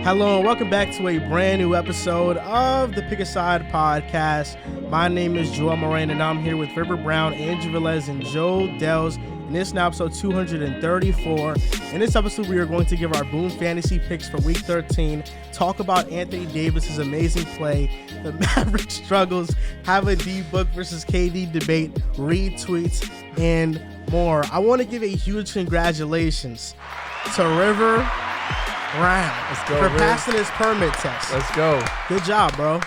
Hello and welcome back to a brand new episode of the Pick a Side podcast. My name is Moran and I'm here with River Brown, Andrew Velez, and Joe Dehls. And this is now episode 234. In this episode, we are going to give our Boom Fantasy picks for Week 13, talk about Anthony Davis's amazing play, the Mavericks struggles, have a D-Book versus KD debate, retweets, and more. I want to give a huge congratulations to River Brown. Let's go, for Riv. passing his permit test. Let's go. Good job, bro.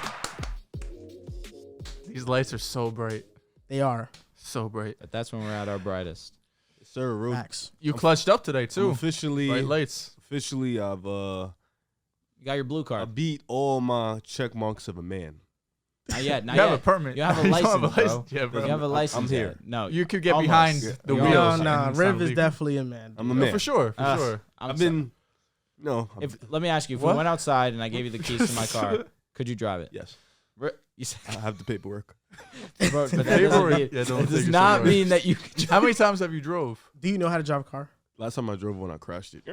These lights are so bright. They are. So bright. But that's when we're at our brightest. Sir, real Facts. You clutched up today, too. officially, Bright lights. I've You got your blue I card. beat all my check marks of a man. Not yet. Not You yet. have a permit. You have a don't license, bro. Yeah, bro. You have a license. I'm here. yet. No. You could get Almost. behind Yeah. the No, wheels. Nah, and it's Riv not is legal. definitely a man. I'm a dude. man. For sure. For sure. I've been, no. I'm- Let me ask you. If we What? went outside and I gave you the keys to my car, could you drive it? yes, You said, I have the paperwork. bro, but that Paperwork. doesn't mean- Yeah, don't it take does it not serious. mean that you could drive. How many times have you drove? Do you know how to drive a car? Last time I drove one, I crashed it.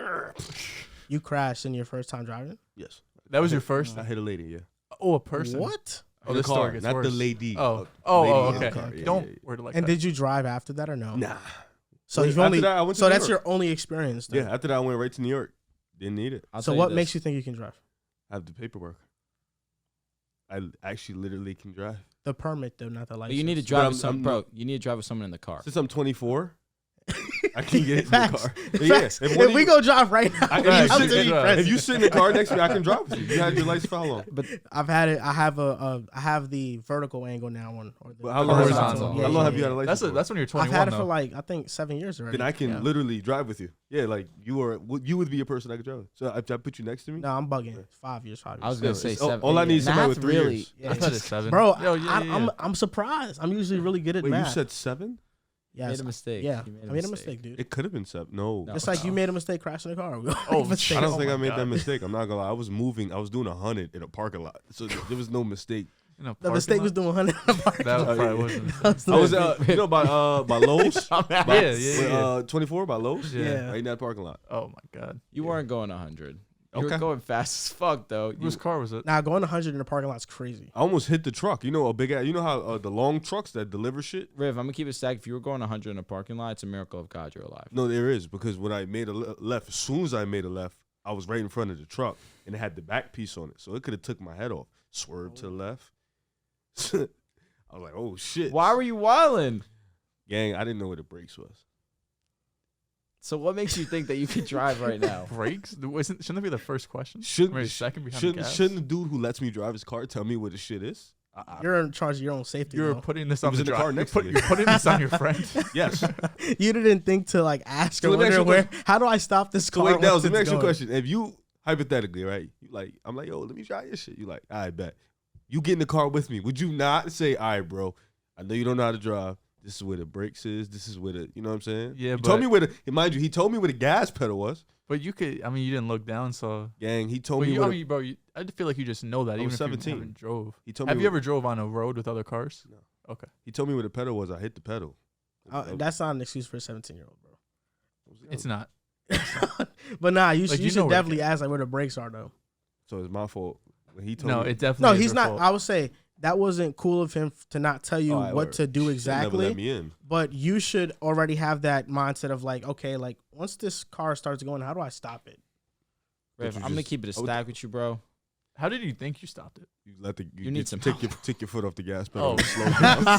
You crashed in your first time driving? Yes. That was your first? I hit a lady, yeah. Oh, a person. What? Oh, The this car, story gets not worse. the lady. Oh. Lady in Okay. the car. Yeah, Don't yeah, yeah. word it like And that. did you drive after that or no? Nah. So Wait, you've after only. that, I went to So New that's York. your only experience. Then. Yeah, after that, I went right to New York. Didn't need it. I'll So tell what this. makes you think you can drive? I have the paperwork. I actually literally can drive. The permit, though, not the But license. you need to But drive I'm- with some I'm- bro. You need to drive with someone in the car. Since I'm 24, I can get in the Facts. car. Facts. If If, one of we you- go drive right now, I- if I'm you to sit- be if president. If you sit in the car next to me, I can drive with you. You had your license for how long? But I've had it. I have the vertical angle now on. Or the But how long, Horizontal. how long have you had a license? That's when you're 21, I've had it though. for like I think 7 years already. Then I can Yeah. literally drive with you. Yeah, like you would be a person I could drive with. So if I put you next to me, No, I'm bugging. 5 years. 5 years. I was gonna Yeah, say it's- all- 7. all I need is somebody Math with 3 really, years. Yeah, I thought it's 7. Bro, Yo, yeah. I'm surprised. I'm usually really good at wait, math. you said 7? yes. made a mistake. Yeah, You I made a mistake, dude. It could have been 7. No, No. Just like you made a mistake crashing the car. Oh, Mistake. I don't Oh think my I made God. that mistake. I'm not gonna lie. I was moving. I was doing 100 in a parking lot, so there was no mistake. In a The mistake parking was doing 100 in the parking lot? lot. That probably wasn't. I was, by Lowe's. Yeah. 24 by Lowe's. Yeah. Right in that parking lot. Oh, my God. You weren't going 100. You Okay. were going fast as fuck though. Whose car was it? Now going 100 in the parking lot is crazy. I almost hit the truck. You know, a big ass. You know how the long trucks that deliver shit. Riv, I'm gonna keep it stacked. If you were going 100 in a parking lot, it's a miracle of God you're alive. No, there is, because when I made a left, as soon as I made a left, I was right in front of the truck, and it had the back piece on it, so it could have took my head off. Swerved to the left. I was like, oh shit. Why were you wilding? Gang, I didn't know where the brakes was. So what makes you think that you could drive right now? Brakes? Shouldn't that be the first question? Shouldn't Wait, second behind the gas? shouldn't the dude who lets me drive his car tell me where the shit is? You're in charge of your own safety. You're though. putting this He on was the in the drive. car next to me. You're putting this on your friend. Yes. You didn't think to like ask So or let me ask wonder you a where. How do I stop this So car? wait, Dehls, once let me it's ask you a going? question. If you hypothetically, right? You like, I'm like, yo, let me try your shit. You like, I bet. You get in the car with me. Would you not say, all right, bro, I know you don't know how to drive. This is where the brakes is. This is where the, you know what I'm saying? Yeah, he but told me where the, mind you, he told me where the gas pedal was. But you could, I mean, you didn't look down, so. Gang, he told But me you, where I the, mean, bro, I feel like you just know that I even was if 17. you haven't drove. he told Have me you where- ever drove on a road with other cars? No. Okay. He told me where the pedal was. I hit the pedal. That's not an excuse for a 17-year-old, bro. It's not. But nah, you, Like, you you know should where definitely it ask like where the brakes are though. So it's my fault. When he told No, me, it definitely No, is he's your not. fault. I would say that wasn't cool of him to not tell you All right, what word. to do Should've never let exactly. me in. But you should already have that mindset of like, okay, like once this car starts going, how do I stop it? Riv, you I'm gonna just- keep it a I would- stack with you, bro. How did you think you stopped it? You let the You need some take help. your foot off the gas pedal. Oh. And slow down. I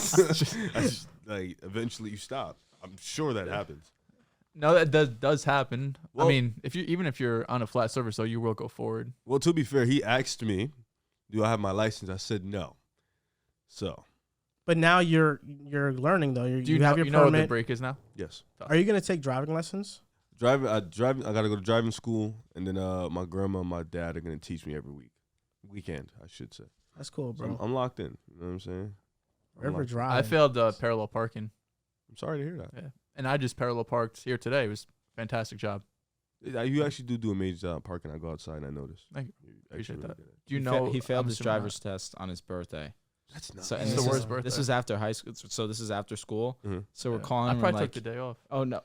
just, like eventually you stop. I'm sure that happens. No, that does happen. Well- I mean, even if you're on a flat surface, though, you will go forward. Well, to be fair, he asked me, "Do I have my license?" I said no. So But now you're learning though. Do You have your you know what the permit. brake is now? yes, Are you gonna take driving lessons? driving. I gotta go to driving school, and then my grandma and my dad are gonna teach me every weekend, I should say. That's cool, So bro. I'm locked in. You know what I'm saying? I'm River locked in. Drive. I failed parallel parking, I'm sorry to hear that. yeah, and I just parallel parked here today. It was a fantastic job. You actually do a major job parking. I go outside and I notice. Thank you. You're Appreciate actually that. really good at it. Do you He know he failed I'm his assuming driver's test on his birthday. That's not. So, and It's this the is- worst birthday. This is after high school. So this is after school. Mhm. So we're Yeah. calling I him. probably Like, took the day off. oh no,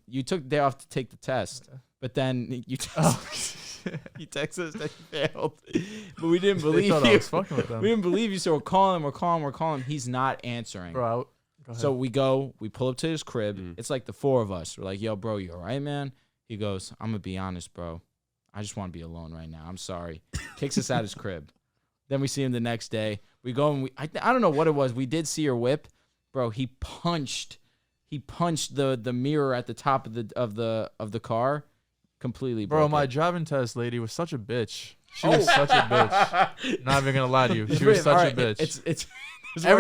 you took the day off to take the test, Okay. but then you Oh. you texted us that you failed, but we didn't They believe thought I you. was fucking with them. We didn't believe you, so we're calling. He's not answering. Bro, go ahead. So we pull up to his crib. Mm. It's like the four of us. We're like, yo, bro, you all right, man? He goes, I'm going to be honest, bro. I just want to be alone right now. I'm sorry. Kicks us out his crib. Then we see him the next day. We go and I don't know what it was. We did see your whip. Bro, he punched the mirror at the top of the car completely. Bro, broke my it. driving test lady was such a bitch. She was such a bitch. Not even gonna lie to you. She was such Alright, a bitch. It's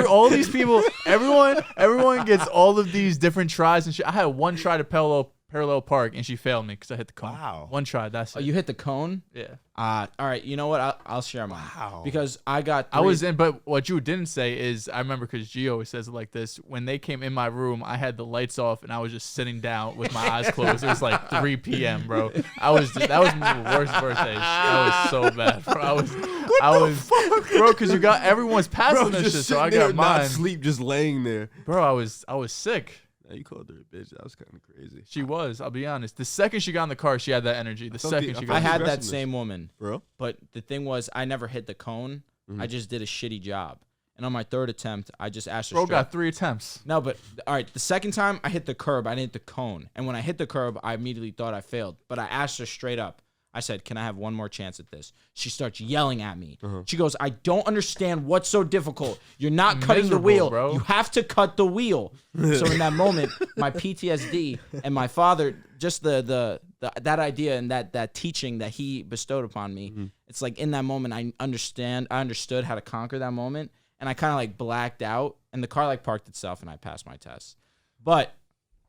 All these people, everyone gets all of these different tries and shit. I had one try to parallel park and she failed me because I hit the cone. Wow. One try. That's it. Oh, you hit the cone? Yeah. All right. You know what? I'll share mine. Wow. Because I got. I was in, but what you didn't say is, I remember because Gio always says it like this. When they came in my room, I had the lights off and I was just sitting down with my eyes closed. It was like 3 p.m., bro. That was my worst birthday. That was so bad, bro. I was, bro, because you got everyone's passing this shit, so I got not mine. sleep, just laying there. Bro, I was sick. Now you called her a bitch. That was kind of crazy, She was. I'll be honest. The second she got in the car, she had that energy. The thought second the- she I got. I in the had car. that aggressiveness. same woman, bro. but the thing was, I never hit the cone. Mhm. I just did a shitty job. And on my third attempt, I just asked her Bro straight. got 3 attempts. No, but all right. The second time, I hit the curb. I didn't hit the cone. And when I hit the curb, I immediately thought I failed. But I asked her straight up. I said, "Can I have one more chance at this?" She starts yelling at me. She goes, "I don't understand what's so difficult. You're not cutting the Miserable, wheel. bro. You have to cut the wheel." So in that moment, my PTSD and my father, just the that idea and that teaching that he bestowed upon me, it's like in that moment I understood how to conquer that moment, and I kind of like blacked out, and the car like parked itself, and I passed my test. But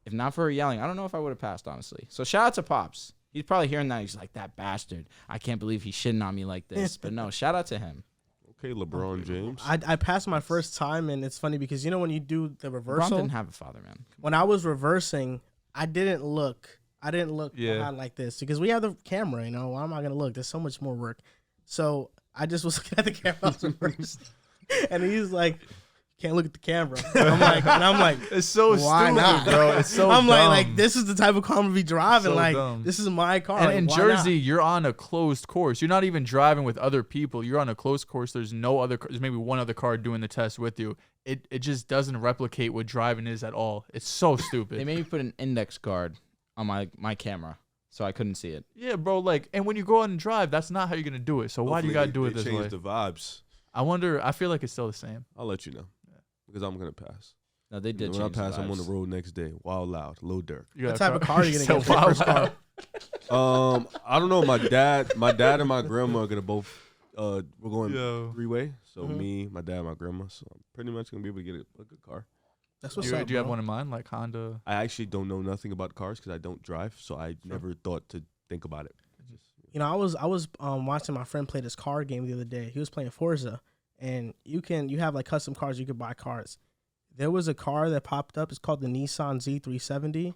if not for her yelling, I don't know if I would have passed, honestly. So shout out to Pops. He's probably hearing that. He's like, that bastard. I can't believe he's shitting on me like this. But no, shout out to him. Okay, LeBron James. I passed my first time, and it's funny because you know when you do the LeBron reversal, didn't have a father, man. when I was reversing, I didn't look Yeah. behind like this because we have the camera. You know, why am I gonna look? There's so much more work. So I just was looking at the camera I was reversed, and he's like, "Can't look at the camera." I'm like, It's so why stupid, not, bro. It's so I'm dumb. like this is the type of car I'm gonna be driving. So like dumb. this is my car. And Like, in why Jersey, not? you're on a closed course. You're not even driving with other people. You're on a closed course. There's no other. There's maybe one other car doing the test with you. It just doesn't replicate what driving is at all. It's so They stupid. made me put an index card on my camera, so I couldn't see it. Yeah, bro. Like, and when you go out and drive, that's not how you're gonna do it. So why do you gotta do it this change way? the vibes. I wonder. I feel like it's still the same. I'll let you know because I'm gonna pass. No, they did When I change the pass, I'm on the vibes. road next day. Wild loud, Lil Durk. You What got a type of car are you gonna So get for your first wild car? out. I don't know. My dad and my grandma are gonna both. We're going Yo. 3-way. So Mhm. me, my dad, my grandma. So I'm pretty much gonna be able to get a good car. That's Do what's you, up. do you have bro. one in mind, like Honda? I actually don't know nothing about cars because I don't drive. So I never thought to think about it. You know, I was watching my friend play this car game the other day. He was playing Forza, and you have like custom cars. You could buy cars. There was a car that popped up. It's called the Nissan Z370.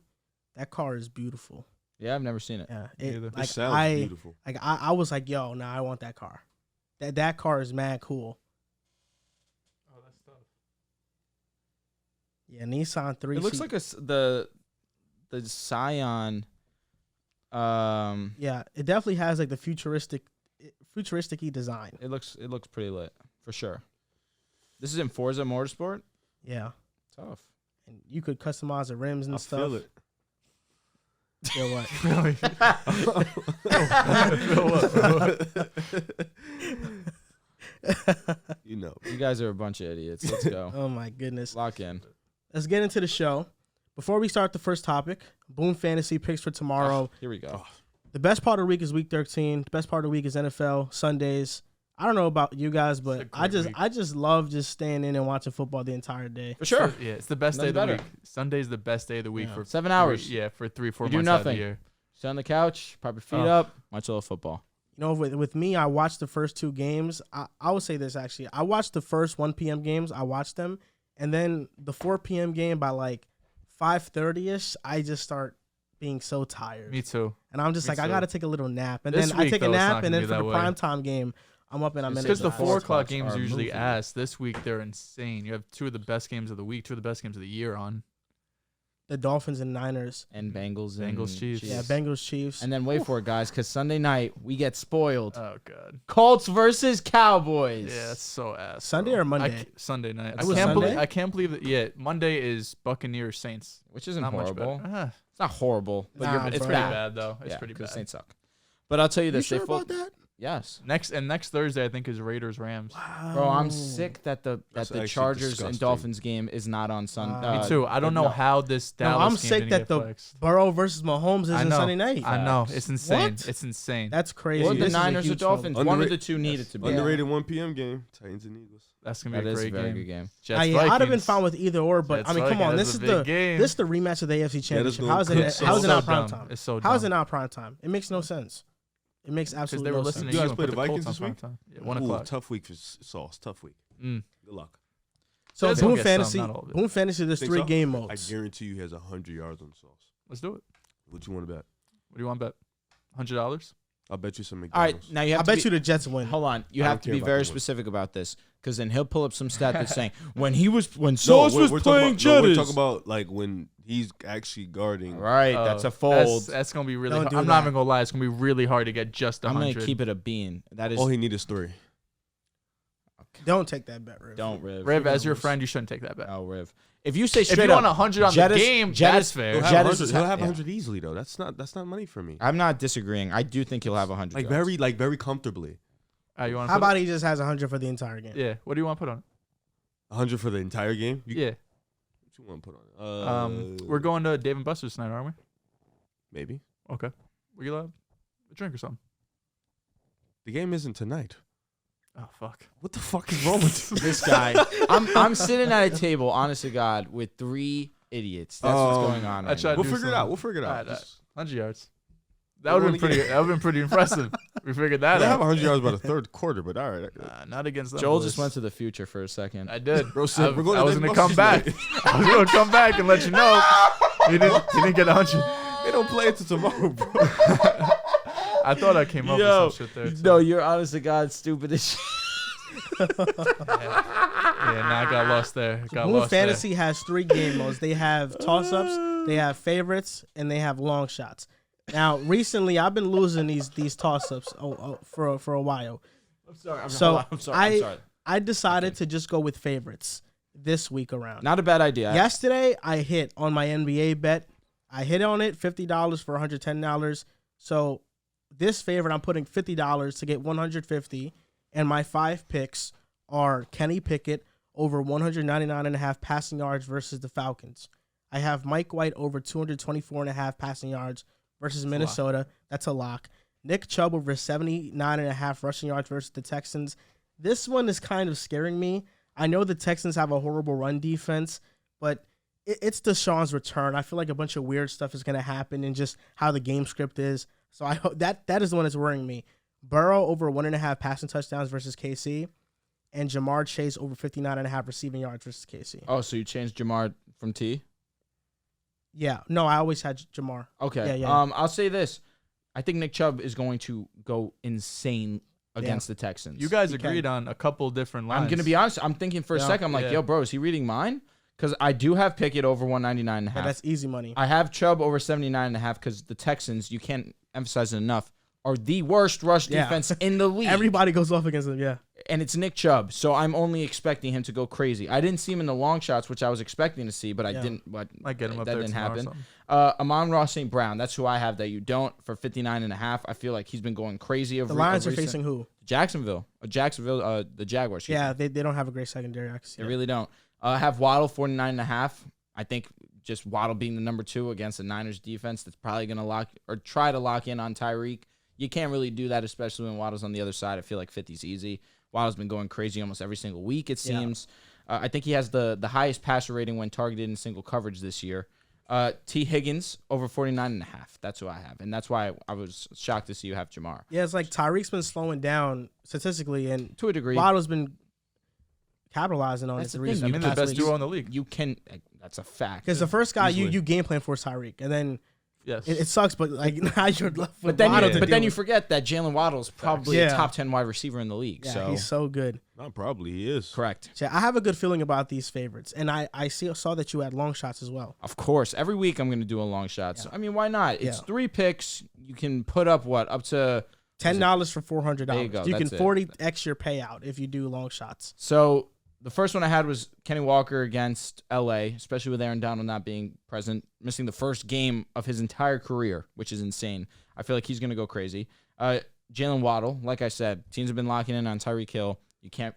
That car is beautiful. Yeah, I've never seen it. Yeah, Me either. It like sounds beautiful. I was like, yo, nah, I want that car. That car is mad cool. Oh, that's tough. Yeah, Nissan 3. It looks like the Scion. Yeah, it definitely has like the futuristic-y design. It looks pretty lit for sure. This is in Forza Motorsport. Yeah, Tough. and you could customize the rims and I stuff. feel it. Feel what? Really? You know. You guys are a bunch of idiots. Let's go. Oh my goodness. Lock in. Let's get into the show. Before we start the first topic, Boom Fantasy picks for tomorrow. Here we go. The best part of the week is week 13. The best part of the week is NFL Sundays. I don't know about you guys, It's a but great week. I just love just staying in and watching football the entire day. For sure. Yeah, it's the best day of the Nothing better. week. Sunday's the best day of the week Yeah. for 7 hours. for 3-4 You do months out of the nothing. year. Sit on the couch, prop your feet Oh. up, watch a little football. You know, with me, I watched the first two games. I would say this actually. I watched the first 1 p.m. games. I watched them, and then the 4 p.m. game by like 5:30ish. I just start being so tired, Me too. and I'm just me like, I too. gotta take a little nap, and This then I week, take a though, it's nap, not and gonna then be for the that way. primetime game, I'm up and I'm in it. Because the Energized. 4 o'clock Clocks games are are usually moving. ass. This week they're insane. You have 2 of the best games of the week, 2 of the best games of the year on. The Dolphins and Niners. And Bengals and Bengals, Chiefs. Yeah, Bengals, Chiefs. And then wait for it, guys, because Sunday night we get spoiled. Oh god. Colts versus Cowboys. Yeah, that's so ass. Sunday bro. or Monday? Sunday night. It was Sunday? I can't believe that. Yeah, Monday is Buccaneers Saints. Which isn't Not much horrible. better. It's not horrible, but Nah, it's bro. Pretty bad. bad though. It's Yeah, pretty 'cause bad. Saints suck. But I'll tell you You this: sure they about that? Yes. Next Thursday I think is Raiders Rams. Bro, I'm sick that the That's the actually Chargers disgusting. and Dolphins game is not on Sunday. Me too. I don't know how this No, Dallas I'm game sick didn't that get the flexed. Burrow versus Mahomes I isn't know. Sunday night. I know. Facts. It's insane. What? It's insane. That's crazy. Or This the is a Niners or huge Dolphins. trouble. One of the Underrated- two needed to be. Underrated 1 p.m. game. Titans and Eagles. That's gonna That be a is a great very game. good game. Jets, I'd have been Vikings. fine with either or, but Jets, I mean, come on, Vikings, this that's is a the big game. this is the rematch of the AFC Championship. How is gonna it? cook How is it so not prime dumb. time? It's so How is it dumb. not prime time? It makes no sense. It makes Because absolutely they were no listening sense. to You you guys and play put the the Colts Vikings on this prime week? time. Yeah, 1 Ooh, o'clock. tough week for Sauce. Tough week. Mm. Good luck. So Jets will Boom get Fantasy, some, not all of it. Boom Fantasy, there's Think 3 so? game I modes. guarantee you he has 100 yards on Sauce. Let's do it. What you want to bet? What do you want to bet? $100? I'll bet you some All McDonald's. right, now you I have bet to you be, the Jets win. hold on. You I have don't to care be about very the win. specific about this, because then he'll pull up some stat that's saying when No, Sauce was we're playing talking about, no, we're Jettas. talking about like when he's actually guarding. Right, that's a fold. That's gonna be really. Don't hard. do I'm that. not even gonna lie. It's gonna be really hard to get just I'm 100. gonna keep it a bean. That is. All he needs is 3. Don't take that bet, Riv. Don't Riv. Riv, as your lose. friend, you shouldn't take that bet. Oh, Riv. If you say If straight you up, want 100 on Jettas- the game, Jettas- that's fair. He'll have Jettas 100. is- He'll have yeah. 100 easily though. That's not money for me. I'm not disagreeing. I do think he'll have 100. Like yards. very comfortably. You want How about he just has 100 for the entire game? Yeah. What do you want to put on 100 for the entire game. it? Yeah. What you want to put on? We're going to Dave and Buster's tonight, aren't we? Maybe. Okay. We gonna have a drink or something. The game isn't tonight. Oh fuck. What the fuck is wrong with you? This guy. I'm sitting at a table, honest to God, with 3 idiots. That's what's going on. I Right tried now. to We'll do figure it some- out. We'll figure it out. Alright, Just- 100 yards. That would have been pretty. That would have been pretty impressive. We figured that They have out. 100 yards by the third quarter, but all right. Not against them. Joel boys. just went to the future for a second. I did. Bro said, we're going I to was Dave gonna and come back. Buster's I was gonna come back and let you know. He didn't get 100. They don't play until tomorrow, bro. I thought I came up Yo, with some shit there. Too. No, you're honest to God stupid as shit. Yeah, I got lost there. Got Boom lost Fantasy has 3 game modes. They have toss-ups, they have favorites, and they have long shots. Now, recently, I've been losing these toss-ups for a while. I'm sorry. So I'm sorry. I decided to just go with favorites this week around. Not a bad idea. Yesterday, I hit on my NBA bet. I hit on it, $50 for $110. So this favorite, I'm putting $50 to get $150. And my 5 picks are Kenny Pickett over 199.5 passing yards versus the Falcons. I have Mike White over 224.5 passing yards versus Minnesota. That's a lock. Nick Chubb over 79.5 rushing yards versus the Texans. This one is kind of scaring me. I know the Texans have a horrible run defense, but it's Deshaun's return. I feel like a bunch of weird stuff is going to happen and just how the game script is. So I hope that is the one that's worrying me. Burrow over 1.5 passing touchdowns versus KC, and Jamar Chase over 59.5 receiving yards versus KC. Oh, so you changed Jamar from T? Yeah, no, I always had Jamar. Okay. Yeah. I'll say this. I think Nick Chubb is going to go insane against the Texans. You guys He agreed can. on a couple different lines. I'm going to be honest. I'm thinking for a Yeah, second. I'm like, yeah. yo, bro, is he reading mine? Because I do have Pickett over 199.5. Yeah, that's easy money. I have Chubb over 79.5 because the Texans, you can't emphasize it enough, are the worst rush Yeah. defense in the league. Everybody goes off against them, yeah. And it's Nick Chubb, so I'm only expecting him to go crazy. I didn't see him in the long shots, which I was expecting to see, but I Yeah. didn't. But Might get him up that there didn't tomorrow or happen. something. Amon-Ra St. Brown, that's who I have that you don't for 59.5. I feel like he's been going crazy over The Lions are recent- facing who? Jacksonville, the Jaguars. excuse Yeah, me. they don't have a great secondary. I can see They that. really don't. I have Waddle 49.5. I think just Waddle being the number 2 against the Niners defense that's probably going to try to lock in on Tyreek. You can't really do that, especially when Waddle's on the other side. I feel like 50's easy. Waddle's been going crazy almost every single week, it seems. I think he has the highest passer rating when targeted in single coverage this year. T. Higgins over 49.5. That's who I have. And that's why I was shocked to see you have Jamar. Yeah, it's like Tyreek's been slowing down statistically, and To a degree. Waddle's been capitalizing on That's it. the The thing, I reason mean, the That's best what duo in the league. You can. That's a fact. because the first guy Easily. you game plan for is Tyreek, and then Yes. It sucks, but like now you're left with But then, Waddle you, to but deal then you with. forget that Jalen Waddle's probably Yeah. a top 10 wide receiver in the league. Yeah, so he's so good. Not probably. He is. correct. So I have a good feeling about these favorites, and I saw that you had long shots as well. Of course, every week I'm going to do a long shot. So, Yeah. I mean, why not? It's Yeah. 3 picks. You can put up up to $10 for $400. There you go, You can that's it. 40x your payout if you do long shots. So the first one I had was Kenny Walker against LA, especially with Aaron Donald not being present, missing the first game of his entire career, which is insane. I feel like he's going to go crazy. Jalen Waddle, like I said, teams have been locking in on Tyreek Hill.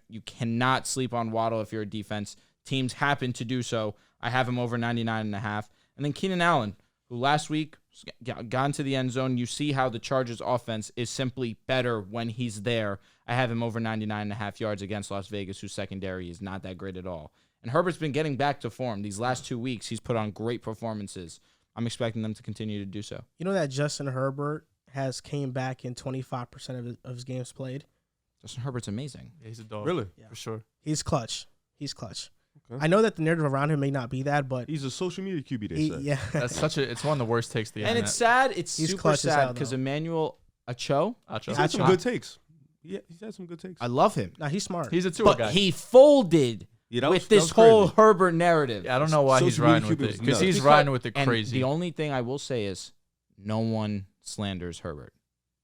You cannot sleep on Waddle if you're a defense. Teams happen to do so. I have him over 99.5. And then Keenan Allen, who last week got into the end zone. You see how the Chargers offense is simply better when he's there. I have him over 99.5 yards against Las Vegas, whose secondary is not that great at all. And Herbert's been getting back to form. These last 2 weeks, he's put on great performances. I'm expecting them to continue to do so. You know that Justin Herbert has came back in 25% of his games played? Justin Herbert's amazing. Yeah, he's a dog. Really? Yeah. For sure. He's clutch. He's clutch. Okay. I know that the narrative around him may not be that, but He's a social media QB. They he, say. yeah. It's one of the worst takes of the And internet. it's sad. It's He's super clutch as hell, sad because though. Emmanuel Acho, Acho. He's had some Acho. good takes. Yeah, he's had some good takes. I love him. Nah, he's smart. He's a Tua But guy. he folded Yeah, that with was- that this was whole crazy. Herbert narrative. Yeah, I don't know why he's Social media riding with QB it was because nuts. he's Because- riding with it And crazy. the only thing I will say is no one slanders Herbert.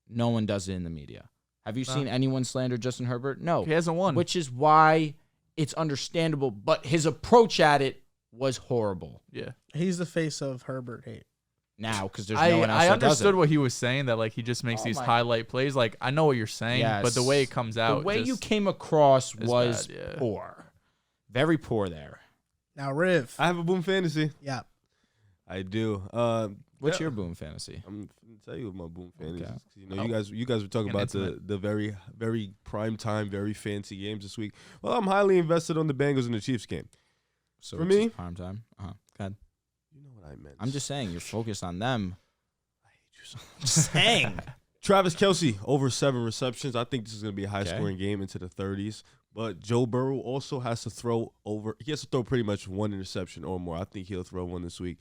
No one does it in the media. Have you seen anyone slander Justin Herbert? No. He hasn't won. Which is why it's understandable, but his approach at it was horrible. Yeah, He's the face of Herbert hate. Now, because there's no one else I that does understood it. what he was saying, that like he just makes Oh these my- highlight plays. Like I know what you're saying, but the way it comes out, The way you just- came across is was bad, yeah. poor. Very poor there. Now, Riv. I have a boom fantasy. Yeah. I do. What's yeah. your boom fantasy? I'm gonna tell you what my boom fantasy. Okay. You know, you guys were talking And about intimate. the very very prime time, very fancy games this week. Well, I'm highly invested on the Bengals and the Chiefs game. So For it's me? just prime time. Go ahead. You know what I meant. I'm just saying you're focused on them. I hate you so much. Just saying. Travis Kelce over 7 receptions. I think this is going to be a high Okay. scoring game into the 30s. But Joe Burrow also has to throw over. He has to throw pretty much 1 interception or more. I think he'll throw 1 this week.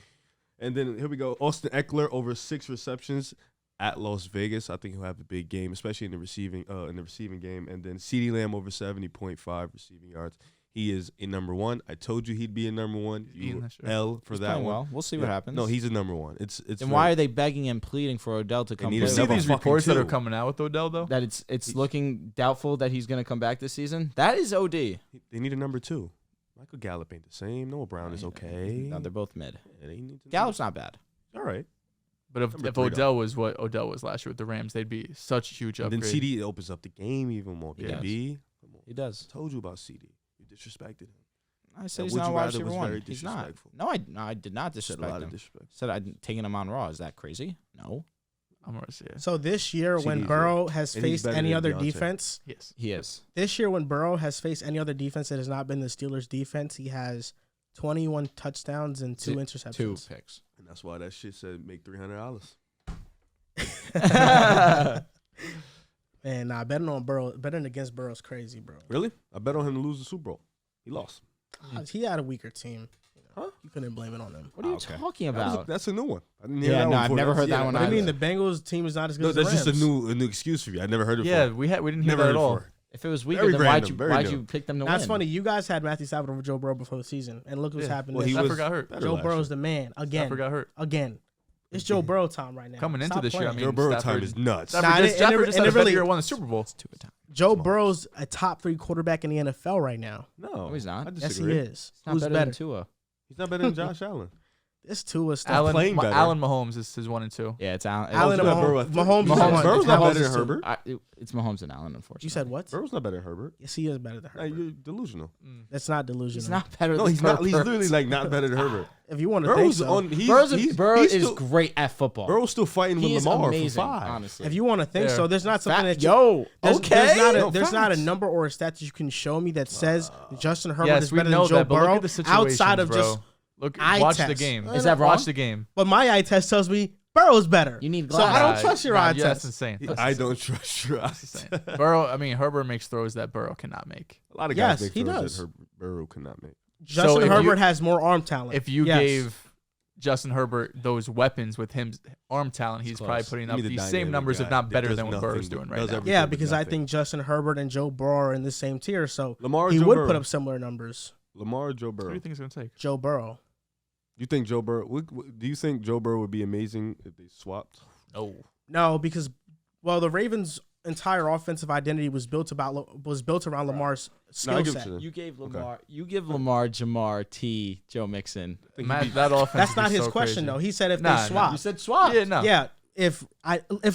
And then here we go. Austin Eckler over 6 receptions at Las Vegas. I think he'll have a big game, especially in the receiving game. And then CeeDee Lamb over 70.5 receiving yards. He is in number 1. I told you he'd be in number 1. He's being You that shit. hell for He's that playing one. well. We'll see Yeah. what happens. No, he's a number 1. It's Then why are they begging and pleading for Odell to come need You a play? see double these fucking reports that are two. coming out with Odell though? That it's looking doubtful that he's going to come back this season? That is OD. They need a number 2. Michael Gallup ain't the same. Noah Brown is okay. No, they're both mid. Yeah, they need to- Gallup's not bad. all right. But if Number 3, Odell was what Odell was last year with the Rams, they'd be such a huge And upgrade. then CD opens up the game even more. He does. KB, come on. He does. Told you about CD. You disrespected him. I said That he's would not you a wide rather receiver was 1. very He's not. disrespectful. No, I did not Said a disrespect lot him. of disrespect. Said I'd taken him on Raw. Is that crazy? No. I'm gonna say So this year, when CeeDee's Burrow has And he's faced better any than other Deontay. defense, yes. He is. this year when Burrow has faced any other defense that has not been the Steelers' defense, he has 21 touchdowns and 2 Two interceptions. picks. And that's why that shit said make $300. Man, nah, betting against Burrow's crazy, bro. Really? I bet on him to lose the Super Bowl. He lost. He had a weaker team. Huh? You couldn't blame it on him. What are you Okay. talking That was about? that's a new one. I didn't hear Yeah, that no, one I've before. never heard that one What do you mean either. the Bengals team is not as good No, as the that's Rams? just a new excuse for you. I never heard it Yeah, before. we didn't hear Never that heard at it all. before. If it was weaker, Very then random, very why'd new. you pick them to That's win? funny. You guys had Matthew Stafford over Joe Burrow before the season, and look what's Yeah. happened. Well, he Stafford was got hurt. better Joe last Burrow's Stafford the man again. got hurt. Again, it's Joe Burrow time right now. Coming into Stop this year, I playing. mean, Joe Burrow Stafford- time is nuts. Nah, Stafford and just, it- Stafford and just it had a better really- year, won the Super Bowl. It's two at time. Joe Smart. Burrow's a top 3 quarterback in the NFL right now. No, No, he's not. I Yes, he disagree. is. It's not Who's better better? than Tua. He's not better than Josh Allen. This Tua stuff. Allen, playing better. Allen Mahomes is his 1 and 2. Yeah, it's Allen. Allen and Burrow Mahomes. at three. Mahomes is Mahomes- one. Burrow's not Mahomes better is than two. Herbert. It's Mahomes and Allen, unfortunately. You said what? Burrow's not better than Herbert. Yes, he is better than Nah, Herbert. you're delusional. That's not delusional. He's not better No, than he's not. He's Herbert. literally like not better than Herbert. If you want to think Burrow's so. on. Burrow he's is still, great at football. Burrow's still fighting he with is Lamar amazing, for 5. honestly. If you want to think Fair. so, there's not something that you, Yo, there's, okay. there's not a facts. number or a stat that you can show me that says Justin Herbert Yes, is we better know than Joe that, but Burrow look at the situation, outside of bro. just. Look, eye watch the test. game. Is that wrong? Watch the game. But my eye test tells me Burrow's better. You need So I don't glasses. trust your Nah, eye yeah, test. That's insane. That's I insane. don't trust your eyes. Insane. Burrow. I mean, Herbert makes throws that Burrow cannot make. A lot of Yes, guys make he throws does. that Burrow cannot make. Justin if Herbert you- has more arm talent. If you Yes. gave Justin Herbert those weapons with his arm talent, he's probably putting up Give me the these same dynamic numbers, guy if not that better does than what nothing, Burrow's doing does right now. everything. Yeah, but because I nothing. think Justin Herbert and Joe Burrow are in the same tier, so Lamar, he Joe would Burrow. put up similar numbers. Lamar or Joe What do Burrow? you think it's going to take? Joe Burrow. You think Joe Burrow? Do you think Joe Burrow would be amazing if they swapped? No, because the Ravens' entire offensive identity was built around Lamar's No, I skill get what set. you're saying. You gave Lamar. You give Lamar, Jamar, T, Joe Mixon. Matt, that offense That's is not his so question crazy. though. He said if Nah, they nah. swap. You said swap. Yeah, no. Yeah, if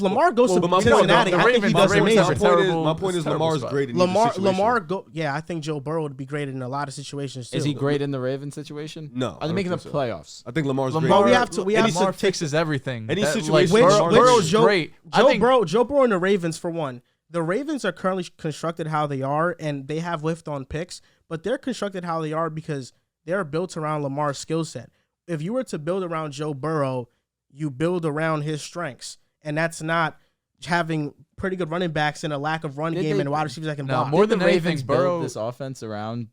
Lamar goes Well, to but my point- Cincinnati, the I think he Ravens- does the Ravens amazing. have a terrible- My point is it's a terrible Lamar's spot. great in either situation. I think Joe Burrow would be great in a lot of situations too. Is he great in the Ravens situation? No, I Are they don't making the think so. playoffs? I think Lamar's Lamar, great. we have to Lamar take- fixes everything. Any That, situation like, Lamar Burrow's fixes. great. I think Joe Burrow and the Ravens for one. The Ravens are currently constructed how they are, and they have lift on picks, but they're constructed how they are because they're built around Lamar's skill set. If you were to build around Joe Burrow, you build around his strengths, and that's not having pretty good running backs and a lack of run Did game they- and wide receivers that can No, block. more Did than the anything, Ravens Burrow- build this offense around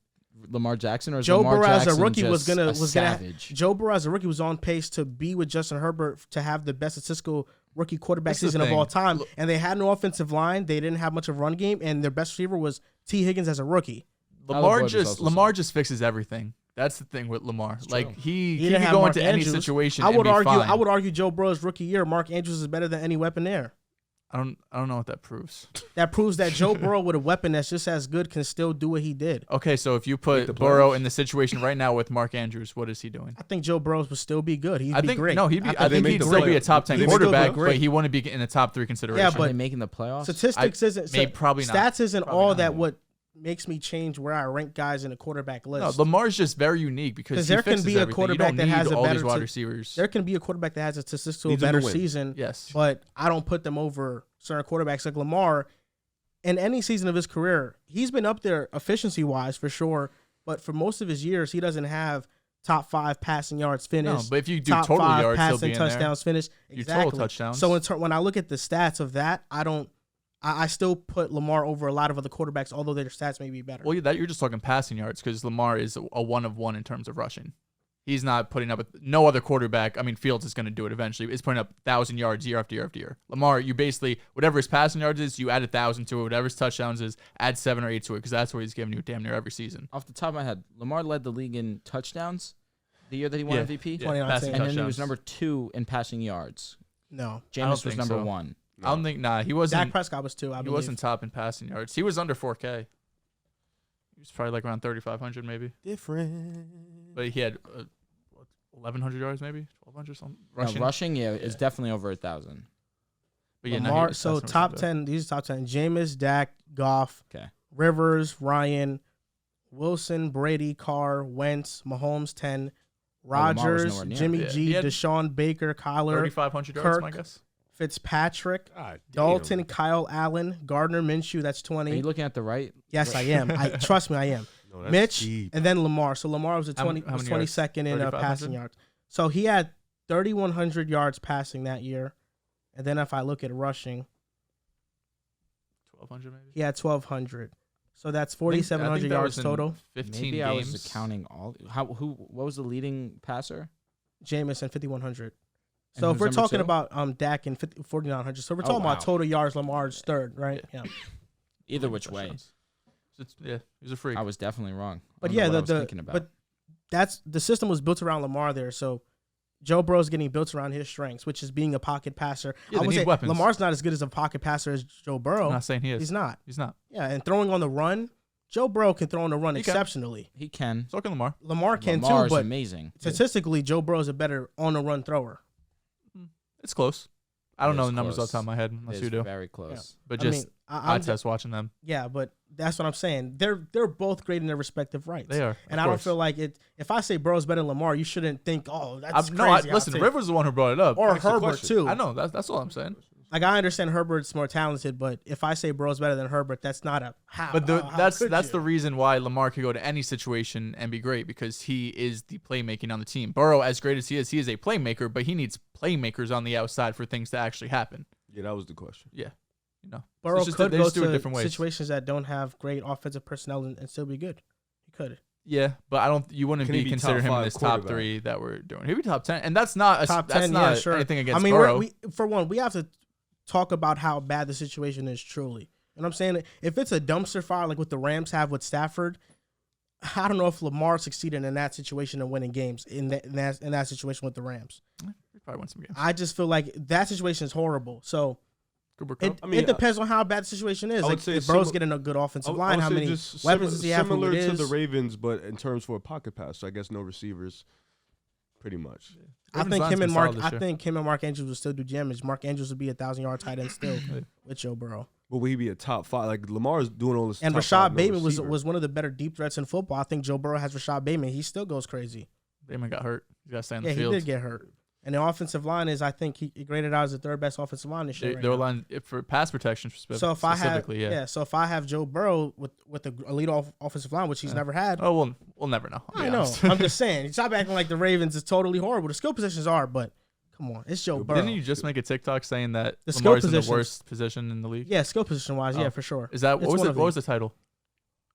Lamar Jackson, or is Joe Lamar Burrow as a Jackson rookie was just gonna a was savage? Joe Burrow as a rookie was on pace to be with Justin Herbert to have the best statistical rookie quarterback This is the season of thing. all time, and they had no offensive line. They didn't have much of a run game, and their best receiver was T. Higgins as a rookie. Lamar was just also Lamar just fixes everything. That's the thing with Lamar. Like he didn't can have go Mark into any Andrews. situation I would and be argue. fine. I would argue Joe Burrow's rookie year, Mark Andrews is better than any weapon there. I don't know what that proves. That proves that Joe Burrow with a weapon that's just as good can still do what he did. Okay, so if you the put playoffs. Burrow in the situation right now with Mark Andrews, what is he doing? I think Joe Burrow would still be good. He'd I be think great. no, he'd be. I think think make he'd the still be a playoffs. top 10 He'd still be quarterback, great. but he wouldn't be in the top 3 consideration. Yeah, Are but they making the playoffs? Statistics isn't probably not. Stats isn't Probably all not. that what makes me change where I rank guys in the quarterback no, list. Lamar's just very unique because 'Cause he there can fixes be a everything. quarterback you that don't has need a all better these wide t- receivers. There can be a quarterback that has a statistically Needs them to better win. season, Yes, but I don't put them over certain quarterbacks like Lamar. In any season of his career, he's been up there efficiency-wise for sure, but for most of his years, he doesn't have top 5 passing yards no, finished. but if you do top total 5 yards, he'll passing be in there. touchdowns finished. Your Exactly. total touchdowns. So when I look at the stats of that, I still put Lamar over a lot of other quarterbacks, although their stats may be better. Well, that you're just talking passing yards because Lamar is a 1 of 1 in terms of rushing. He's not putting up no other quarterback. I mean, Fields is going to do it eventually. Is putting up 1,000 yards year after year after year. Lamar, you basically whatever his passing yards is, you add 1,000 to it. Whatever his touchdowns is, add 7 or 8 to it because that's what he's giving you damn near every season. Off the top of my head, Lamar led the league in touchdowns the year that he won Yeah. MVP, Yeah, 2019. passing and then he was touchdowns. number 2 in passing yards. No, Jameis was think number so. 1. I don't think. Nah, he wasn't. Dak Prescott was 2. I He believe. wasn't top in passing yards. He was under 4K. He was probably like around 3,500 maybe. Different. But he had 1,100 yards maybe, 1,200 something. Rushing, yeah, is definitely over 1,000. But yeah, Lamar. his So passing was top up 10. These are top 10. Jameis, Dak, Goff, Okay. Rivers, Ryan, Wilson, Brady, Carr, Wentz, Mahomes 10, Lamar was Rogers, nowhere near. Jimmy Yeah, G, he had Deshaun Baker, there. Kyler, 3,500 yards, Kirk, my guess. Fitzpatrick, God damn. Dalton, Kyle Allen, Gardner Minshew. That's Are 20. you looking at the right? Yes, I am. Trust me, I am. No, that's Mitch, deep. and then Lamar. So Lamar was How many was yards? 22nd in 3,500? passing yards. So he had 3,100 yards passing that year. And then if I look at rushing, 1,200 maybe. he had 1,200. So that's I 4,700 think that yards was in total. 15 Maybe games. I was counting all. What was the leading passer? Jameis and 5,100. And So if who's we're number talking 2? about Dak and 4,900. So we're Oh, talking wow. about total yards. Lamar's third, right? Yeah. Either which way, Touchdowns. Yeah, he's a freak. I was definitely wrong. I But don't know yeah, what I was the thinking about. but that's the system was built around Lamar there. So Joe Burrow's getting built around his strengths, which is being a pocket passer. Yeah, I they would need say weapons. Lamar's not as good as a pocket passer as Joe Burrow. I'm not saying he is. He's not. He's not. Yeah, and throwing on the run, Joe Burrow can throw on the run He can. exceptionally. He can. So can Lamar. Lamar can Lamar too, is but amazing. statistically, Joe Burrow's a better on the run thrower. It's close. I don't It know is the numbers close. off the top of my head unless It's you do. very close. But I just mean, I'm eye test watching them. yeah, but that's what I'm saying. They're both great in their respective rights. They are. And of I don't course. feel like it. If I say Burrow's better than Lamar, you shouldn't think, oh, that's crazy. I'll listen, take- Rivers is the one who brought it up. or Next Herbert question. too. I know. That's all I'm saying. Like I understand Herbert's more talented, but if I say Burrow's better than Herbert, that's not a how. But how that's could that's you? the reason why Lamar could go to any situation and be great because he is the playmaking on the team. Burrow, as great as he is a playmaker, but he needs playmakers on the outside for things to actually happen. Yeah, that was the question. Yeah, you know. Burrow It's just could they go just do it to different ways. situations that don't have great offensive personnel and still be good. He could. Yeah, but I don't. You wouldn't Can he be be considering top him in five this top quarterback? 3 that we're doing. He'd be top 10, and that's not Top that's 10, not yeah, sure. anything against I mean, Burrow. for one, we have to talk about how bad the situation is truly. And I'm saying if it's a dumpster fire like what the Rams have with Stafford, I don't know if Lamar succeeded in that situation and winning games in that situation with the Rams. He probably won some games. I just feel like that situation is horrible. So Cooper it, Kupp. it depends on how bad the situation is. I would Like say if Burrow's similar- getting a good offensive I line, would how say many just weapons does he have? Similar Who it to is? the Ravens, but in terms for a pocket pass, so I guess no receivers, pretty much. I Ravens think line's him been and Mark. solid this I year. think him and Mark Andrews will still do damage. Mark Andrews would be a 1,000-yard tight end still with Joe Burrow. But will he be a top 5? Like Lamar's doing all this. And top Rashad 5, no Bateman receiver. was one of the better deep threats in football. I think Joe Burrow has Rashad Bateman. He still goes crazy. Bateman got hurt. He's got to stay on Yeah, the he field. did get hurt. And the offensive line is, I think, he graded out as the third best offensive line this year. Their Right now. line for pass protection So if I have, specifically, yeah. so if I have Joe Burrow with the elite offensive line, which he's never had, Oh, we'll never know. I'll be I know. honest. I'm just saying. Stop acting like the Ravens is totally horrible. The skill positions are, but come on, it's Joe Burrow. Didn't you just make a TikTok saying that The skill Lamar's in the positions. worst position in the league? Yeah, skill position wise, yeah, Oh. for sure. Is that It's what was one it? of What was these. the title?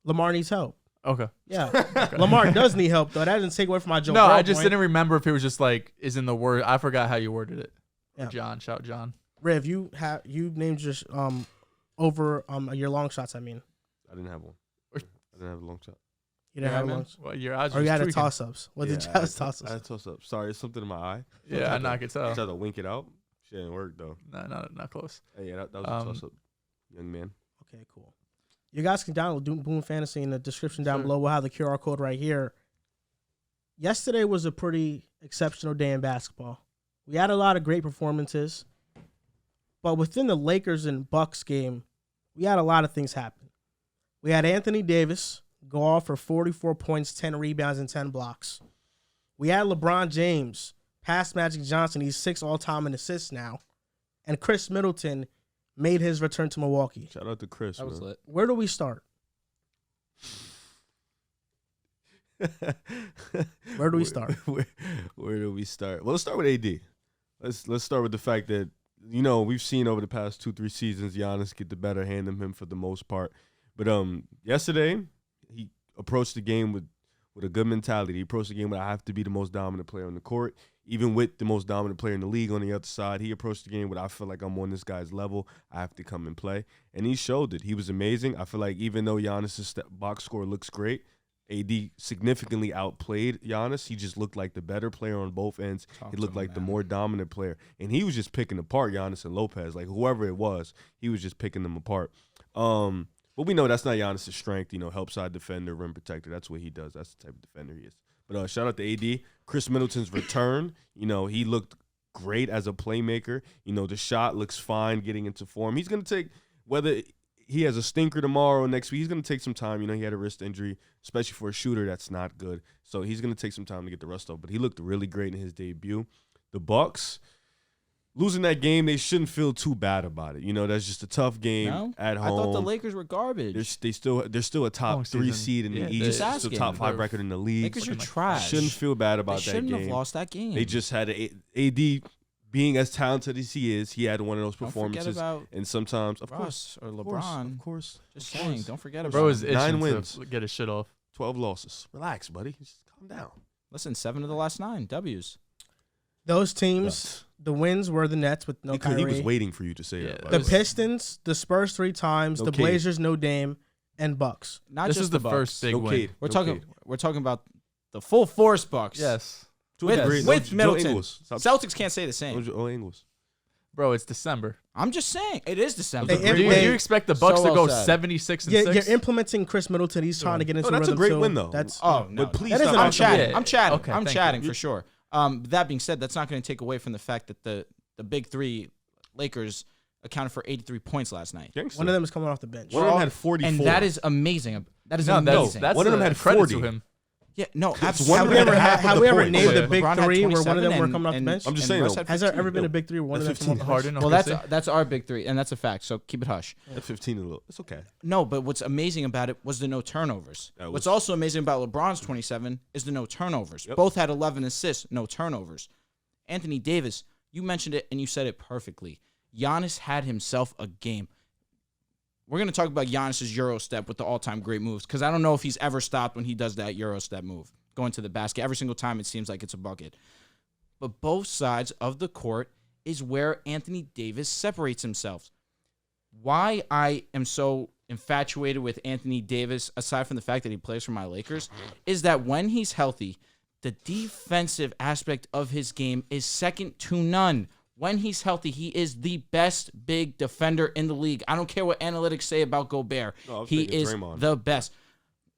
Lamar needs help. Okay. Yeah, Lamar does need help though. That doesn't take away from my Joe. No, Burrow I just point. didn't remember if it was just like is in the word. I forgot how you worded it. Yeah. John, shout John. Rev, you named your over your long shots. I mean, I didn't have one. I didn't have a long shot. you didn't have man. long. Well, your eyes Or are you just had a tweaking. toss ups. What did you I have had toss I had ups? toss up. Sorry, it's something in my eye. Yeah, I could I tell. tried to wink it out. Shit didn't work though. No, not close. Hey, yeah, that was a toss up, young man. Okay, cool. You guys can download Boom Fantasy in the description down Sure. below. We'll have the QR code right here. Yesterday was a pretty exceptional day in basketball. We had a lot of great performances, but within the Lakers and Bucks game, we had a lot of things happen. We had Anthony Davis go off for 44 points, 10 rebounds, and 10 blocks. We had LeBron James pass Magic Johnson. He's 6th all-time in assists now. And Chris Middleton made his return to Milwaukee. Shout out to Chris. That was man. lit. Where do we start? Where do we start? Where do we start? Well, let's start with AD. Let's start with the fact that we've seen over the past 2-3 seasons Giannis get the better hand of him for the most part. But yesterday he approached the game with a good mentality. He approached the game with I have to be the most dominant player on the court, even with the most dominant player in the league on the other side. He approached the game with I feel like I'm on this guy's level. I have to come and play, and he showed it. He was amazing. I feel like even though Giannis's box score looks great, AD significantly outplayed Giannis. He just looked like the better player on both ends. He looked like the more dominant player. And he was just picking apart Giannis and Lopez. Like, whoever it was, he was just picking them apart. But we know that's not Giannis' strength, help side defender, rim protector. That's what he does. That's the type of defender he is. But shout out to AD. Chris Middleton's return, he looked great as a playmaker. The shot looks fine getting into form. He's going to take, whether he has a stinker tomorrow or next week, he's going to take some time. He had a wrist injury, especially for a shooter. That's not good. So he's going to take some time to get the rust off. But he looked really great in his debut. The Bucks, losing that game, they shouldn't feel too bad about it. That's just a tough game at home. I thought the Lakers were garbage. They're still a top Long 3 season. seed in Yeah, the they're- East. Just Still asking. top 5 record in the league. Lakers are looking like trash. Shouldn't feel bad They about that shouldn't game. have lost that game. They just had AD being as talented as he is. He had one of those Don't performances. forget about And sometimes, of Russ or course, LeBron. of course, Just of saying, course. don't forget about Bro is them. 9 itching wins. to get his shit off. 12 losses. Relax, buddy. Just calm down. Listen, 7 of the last 9 W's. Those teams, Yes. the wins were the Nets with no He Kyrie. was waiting for you to say Yeah, that. by The the way. Pistons, the Spurs 3 times, No the Cade. Blazers, no Dame, and Bucks. Not This just is the Bucks. first big No win. Cade. We're No talking. Cade. We're talking about the full force Bucks. Yes. To a With, degree. with No Middleton. Ingles. Stop- Celtics can't say the same. No Ingles. Bro, it's December. I'm just saying, it is December. They- Do you expect the Bucks So to go well said. 76 and Yeah, 6? you're implementing Chris Middleton. He's trying to get into Oh, that's a rhythm great too. win, though. That's Oh no, But please That stop. isn't- I'm chatting. Yeah. I'm chatting. Okay, I'm thank chatting you. for sure. That being said, that's not going to take away from the fact that the big 3 Lakers accounted for 83 points last night. Gangster. one of them is coming off the bench. One of them had 44. And that is amazing. That is No, amazing. that's One of them a had credit 40. to him. yeah, no, one absolutely. Have of we them ever, had half of have the we ever points. named the Yeah. big LeBron had 3 where one of them 27 were coming off the and- bench? I'm just and saying, Russ though. had Has there 15. ever been No. a big 3 where one of them That's came off the 15. bench? Harden, Well, OKC. that's our big 3, and that's a fact. So keep it hush. At 15 a little. It's okay. No, but what's amazing about it was the no turnovers. That What's was- also amazing about LeBron's 27 is the no turnovers. Yep. Both had 11 assists, no turnovers. Anthony Davis, you mentioned it and you said it perfectly. Giannis had himself a game. we're going to talk about Giannis's Euro step with the all-time great moves because I don't know if he's ever stopped when he does that Euro step move, going to the basket. Every single time it seems like it's a bucket. But both sides of the court is where Anthony Davis separates himself. Why I am so infatuated with Anthony Davis, aside from the fact that he plays for my Lakers, is that when he's healthy, the defensive aspect of his game is second to none. When he's healthy, he is the best big defender in the league. I don't care what analytics say about Gobert. He is Draymond. the best.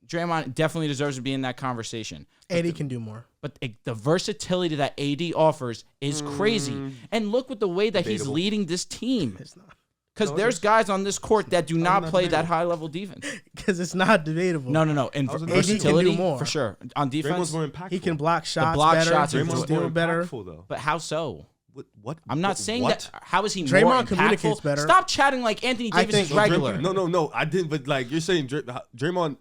Draymond definitely deserves to be in that conversation. AD can do more. But the versatility that AD offers is crazy. And look at the way that he's Debatable. leading this team. It's not. Because there's guys on this court that do not play that high-level defense. Because it's not debatable. No. And AD can versatility, do more. for sure. On defense, Draymond's more impactful. He can block shots block better. shots He and can Draymond's steal more better. impactful, though. but how so? What? I'm not saying what? that. How is he Draymond more communicates impactful? better. Stop chatting like Anthony I Davis think- is regular. No, I didn't. But like you're saying, Draymond.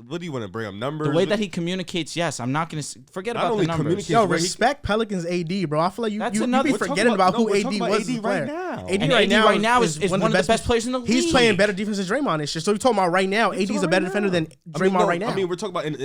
What do you want to bring up? Numbers? The way that he communicates, yes. I'm not going to forget Not about the only numbers. communicates- Yo, where he- respect Pelicans AD, bro. I feel like you That's be another- We're forgetting talking about who we're AD talking was about as AD a player. right now. AD And right AD now right now is one of the best players in the He's league. playing better defense than Draymond is. So we're talking about right now. AD is a better defender than Draymond right now. I mean, we're talking about we're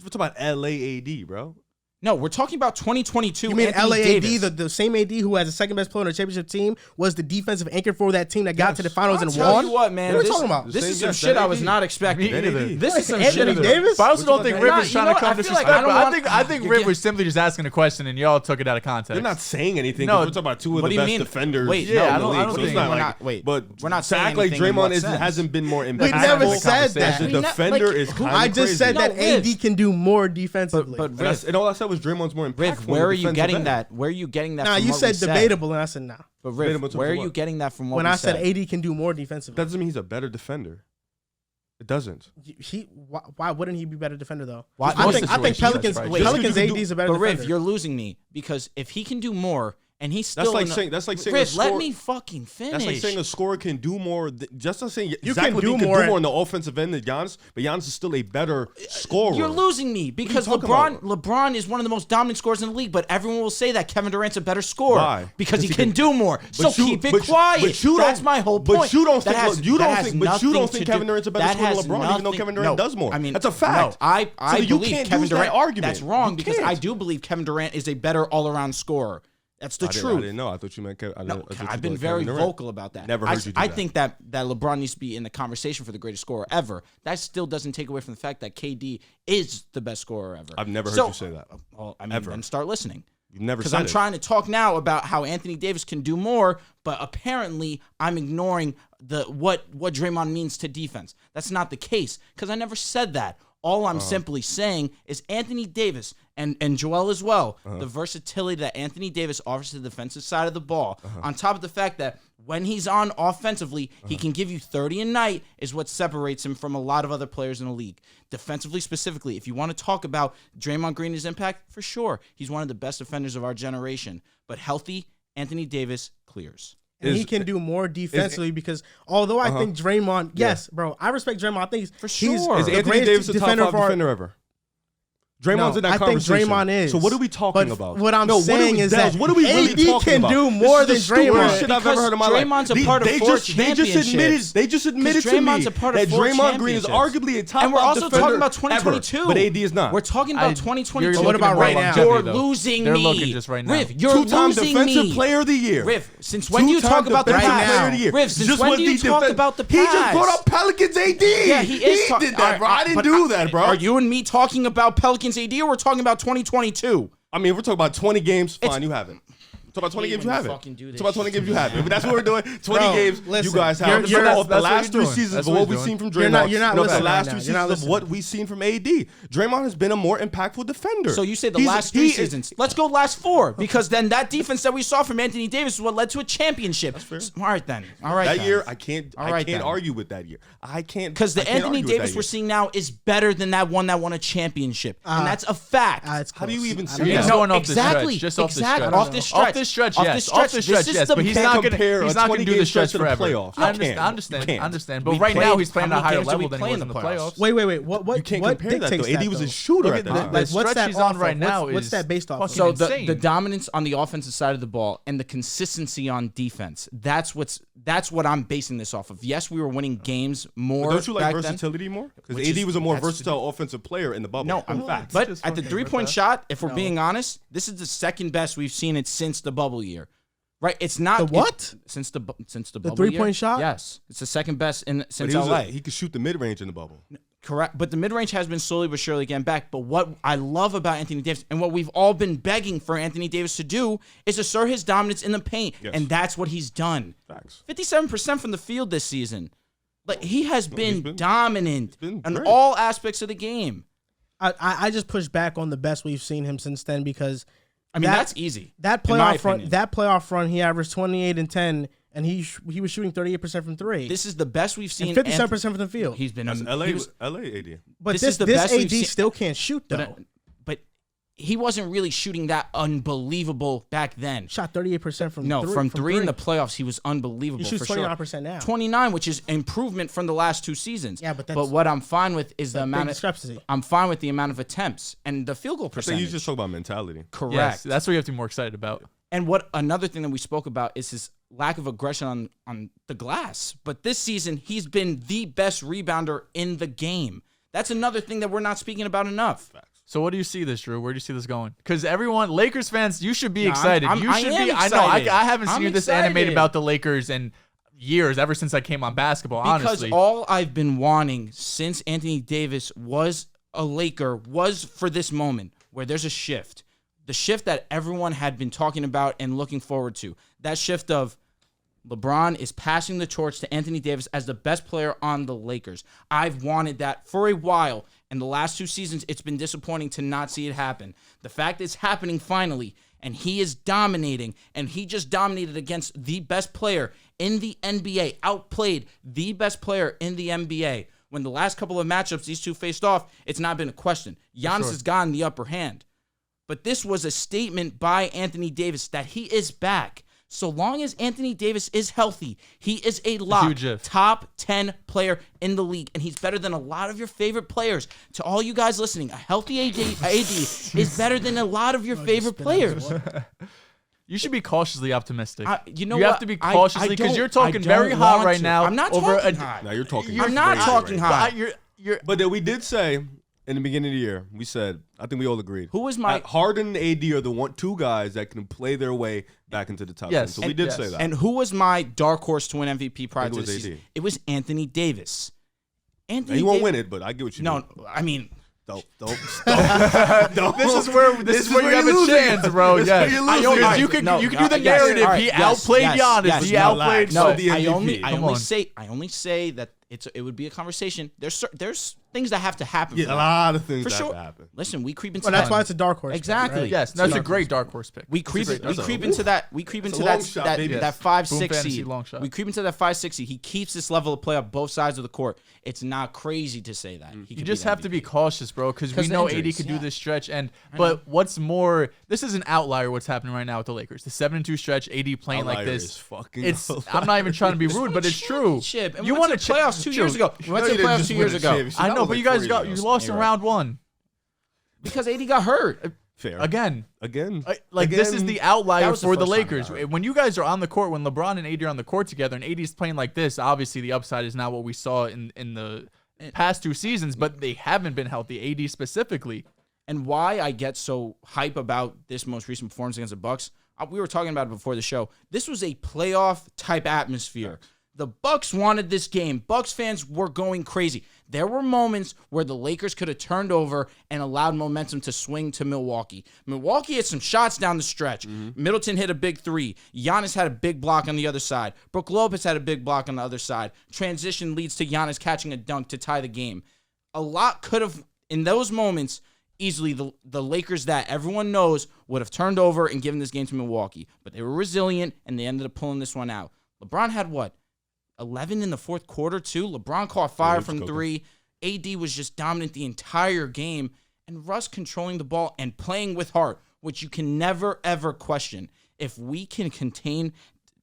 talking about LA AD, bro. No, we're talking about 2022 You mean Anthony LA Davis. AD, the same AD who has the second best player on the championship team, was the defensive anchor for that team that got to the finals and Tell won? you what, man. What are we this, talking about? This The is same- some yes, shit that I was AD. not expecting. Me either. This is some Anthony shit. Davis? But I also don't think Rip Nah, was you trying know to what? come I feel like disrespectful. I don't I want- think you're Rip getting- was simply just asking a question, and y'all took it out of context. They're not saying anything. No, We're talking about two of what the do you best mean? defenders. Wait, Yeah, no, I I don't- don't, I don't think think we're like- not. Wait, But we're not to saying act like anything in Draymond what hasn't sense. been more impactful. We never As a said conversation. that. As a We ne- defender like, is who- kind of I just said No, that Riv. AD can do more defensively. But And, and all I said was Draymond's more impactful. Riv, on where the are you defensive getting end. that? Where are you getting that? nah, from you what said we said? debatable, and I said nah. But Riv, Debatable to where are what? you getting that from? What When we I said said? AD can do more defensively, That doesn't mean he's a better defender. It doesn't. why wouldn't he be a better defender though? Why- I most think situations, Pelicans that's right. Wait, Pelicans you can AD do- is a better But Riv, defender. you're losing me because if he can do more and he's still That's like in the- saying. That's like saying. Riv, a score, let me fucking finish. That's like saying a scorer can do more. Just not saying You exactly can what do he can more do at- more on the offensive end than Giannis, but Giannis is still a better scorer. You're losing me because talking LeBron is one of the most dominant scorers in the league, but everyone will say that Kevin Durant's a better scorer Why? because he Because can do more. So But you- keep it but you- quiet. but you That's don't- my whole point. But you don't That think has- you that don't has think but you nothing don't to think do- Kevin Durant's a better that scorer has than LeBron, even though nothing- Kevin Durant no, does more. I mean, That's a fact. No, I So you believe can't Kevin use that Durant. argument. That's wrong You because I can't. do believe Kevin Durant is a better all-around scorer. That's the I truth. didn't know. I thought you meant Kevin. No, I thought you I've been thought very Kevin Durant. vocal about that. Never heard you do I that. think that LeBron needs to be in the conversation for the greatest scorer ever. That still doesn't take away from the fact that KD is the best scorer ever. I've never heard you say that. Well, I mean, Ever. then start listening. You've never Because said I'm it. trying to talk now about how Anthony Davis can do more, but apparently I'm ignoring what Draymond means to defense. That's not the case because I never said that. All I'm simply saying is Anthony Davis and Joel as well, the versatility that Anthony Davis offers to the defensive side of the ball, on top of the fact that when he's on offensively, he can give you 30 a night is what separates him from a lot of other players in the league. Defensively specifically, if you want to talk about Draymond Green's impact, for sure, he's one of the best defenders of our generation. But healthy, Anthony Davis clears. And he can do more defensively because although I think Draymond, yes, bro, I respect Draymond. I think he's For he's sure. Is the Anthony greatest Davis a top defender five of our- defender ever? Draymond's in that I think conversation. Draymond is. So what are we talking But about? what I'm saying is Dehls, that what are we really AD talking can about? do more This is than the stupidest Draymond. shit I've ever heard in my Because life. Draymond's a part of They four just admitted. championships. They just admitted to Draymond's me a part of that four Draymond Green is championships. arguably a top And we're five also defender talking about ever, 2022. but AD is not. We're talking about 2022. you're What looking about at right more now? longevity, You're though. losing They're me. looking just right now. Riv, you're Two-time losing defensive me. player of the year. Riv, since when do you talk about the defensive past? player of the year. Riv, since Just when was do you the talk defense- about the He past? just brought up Pelicans AD. Yeah, he is. did that, bro. I didn't but do that, bro. Are you and me talking about Pelicans AD or we're talking about 2022? I mean, we're talking about 20 games. Fine, you have it. Talk about 20 hate games, you when have you it. fucking do this Talk about 20 shit. games, you have it. But that's what we're doing. 20 Bro, games, listen, you guys have. you're- Off the that's what last he's 3 doing. seasons That's of what what he's we've doing. seen from You're Draymond. not- you're not the listening last right 2 now. You're not seasons of what we've seen from AD. Draymond has been a more impactful defender. So you say the He's- last 3 he is- seasons. Let's go last 4 because then that defense that we saw from Anthony Davis is what led to a championship. fair. All right then. All right. That then. year, I can't then. argue with that year. I can't. Because the I can't Anthony argue with that Davis we're year. seeing now is better than that one that won a championship. And that's a fact. It's How do you close. even I say don't He's know. that? going off the exactly. stretch, just off the exactly. stretch. Off the stretch. this stretch, Off yes. this stretch, Off this this stretch, is yes. the But he's best- not gonna compare a he's not gonna do 20-game the stretch stretch to the forever. playoffs. I You can't. understand. You I can't. understand. But We right now played- he's playing how at a many higher games did we level than he play was in in the the playoffs. Wait. What You can't what compare that, though. dictates AD was though? a shooter Look at at that time. the Like, what's stretch that he's on off right of? now What's is that based off of? fucking So insane. the dominance on the offensive side of the ball and the consistency on defense. That's what I'm basing this off of. Yes, we were winning games more. But don't you like back then. versatility more? Because Which AD is- was a more that's- versatile offensive player in the bubble. No, In fact. but Just at the fucking 3-point rip shot, if we're being honest, this is the second best we've seen it since the bubble year. Right? It's not The what? since the The bubble 3-point year? shot? Yes, it's the second best But since he was LA. he could shoot the mid range in the bubble. Correct, but the mid range has been slowly but surely getting back. But what I love about Anthony Davis and what we've all been begging for Anthony Davis to do is assert his dominance in the paint, Yes. and that's what he's done. Facts. 57% from the field this season. Like he has been, been- dominant been in great. all aspects of the game. I just push back on the best we've seen him since then because I mean, That- that's easy. that in my playoff run, opinion. that playoff run, he averaged 28 and 10, and he was shooting 38% from three, This is the best we've seen. and 57% from the field. He's been. That's LA, he was- LA AD. But this this is the best we've AD seen- still can't shoot though. but he wasn't really shooting that unbelievable back then. Shot 38% from No, three, from three in the playoffs, he was unbelievable. He shoots for sure. 29% now. 29, which is improvement from the last two seasons. Yeah, but that's- what I'm fine with is the Big amount of discrepancy. I'm fine with the amount of attempts and the field goal I think percentage. you just talk about mentality. Correct. Yes, that's what you have to be more excited about. And what another thing that we spoke about is his lack of aggression on the glass. But this season, he's been the best rebounder in the game. That's another thing that we're not speaking about enough. So what do you see this, Drew? Where do you see this going? Because everyone, Lakers fans, you should be No, excited. I'm- you I should am be. I excited. know. I haven't seen I'm you this animated excited. about the Lakers in years, ever since I came on basketball. Because honestly, all I've been wanting since Anthony Davis was a Laker was for this moment where there's a shift. The shift that everyone had been talking about and looking forward to. That shift of LeBron is passing the torch to Anthony Davis as the best player on the Lakers. I've wanted that for a while. And the last 2 seasons, it's been disappointing to not see it happen. The fact it's happening finally, and he is dominating, and he just dominated against the best player in the NBA, outplayed the best player in the NBA. When the last couple of matchups these two faced off, it's not been a question. Giannis has gotten the upper hand. But this was a statement by Anthony Davis that he is back. So long as Anthony Davis is healthy, he is a lock, huge if. top 10 player in the league, and he's better than a lot of your favorite players. To all you guys listening, a healthy AD is better than a lot of your favorite players. you should be cautiously optimistic. You know you have what? to be I cautiously because don't- you're talking I very don't hot want right to. now. I'm not over talking a, hot. Now you're talking. I'm not crazy talking right now. hot. You're But then we did say in the beginning of the year, we said, I think we all agreed. Who was my- Harden and AD are the two guys that can play their way back into the top 10. Yes, So we and- did yes. say that. And who was my dark horse to win MVP prior I think to it the was season? AD. It was Anthony Davis. Now, Anthony he won't Davis- win it, but I get what you mean. No, I mean, Don't. This is where you have a chance, bro. This is where Yes. you're I losing. know, you can No, do the yes, narrative. all right, He yes, outplayed yes, Giannis. yes. He No, outplayed. relax. no. the I MVP. only say that it would be a conversation. There's things that have to happen. Yeah, for a that. lot of things For that sure. have to happen. Listen, we creep into Well, that's that. why it's a dark horse. pick, Exactly. right? Yes, that's a great dark horse pick. We creep That's a we great- creep into that. We creep into a that long shot, that, baby. that Yes. 5-6 Boom fantasy seed. long shot. We creep into that 5-6 seed. He keeps this level of play on both sides of the court. It's not crazy to say that. He You could just the have to be MVP. cautious, bro, because we 'Cause the know injuries, AD could yeah. do this stretch. But what's more, this is an outlier. What's happening right now with the Lakers? The 7-2 stretch, AD playing like Outlier this. is fucking It's. outlier. I'm not even trying to be rude, but it's true. Championship. And You we won went a to the playoffs 2 years ago. We went to the playoffs 2 years ago. I know, but you guys lost in round 1 Because AD got hurt. Fair. again. Again. Like this is the outlier That was the for the first time he Lakers. got hurt. When you guys are on the court, when LeBron and AD are on the court together, and AD is playing like this, obviously the upside is not what we saw in the past 2 seasons. But they haven't been healthy. AD specifically. And why I get so hype about this most recent performance against the Bucks, we were talking about it before the show. This was a playoff type atmosphere. The Bucks wanted this game. Bucks fans were going crazy. There were moments where the Lakers could have turned over and allowed momentum to swing to Milwaukee. Milwaukee had some shots down the stretch. Middleton hit a big 3. Giannis had a big block on the other side. Brook Lopez had a big block on the other side. Transition leads to Giannis catching a dunk to tie the game. A lot could have, in those moments, easily the Lakers that everyone knows would have turned over and given this game to Milwaukee. But they were resilient, and they ended up pulling this one out. LeBron had what? 11 in the fourth quarter, too. LeBron caught fire from 3. AD was just dominant the entire game. And Russ controlling the ball and playing with heart, which you can never, ever question. If we can contain,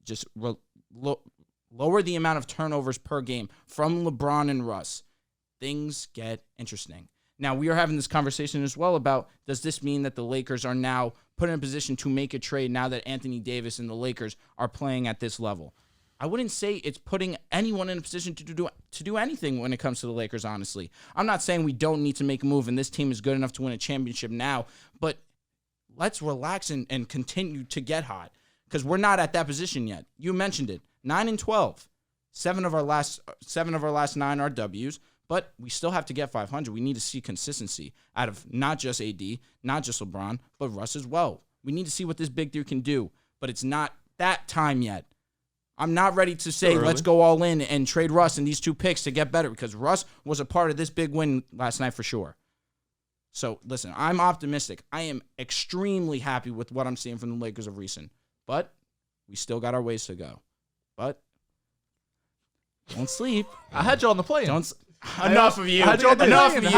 just lower the amount of turnovers per game from LeBron and Russ, things get interesting. Now, we are having this conversation as well about, does this mean that the Lakers are now put in a position to make a trade now that Anthony Davis and the Lakers are playing at this level? I wouldn't say it's putting anyone in a position to do anything when it comes to the Lakers, honestly. I'm not saying we don't need to make a move and this team is good enough to win a championship now, but let's relax and continue to get hot because we're not at that position yet. You mentioned it, 9-12. Seven of our last 9 are W's. But we still have to get 500. We need to see consistency out of not just AD, not just LeBron, but Russ as well. We need to see what this big three can do, but it's not that time yet. I'm not ready to say let's go all in and trade Russ and these 2 picks to get better because Russ was a part of this big win last night for sure. So, listen, I'm optimistic. I am extremely happy with what I'm seeing from the Lakers of recent, but we still got our ways to go. But don't sleep. I had you on the plane. Enough of you. Enough of you.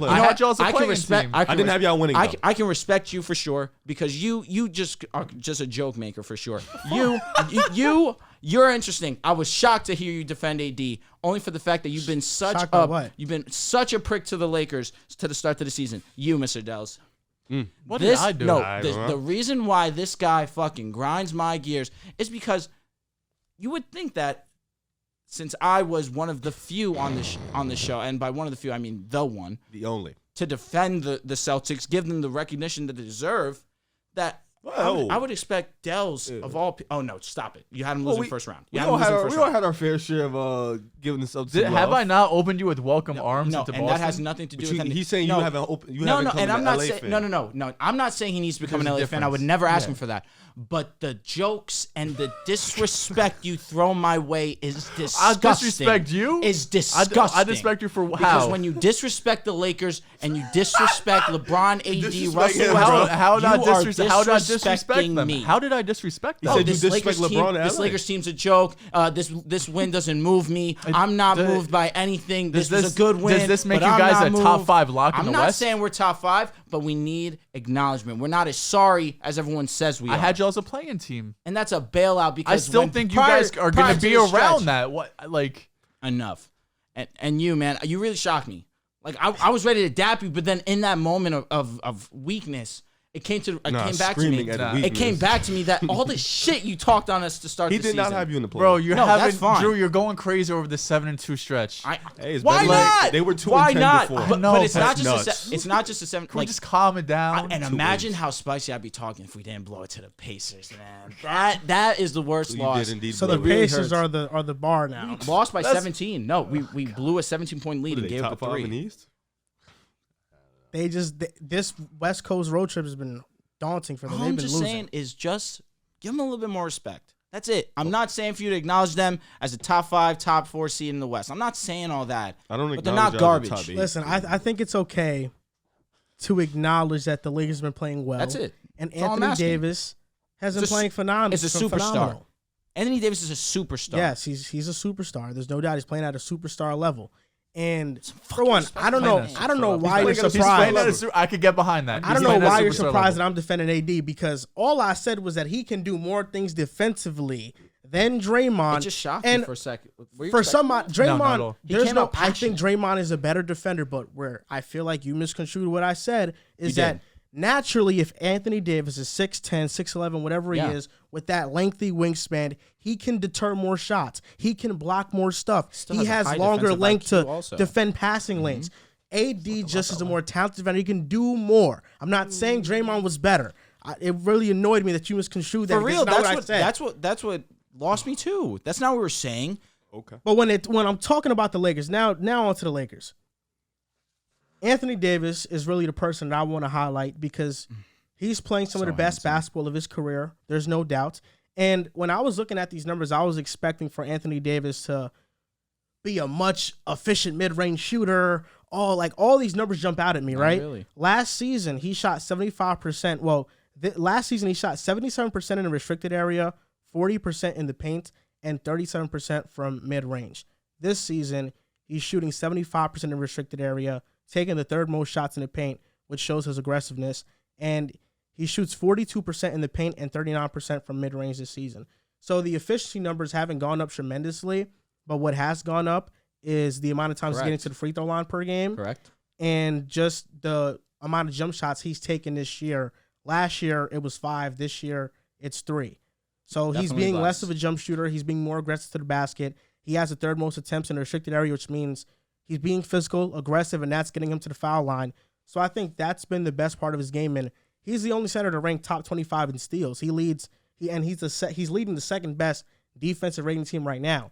I had y'all as a I can playing respect. team. I didn't have y'all winning. I can respect you for sure because you just are just a joke maker for sure. You're interesting. I was shocked to hear you defend AD only for the fact that you've been such a prick to the Lakers to the start of the season. You, Mr. Dehls. What did I do? No, the reason why this guy fucking grinds my gears is because you would think that. Since I was one of the few on the show, and by one of the few, I mean the one. The only. To defend the Celtics, give them the recognition that they deserve, that I would expect Dehls of all people. Oh, no, stop it. You had him losing first round. We all had our fair share of giving the Celtics Have I not opened you with welcome arms no, into and Boston? that has nothing to do with anything. He's saying you haven't opened. And I'm not saying no. I'm not saying he needs to become an LA fan. I would never ask him for that. But the jokes and the disrespect you throw my way is disgusting. I disrespect you? Is disgusting. I disrespect you for how? Because when you disrespect the Lakers and you disrespect LeBron, AD, Russell, how did I disrespect them? me. How did I disrespect them? You said you disrespect LeBron and This LA. Lakers team's a joke. This win doesn't move me. I'm not moved by anything. This is a good win. Does this make but you I'm guys not a top moved. 5 lock in the I'm West? not saying we're top 5, but we need acknowledgement. We're not as sorry as everyone says we are. I had you as a playing team. And that's a bailout because I still think you guys are going to be around that. What enough. And you, man, you really shocked me. Like I was ready to dap you, but then in that moment of weakness, it came back to me. It came back to me that all the shit you talked on us to start the season. He did not have you in the play. Bro, that's fine. Drew, you're going crazy over the 7-2 stretch. Why not? They were 2-10 Why not? before. But it's not just it's not just a 7. Can we just calm it down? And imagine how spicy I'd be talking if we didn't blow it to the Pacers, man. That is the worst loss. So the Pacers are the bar now. We lost by 17. No, we blew a 17-point lead and gave up a 3. In the East? This West Coast road trip has been daunting for them. All They've I'm been just losing. saying is just give them a little bit more respect. That's it. I'm not saying for you to acknowledge them as a top 5, top 4 seed in the West. I'm not saying all that. I don't. But they're not garbage. Listen, I think it's okay to acknowledge that the Lakers have been playing well. That's it. And That's all I'm Anthony asking. Davis has been playing phenomenal. It's a superstar. Phenomenal. Anthony Davis is a superstar. Yes, he's a superstar. There's no doubt he's playing at a superstar level. And for one, I don't know why you're surprised. I could get behind that. I don't know why you're surprised that I'm defending AD because all I said was that he can do more things defensively than Draymond. It just shocked me for a second. For somebody, Draymond, No, I think Draymond is a better defender, but where I feel like you misconstrued what I said is that naturally, if Anthony Davis is 6'10", 6'11", whatever he is, with that lengthy wingspan, he can deter more shots. He can block more stuff. He has longer length to defend passing lanes. AD just is a more talented defender. He can do more. I'm not saying Draymond was better. It really annoyed me that you misconstrued that. For real, that's what lost me too. That's not what we were saying. Okay. But when I'm talking about the Lakers, now on to the Lakers. Anthony Davis is really the person that I want to highlight because he's playing some of the best basketball of his career. There's no doubt. And when I was looking at these numbers, I was expecting for Anthony Davis to be a much efficient mid-range shooter. All these numbers jump out at me, right? Really. Last season, he shot 75%. Well, last season, he shot 77% in the restricted area, 40% in the paint, and 37% from mid-range. This season, he's shooting 75% in the restricted area, taking the third most shots in the paint, which shows his aggressiveness. And He shoots 42% in the paint and 39% from mid-range this season. So the efficiency numbers haven't gone up tremendously, but what has gone up is the amount of times he's getting to the free throw line per game. Correct. And just the amount of jump shots he's taken this year. Last year, it was 5. This year, it's 3. So he's being less of a jump shooter. He's being more aggressive to the basket. He has the third most attempts in the restricted area, which means he's being physical, aggressive, and that's getting him to the foul line. So I think that's been the best part of his game. And he's the only center to rank top 25 in steals. He's leading the second best defensive rating team right now.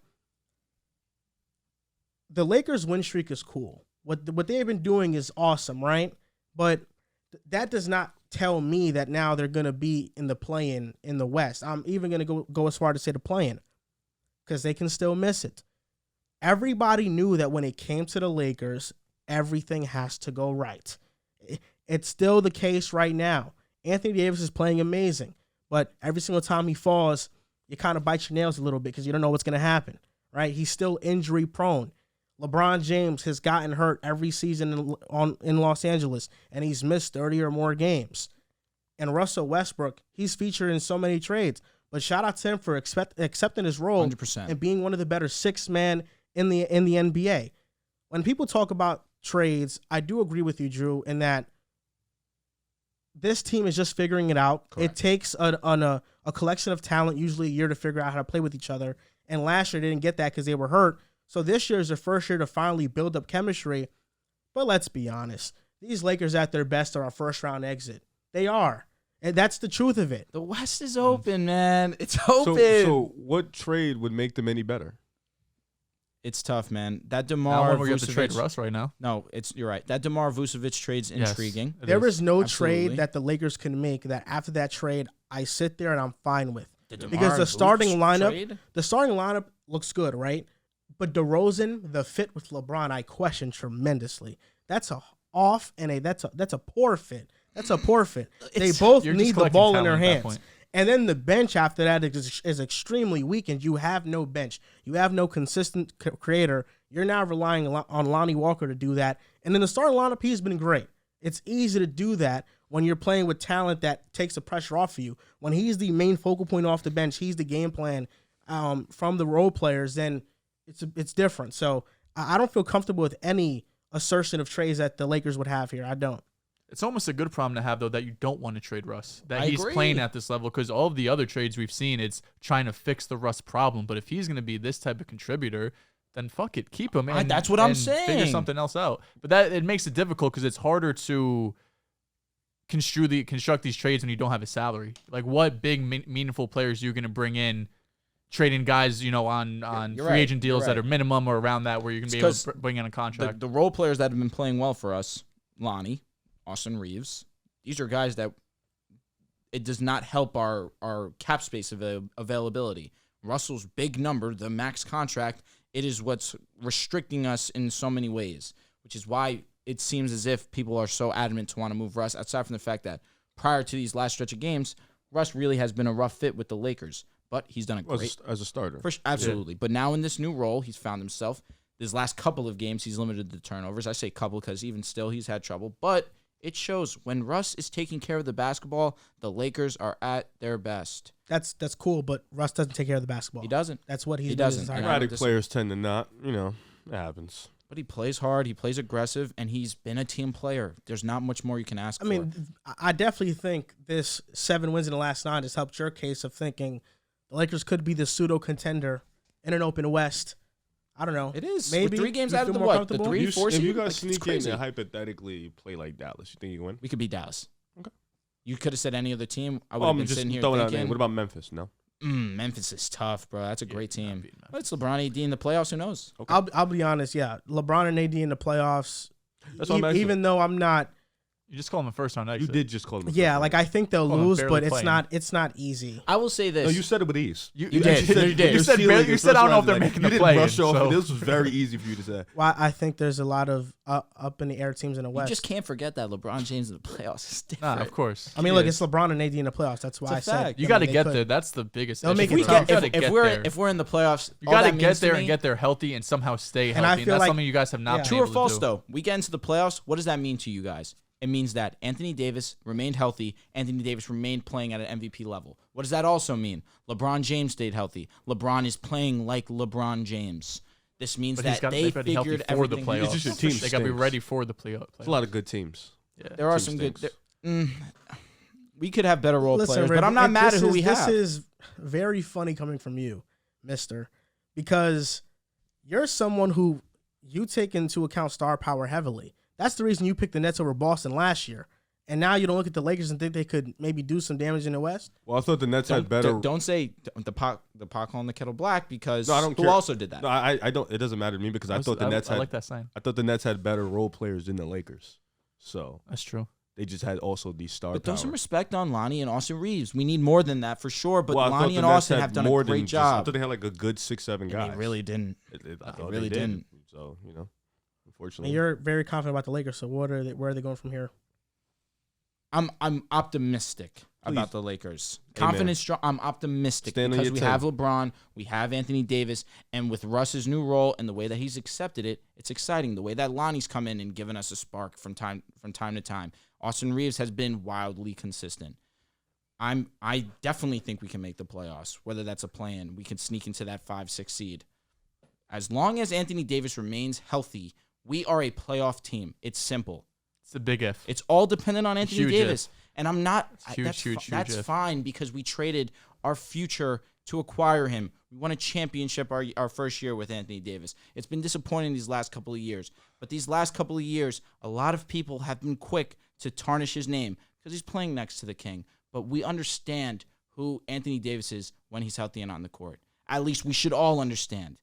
The Lakers' win streak is cool. What they've been doing is awesome, right? But that does not tell me that now they're going to be in the play-in in the West. I'm even going to go as far to say the play-in because they can still miss it. Everybody knew that when it came to the Lakers, everything has to go right. It's still the case right now. Anthony Davis is playing amazing, but every single time he falls, you kind of bite your nails a little bit because you don't know what's going to happen, right? He's still injury-prone. LeBron James has gotten hurt every season in Los Angeles, and he's missed 30 or more games. And Russell Westbrook, he's featured in so many trades. But shout out to him for accepting his role 100%. and being one of the better six-man in the NBA. When people talk about trades, I do agree with you, Drew, in that this team is just figuring it out. Correct. It takes a collection of talent, usually a year, to figure out how to play with each other. And last year, they didn't get that because they were hurt. So this year is their first year to finally build up chemistry. But let's be honest. These Lakers at their best are a first-round exit. They are. And that's the truth of it. The West is open, man. It's open. So what trade would make them any better? It's tough, man. That Now DeMar we're going to trade Vucevic. Russ right now. No, you're right. That DeMar Vucevic trade's intriguing. There is no Absolutely. trade that the Lakers can make that after that trade, I sit there and I'm fine with. DeMar Because the starting Vucevic lineup looks good, right? But DeRozan, the fit with LeBron, I question tremendously. That's a poor fit. That's a poor fit. They both need the ball in their hands. And then the bench after that is extremely weak, and you have no bench. You have no consistent creator. You're now relying on Lonnie Walker to do that. And then the starting lineup, he's been great. It's easy to do that when you're playing with talent that takes the pressure off of you. When he's the main focal point off the bench, he's the game plan from the role players, then it's different. So I don't feel comfortable with any assertion of trades that the Lakers would have here. I don't. It's almost a good problem to have, though, that you don't want to trade Russ. That I he's agree. playing at this level, because all of the other trades we've seen, it's trying to fix the Russ problem. But if he's going to be this type of contributor, then fuck it, keep him. That's what I'm saying. Figure something else out. But it makes it difficult because it's harder to construct these trades when you don't have a salary. Like, what big meaningful players are you going to bring in? Trading guys, on free agent deals that are minimum or around that, where you're going to be able to bring in a contract. The role players that have been playing well for us, Lonnie, Austin Reeves, these are guys that it does not help our cap space availability. Russell's big number, the max contract, it is what's restricting us in so many ways, which is why it seems as if people are so adamant to want to move Russ, aside from the fact that prior to these last stretch of games, Russ really has been a rough fit with the Lakers. But he's done a great as a starter. Absolutely. Yeah. But now in this new role, he's found himself. These last couple of games, he's limited the turnovers. I say couple because even still, he's had trouble. But it shows when Russ is taking care of the basketball, the Lakers are at their best. That's cool, but Russ doesn't take care of the basketball. He doesn't. That's what he doesn't. Erratic players tend to not. It happens. But he plays hard. He plays aggressive, and he's been a team player. There's not much more you can ask for. I mean, I definitely think this 7 wins in the last 9 has helped your case of thinking the Lakers could be the pseudo contender in an open West. I don't know. It is. Maybe with 3 games you out of feel the more what? The 3, 4 If you guys like, sneak in and hypothetically play like Dallas, you think you win? We could beat Dallas. Okay. You could have said any other team. I would have been sitting here thinking. What about Memphis? No. Memphis is tough, bro. That's a great team. But it's LeBron AD in the playoffs. Who knows? Okay. I'll be honest. Yeah, LeBron and AD in the playoffs. That's what I'm even though I'm not. You just call him a first-round exit. You did just call him. Yeah, like I think they'll lose, but it's not easy. I will say this. No, you said it with ease. You did. You said I don't know if they're making the play. You didn't brush off. This was very easy for you to say. Well, I think there's a lot of up in the air teams in the West. You just can't forget that LeBron James in the playoffs is different. Nah, of course. I mean, look, it's LeBron and AD in the playoffs. That's why I said you got to get there. That's the biggest. They'll make it tough. If we're in the playoffs, you got to get there and get there healthy and somehow stay healthy. And that's something you guys have not. True or false though? We get into the playoffs. What does that mean to you guys? It means that Anthony Davis remained healthy. Anthony Davis remained playing at an MVP level. What does that also mean? LeBron James stayed healthy. LeBron is playing like LeBron James. This means that they figured for the everything. playoffs. It's just your team They got to be stinks. ready for the playoffs. There's a lot of good teams. Yeah. There are Team some good. stinks. We could have better role players, Rick, but I'm not mad at who we have. This is very funny coming from you, mister, because you're someone who you take into account star power heavily. That's the reason you picked the Nets over Boston last year. And now you don't look at the Lakers and think they could maybe do some damage in the West? Well, I thought the Nets had better. Don't say the pot calling the kettle black, because No, I don't who care. also did that? No, I don't. It doesn't matter to me because I thought the Nets I had. like that sign. I thought the Nets had better role players than the Lakers. So That's true. they just had also these star But throw power. some respect on Lonnie and Austin Reeves. We need more than that for sure. But Well, I thought Lonnie the and Nets Austin had have done more a than great just- I job. thought they had like a good 6-7 guys. And they really didn't. I thought really they did. didn't. So And unfortunately, you're very confident about the Lakers, so where are they going from here? I'm optimistic about Please. the Lakers. Amen. Confident, strong. I'm optimistic Stand on because your we 10. have LeBron, we have Anthony Davis, and with Russ's new role and the way that he's accepted it, it's exciting. The way that Lonnie's come in and given us a spark from time to time. Austin Reeves has been wildly consistent. I definitely think we can make the playoffs. Whether that's a play-in, we can sneak into that 5-6 seed. As long as Anthony Davis remains healthy, we are a playoff team. It's simple. It's a big if. It's all dependent on Anthony Huge Davis. And I'm not. Huge, huge That's if. fine because we traded our future to acquire him. We won a championship our first year with Anthony Davis. It's been disappointing these last couple of years. But these last couple of years, a lot of people have been quick to tarnish his name because he's playing next to the king. But we understand who Anthony Davis is when he's healthy and on the court. At least we should all understand.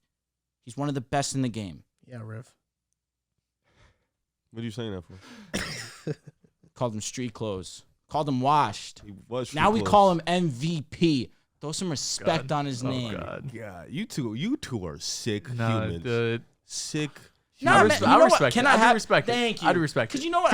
He's one of the best in the game. Yeah, Riv. what are you saying that for? Called him street clothes. Called him washed. He was. Now we close. call him MVP. Throw some respect on his Oh, name. God. God, you two are sick No, humans. Sick. Nah, I man, you I know what? respect Can it. I I do have- respect it. Thank you. I do respect it. Because you know what?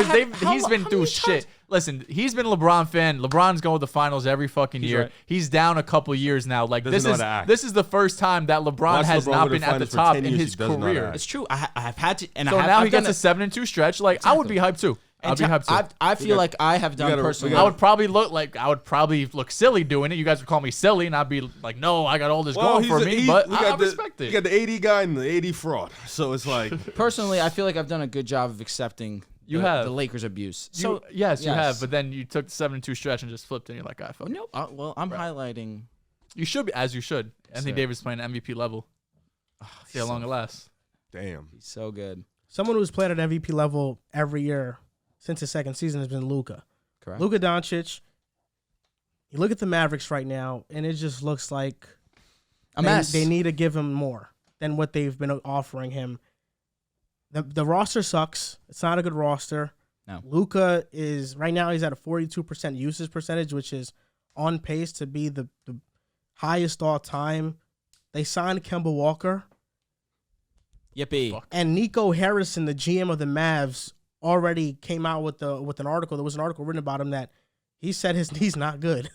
He's been through shit. Listen, he's been a LeBron fan. LeBron's going to the finals every fucking year. right. He's down a couple years now. Like Doesn't know how to act. this is the first time that LeBron Watch has LeBron not go to been at the finals for top 10 in years, his he doesn't know how to career. act. It's true. I've had to. And So I have, now I've he done gets a it. 7-2 stretch. Like I would be hyped too. I'd be hyped too. I feel like I have done gotta- personally. we I would probably look silly doing it. You guys would call me silly, and I'd be like, "No, I got all this going for me." But I respect You it. got the 80 guy and the 80 fraud. So it's like Personally, I feel like I've done a good job of accepting You the, have. the Lakers abuse. You- So yes, you have. But then you took the 7-2 stretch and just flipped, and you're like, "I fuck." no. Well, I'm highlighting. You should be, as you should. Anthony Sir. Davis playing MVP level. See how long it lasts. damn. He's so good. Someone who's played at MVP level every year since his second season has been Luka. Correct. Luka Doncic. You look at the Mavericks right now, and it just looks like A mess. they need to give him more than what they've been offering him. The roster sucks. It's not a good roster. No. Luka is right now he's at a 42% usage percentage, which is on pace to be the highest all time. They signed Kemba Walker Yippee. Fuck. and Nico Harrison, the GM of the Mavs, already came out with an article. There was an article written about him that he said his knee's not good.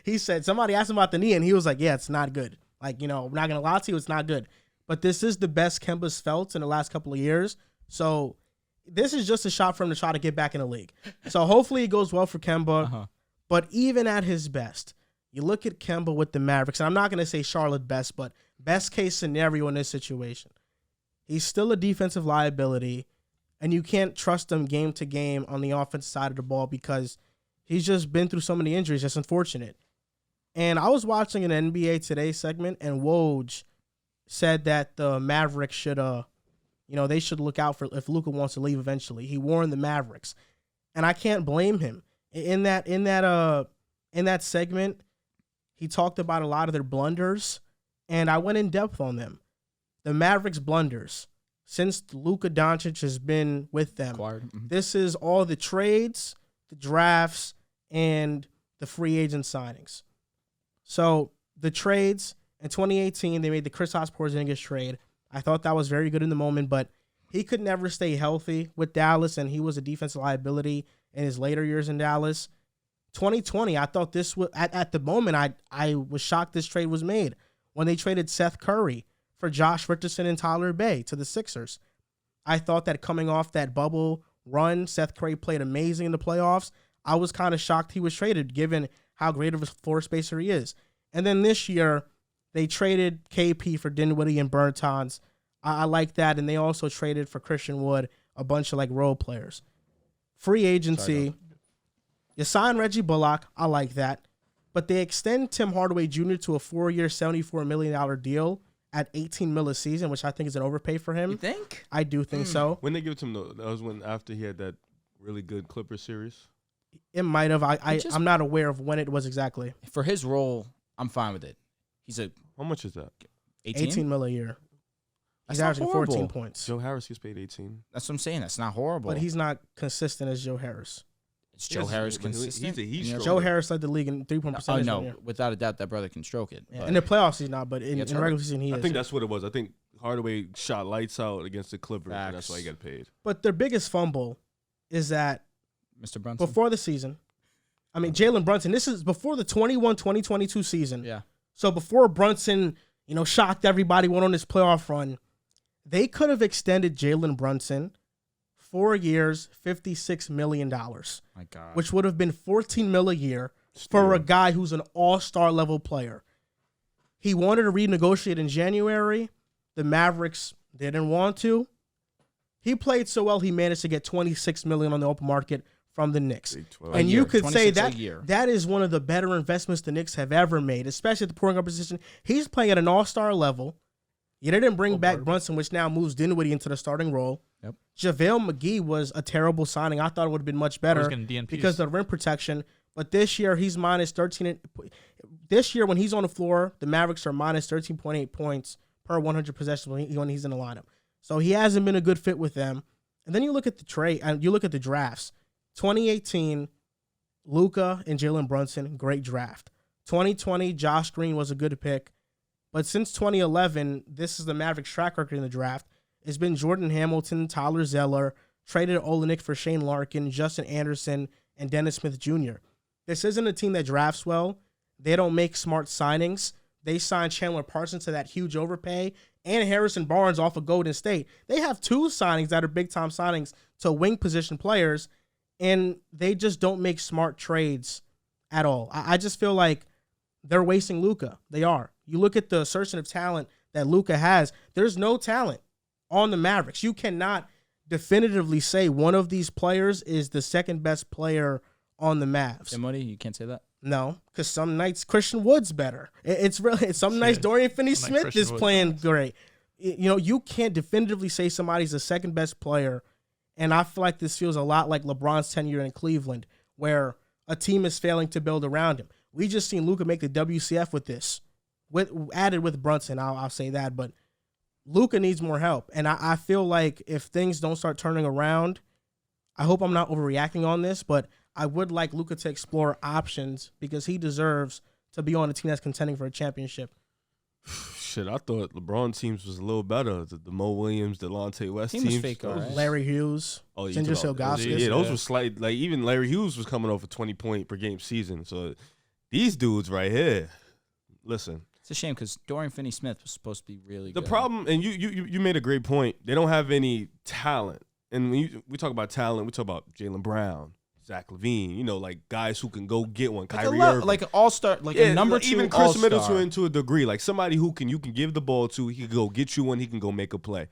He said somebody asked him about the knee, and he was like, "Yeah, it's not good. Like, you know, I'm not gonna lie to you, it's not good." But this is the best Kemba's felt in the last couple of years. So this is just a shot for him to try to get back in the league. So hopefully it goes well for Kemba. Uh-huh. But even at his best, you look at Kemba with the Mavericks, and I'm not gonna say Charlotte best, but best case scenario in this situation. He's still a defensive liability, and you can't trust him game to game on the offensive side of the ball because he's just been through so many injuries. That's unfortunate. And I was watching an NBA Today segment, and Woj said that the Mavericks should, they should look out for if Luka wants to leave eventually. He warned the Mavericks, and I can't blame him. In that segment, he talked about a lot of their blunders, and I went in depth on them. The Mavericks' blunders since Luka Doncic has been with them. Acquired. Mhm. This is all the trades, the drafts, and the free agent signings. So the trades in 2018, they made the Kristaps Porzingis trade. I thought that was very good in the moment, but he could never stay healthy with Dallas, and he was a defensive liability in his later years in Dallas. 2020, I thought this was at the moment. I was shocked this trade was made when they traded Seth Curry for Josh Richardson and Tyler Bay to the Sixers. I thought that coming off that bubble run. Seth Curry played amazing in the playoffs. I was kind of shocked he was traded, given how great of a floor spacer he is. And then this year, they traded KP for Dinwiddie and Bertans. I like that. And they also traded for Christian Wood, a bunch of like role players. Free agency. You sign Reggie Bullock. I like that. But they extend Tim Hardaway Jr. to a 4-year, $74 million deal at $18 million a season, which I think is an overpay for him. You think? I do think so. When they give it to him, though, that was when after he had that really good Clippers series. It might have. I'm not aware of when it was exactly. For his role, I'm fine with it. He's How much is that? 18 million a year. He's That's not averaging 14 horrible. points. Joe Harris gets paid 18. That's what I'm saying. That's not horrible. But he's not consistent as Joe Harris. Is Joe Harris but consistent? he's In your- Joe Harris led the league in 3-point Oh percentage. no, one year. without a doubt, that brother can stroke it. Yeah. but- In the playoffs, he's not, but in gets regular hurt. season, he is. I think that's what it was. I think Hardaway shot lights out against the Clippers, and that's Facts. why he got paid. But their biggest fumble is that Mr. Brunson. before the season, I mean, Jalen Brunson, this is before the 2021-2022 season. Yeah. So before Brunson, shocked everybody, went on this playoff run, they could have extended Jalen Brunson 4 years, $56 million, My God. which would have been $14 million a year for a guy who's an all-star level player. He wanted to renegotiate in January. The Mavericks didn't want to. He played so well, he managed to get $26 million on the open market from the Knicks. Big 12. And year, you could say 26 a that year. that is one of the better investments the Knicks have ever made, especially at the point guard position. He's playing at an all-star level. You didn't bring back Brunson, which now moves Dinwiddie into the starting role. Yep. JaVale McGee was a terrible signing. I thought it would have been much better getting DNPs. because of the rim protection. But this year, he's minus 13. This year, when he's on the floor, the Mavericks are minus 13.8 points per 100 possessions when he's in the lineup. So he hasn't been a good fit with them. And then you look at the trade and you look at the drafts. 2018, Luka and Jalen Brunson, great draft. 2020, Josh Green was a good pick. But since 2011, this is the Mavericks' track record in the draft. It's been Jordan Hamilton, Tyler Zeller, traded Olenek for Shane Larkin, Justin Anderson, and Dennis Smith Jr. This isn't a team that drafts well. They don't make smart signings. They signed Chandler Parsons to that huge overpay and Harrison Barnes off of Golden State. They have two signings that are big-time signings to wing position players, and they just don't make smart trades at all. I just feel like they're wasting Luka. They are. You look at the assertion of talent that Luka has, there's no talent on the Mavericks. You cannot definitively say one of these players is the second best player on the Mavs. Money, you can't say that. No, because some nights Christian Wood's better. It's some nights Dorian Finney-Smith Christian is Wood. playing great. You can't definitively say somebody's the second best player, and I feel like this feels a lot like LeBron's tenure in Cleveland, where a team is failing to build around him. We just seen Luka make the WCF with this, added with Brunson. I'll say that, but Luka needs more help, and I feel like if things don't start turning around, I hope I'm not overreacting on this, but I would like Luka to explore options because he deserves to be on a team that's contending for a championship. Shit, I thought LeBron teams was a little better. The Mo Williams, Delonte West Team was teams. fake, all right. Larry Hughes, Oh, you Ginger talking about- Ilgauskas. Yeah, those Yeah. were slight. Like even Larry Hughes was coming off a 20-point per game season. So these dudes right here, listen. It's a shame because Dorian Finney-Smith was supposed to be really The good. problem, and you made a great point. They don't have any talent. And when we talk about talent, we talk about Jaylen Brown, Zach LaVine. Like guys who can go get one. Kyrie Irving. like an all-star, like a number two even Chris all-star. Middleton to a degree, like somebody who you can give the ball to. He can go get you one. He can go make a play.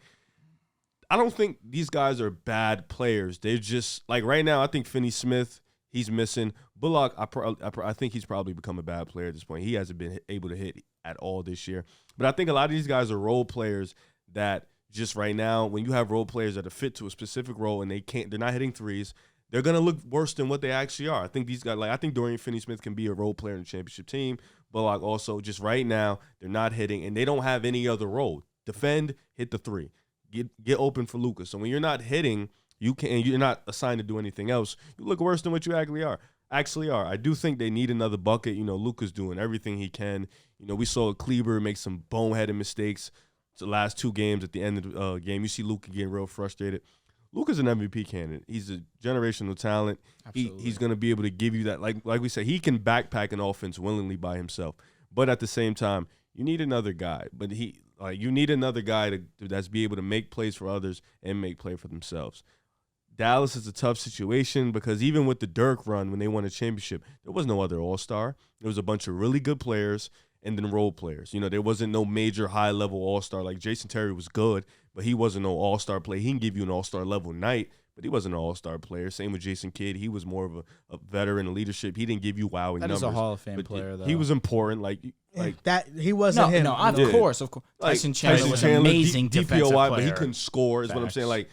I don't think these guys are bad players. They're just like right now. I think Finney-Smith, he's missing. Bullock, I think he's probably become a bad player at this point. He hasn't been able to hit at all this year. But I think a lot of these guys are role players that just right now, when you have role players that are fit to a specific role and they're not hitting threes, they're gonna look worse than what they actually are. I think these guys, I think Dorian Finney-Smith can be a role player in the championship team. Bullock also, just right now, they're not hitting and they don't have any other role. Defend, hit the three, get open for Luka. So when you're not hitting, you're not assigned to do anything else. You look worse than what you actually are. I do think they need another bucket. Luka's doing everything he can. We saw Kleber make some boneheaded mistakes the last two games. At the end of the game, you see Luka getting real frustrated. Luka's an MVP candidate. He's a generational talent. He's going to be able to give you that. Like we said, he can backpack an offense willingly by himself. But at the same time, you need another guy. But you need another guy that's be able to make plays for others and make play for themselves. Dallas is a tough situation because even with the Dirk run when they won a championship, there was no other All-Star. There was a bunch of really good players and then role players. You know, there wasn't no major high-level All-Star. Like Jason Terry was good, but he wasn't no All-Star player. He can give you an All-Star level night, but he wasn't an All-Star player. Same with Jason Kidd. He was more of a veteran in leadership. He didn't give you wowing numbers. That is a Hall of Fame but player, though. He was important. Like that he wasn't him. No, of Yeah. course. like Tyson Chandler was an amazing defensive DPOY, player. but he couldn't score. Is what I'm Facts. saying. Like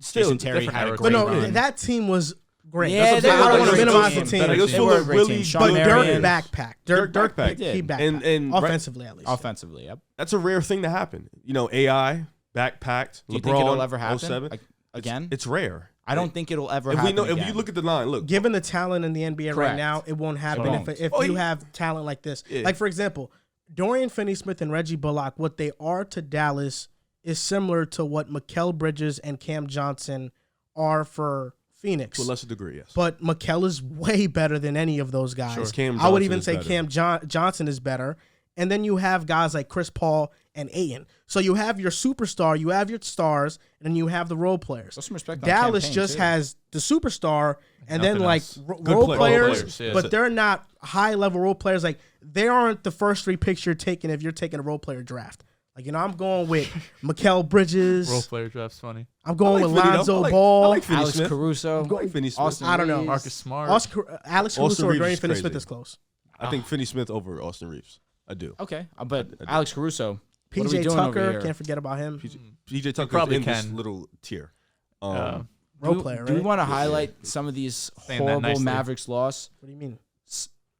still, Jason Terry different had a era. great But no, run. that team was great. Yeah, That's what I'm saying. I don't want to minimize the team. It was They full were a of great really team. Sean But good Dirk Marion. backpacked. Dirk backpacked. He backpacked. And Offensively, at least. Offensively, yep. That's a rare thing to happen. You know, AI backpacked. Do you LeBron, think it'll ever happen 07. like, again? It's rare. I don't think it'll ever If happen we know, again. if you look at the line, look. Given the talent in the NBA right Correct. now, it won't happen It won't. if Oh, you yeah. have talent like this. Yeah. Like, for example, Dorian Finney-Smith and Reggie Bullock, what they are to Dallas is similar to what Mikal Bridges and Cam Johnson are for Phoenix. To a lesser degree, yes. But Mikal is way better than any of those guys. Sure. Cam I would Johnson even is say better. Cam Johnson is better. And then you have guys like Chris Paul and Ayton. So you have your superstar, you have your stars, and you have the role players. Throw some respect on Dallas Campaign, just too. has the superstar and then Nothing like else. role Good players, players, yeah. but they're not high level role players. Like they aren't the first 3 picks you're taking if you're taking a role player draft. Like, you know, I'm going with Mikal Bridges. Role player draft's funny. I'm going with Finney, though. Lonzo I like Ball. Finney Alex Smith. Caruso, I like Finney Smith. Austin I don't know. Reeves. Marcus Smart. Alex Austin Caruso or Reeves Dorian is Finney-Smith crazy. is close. I think Finney Smith over Austin Reeves. I do. Okay, but Alex Caruso. What are we PJ doing over Tucker, here? can't forget about him. PJ Tucker's probably in this can. little tier. Role do, player, do we right? want to highlight some of these Saying that horrible nicely. Mavericks loss? What do you mean?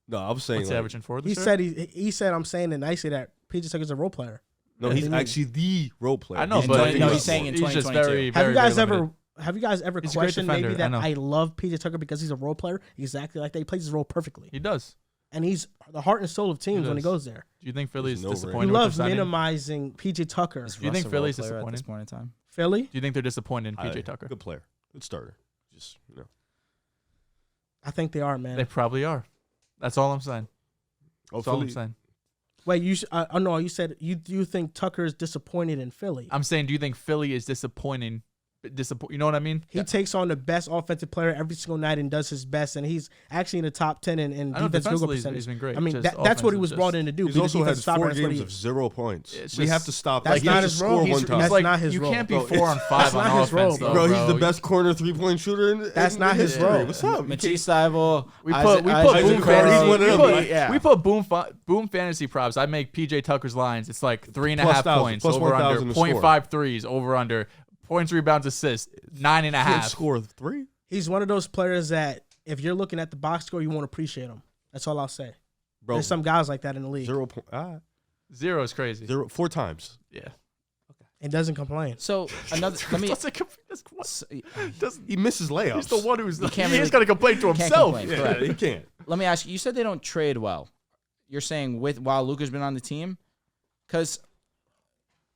No, I was saying What's he like, averaging for He this year? said he said I'm saying it nicely that PJ Tucker's a role player. no, Yeah. he's What do you mean? actually the role player. I know, In but 20 no, he's he's saying in he's just 2022. very, Have very, you guys very ever limited. have you guys ever He's a great questioned maybe defender, I that know. I love PJ Tucker because he's a role player exactly like that? He plays his role perfectly, He does. and he's the heart and soul of teams when he does. goes there. Do you think Philly's no disappointed We with their love signing? minimizing PJ Tucker. Is Do you think Russ a role Philly's player at this disappointed? point in time? Philly, Do you think they're disappointed in I- PJ Tucker? Good player. Good starter. Just, you know. I think they are, man. They probably are. That's all I'm saying. Oh, That's all I'm Philly. saying. Wait, oh no, you said you think Tucker is disappointed in Philly. I'm saying, do you think Philly is disappointing? You know what I mean? He takes on the best offensive player every single night and does his best, and he's actually in the top 10 in I know defense field goal defensively percentage. he's been great. I mean, Just that's what he offense was is brought just- in to do. He's be the also had defensive stopper, 4 that's what games he of is. 0 points. It's We just- have to stop. That's Like, he not has his to role. score He's- one time. that's like, not his you role. can't be Bro, 4 on 5 on not his role, offense, though, Bro, bro. he's the best corner 3-point shooter in That's not his history. role. What's up? Matisse Thybulle. We put Isaac Boom Okoro, Fantasy. he's one of them, right? Yeah. We put Boom Fantasy props. I make PJ Tucker's lines. It's like 3.5 Plus 1,000, points plus over 1,000 under, to score. 0.5 threes over under, points, rebounds, assists, 9.5. Can't score 3? He's one of those players that if you're looking at the box score, you won't appreciate him. That's all I'll say. Bro, There's some guys like that in the league. 0 point. 0 is crazy. 4 times. Yeah. And doesn't complain. So another. Let me. He misses layups. He's the one who's can't he's really- got to complain to can't himself. complain. Yeah, Correct. he can't. Let me ask you. You said they don't trade well. You're saying while Luka's been on the team, because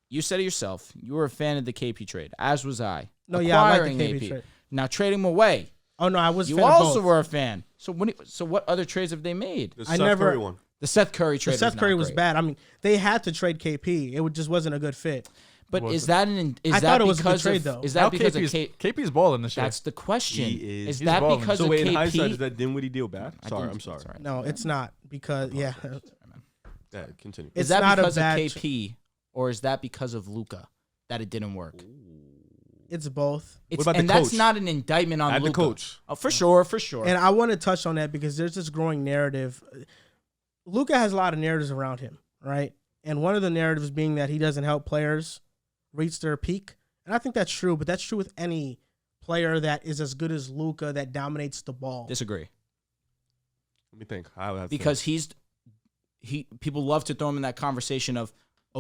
you said it yourself. You were a fan of the KP trade, as was I. No, yeah, I like Acquiring the KP AP. trade. Now trading him away. Oh no, I was. You fan of also both. were a fan. So what other trades have they made? The I Seth never- Curry one. The Seth Curry trade. The Seth was Curry not was great. bad. I mean, they had to trade KP. It just wasn't a good fit. But Was is it? that an? Is I that thought it was a good because trade, of? though. Is Now that because of KP's balling this year. That's the question. He is. Is He's that balling. because So of wait, in KP? hindsight, is that Dinwiddie deal bad? I Sorry, didn't- I'm sorry. that's all right. No, it's not because yeah, Yeah, continue. Is it's that not a because of bad KP or is that because of Luka that it didn't work? it's both. It's, about the and that's coach? not an indictment on Add the Luka. coach. Oh, for sure, for sure. And I want to touch on that because there's this growing narrative. Luka has a lot of narratives around him, right? And one of the narratives being that he doesn't help players reach their peak. And I think that's true, but that's true with any player that is as good as Luka that dominates the ball. Disagree. Let me think. I would have to Because people love to throw him in that conversation of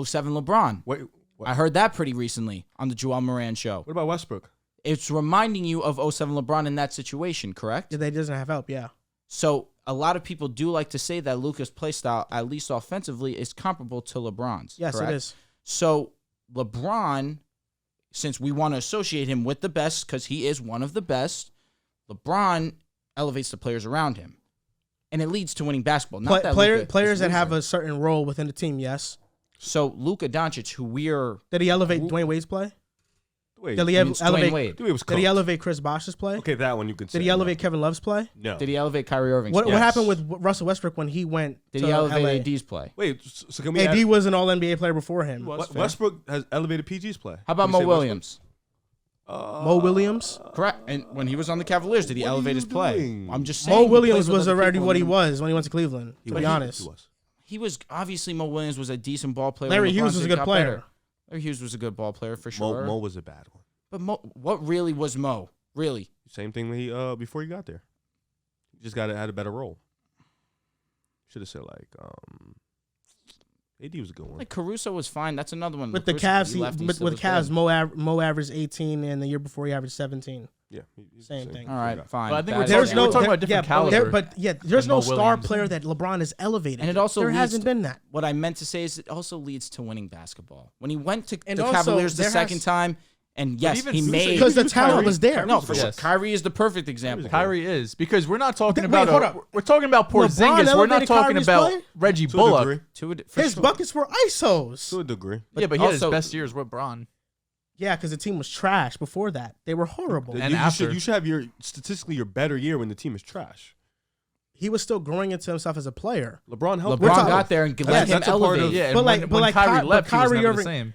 07 LeBron. Wait, what? I heard that pretty recently on the Joel Moran show. What about Westbrook? It's reminding you of 07 LeBron in that situation, correct? They doesn't have help, yeah. So a lot of people do like to say that Luka's play style, at least offensively, is comparable to LeBron's. Yes, correct? it is. So LeBron, since we want to associate him with the best because he is one of the best, LeBron elevates the players around him. And it leads to winning basketball. Not that Luka Players is that have losing. a certain role within the team, yes. So Luka Doncic, who we're Did he elevate Dwayne Wade's play? Wait, Did he I mean, it's Dwayne elevate? Wade. Dwayne was Did he cooked. elevate Chris Bosh's play? Okay, that one you can say. Did he elevate Kevin Love's play? No. Did he elevate Kyrie Irving's What play? happened with Russell Westbrook when he went Did to he elevate LA? AD's play? Wait, so can we AD was an All NBA player before him. Westbrook has elevated PG's play. How about Can we Mo say Westbrook? Williams? Mo Williams. Correct. And when he was on the Cavaliers, did he What are elevate you his play? doing? I'm just saying. Mo he Williams played with was other already people what he and was when he went to Cleveland. To be honest, He was. He was obviously Mo Williams was a decent ball player. Larry when Hughes LeBron was a James good got player. better. Larry Hughes was a good ball player for sure. Mo was a bad one. But what really was Mo? Really? Same thing that he before he got there. He just got to add a better role. Should have said like AD was a good one. Like Caruso was fine. That's another one. with the Caruso, Cavs, he left, he with still was Cavs, good. Mo averaged 18, and the year before he averaged 17. Yeah, Same thing. All right, fine. But I think That we're is- talking- we're talking about different caliber there's than no Mo star Williams. player that LeBron has elevated. And it also there leads hasn't to- been that. What I meant to say is it also leads to winning basketball. When he went to And the also, Cavaliers the there second has- time, and yes, even he Luka- made Because the Kyrie- talent was there. no, for sure. Yes. Kyrie is the perfect example. Kyrie is because we're not talking Wait, about hold up. we're talking about LeBron Porzingis. We're not elevated talking Kyrie's about play? Reggie To a Bullock. degree. For His sure. buckets were ISOs. To a degree. Yeah, but he had his also- best years with Bron. Yeah, because the team was trash before that. They were horrible. And you after. should have your statistically your better year when the team is trash. He was still growing into himself as a player. LeBron helped. LeBron talking- got there and Yes, let him that's a part elevate. of- Yeah, and But when, like- when but Kyrie Ky- left, but he was Kyrie never Irving- the same.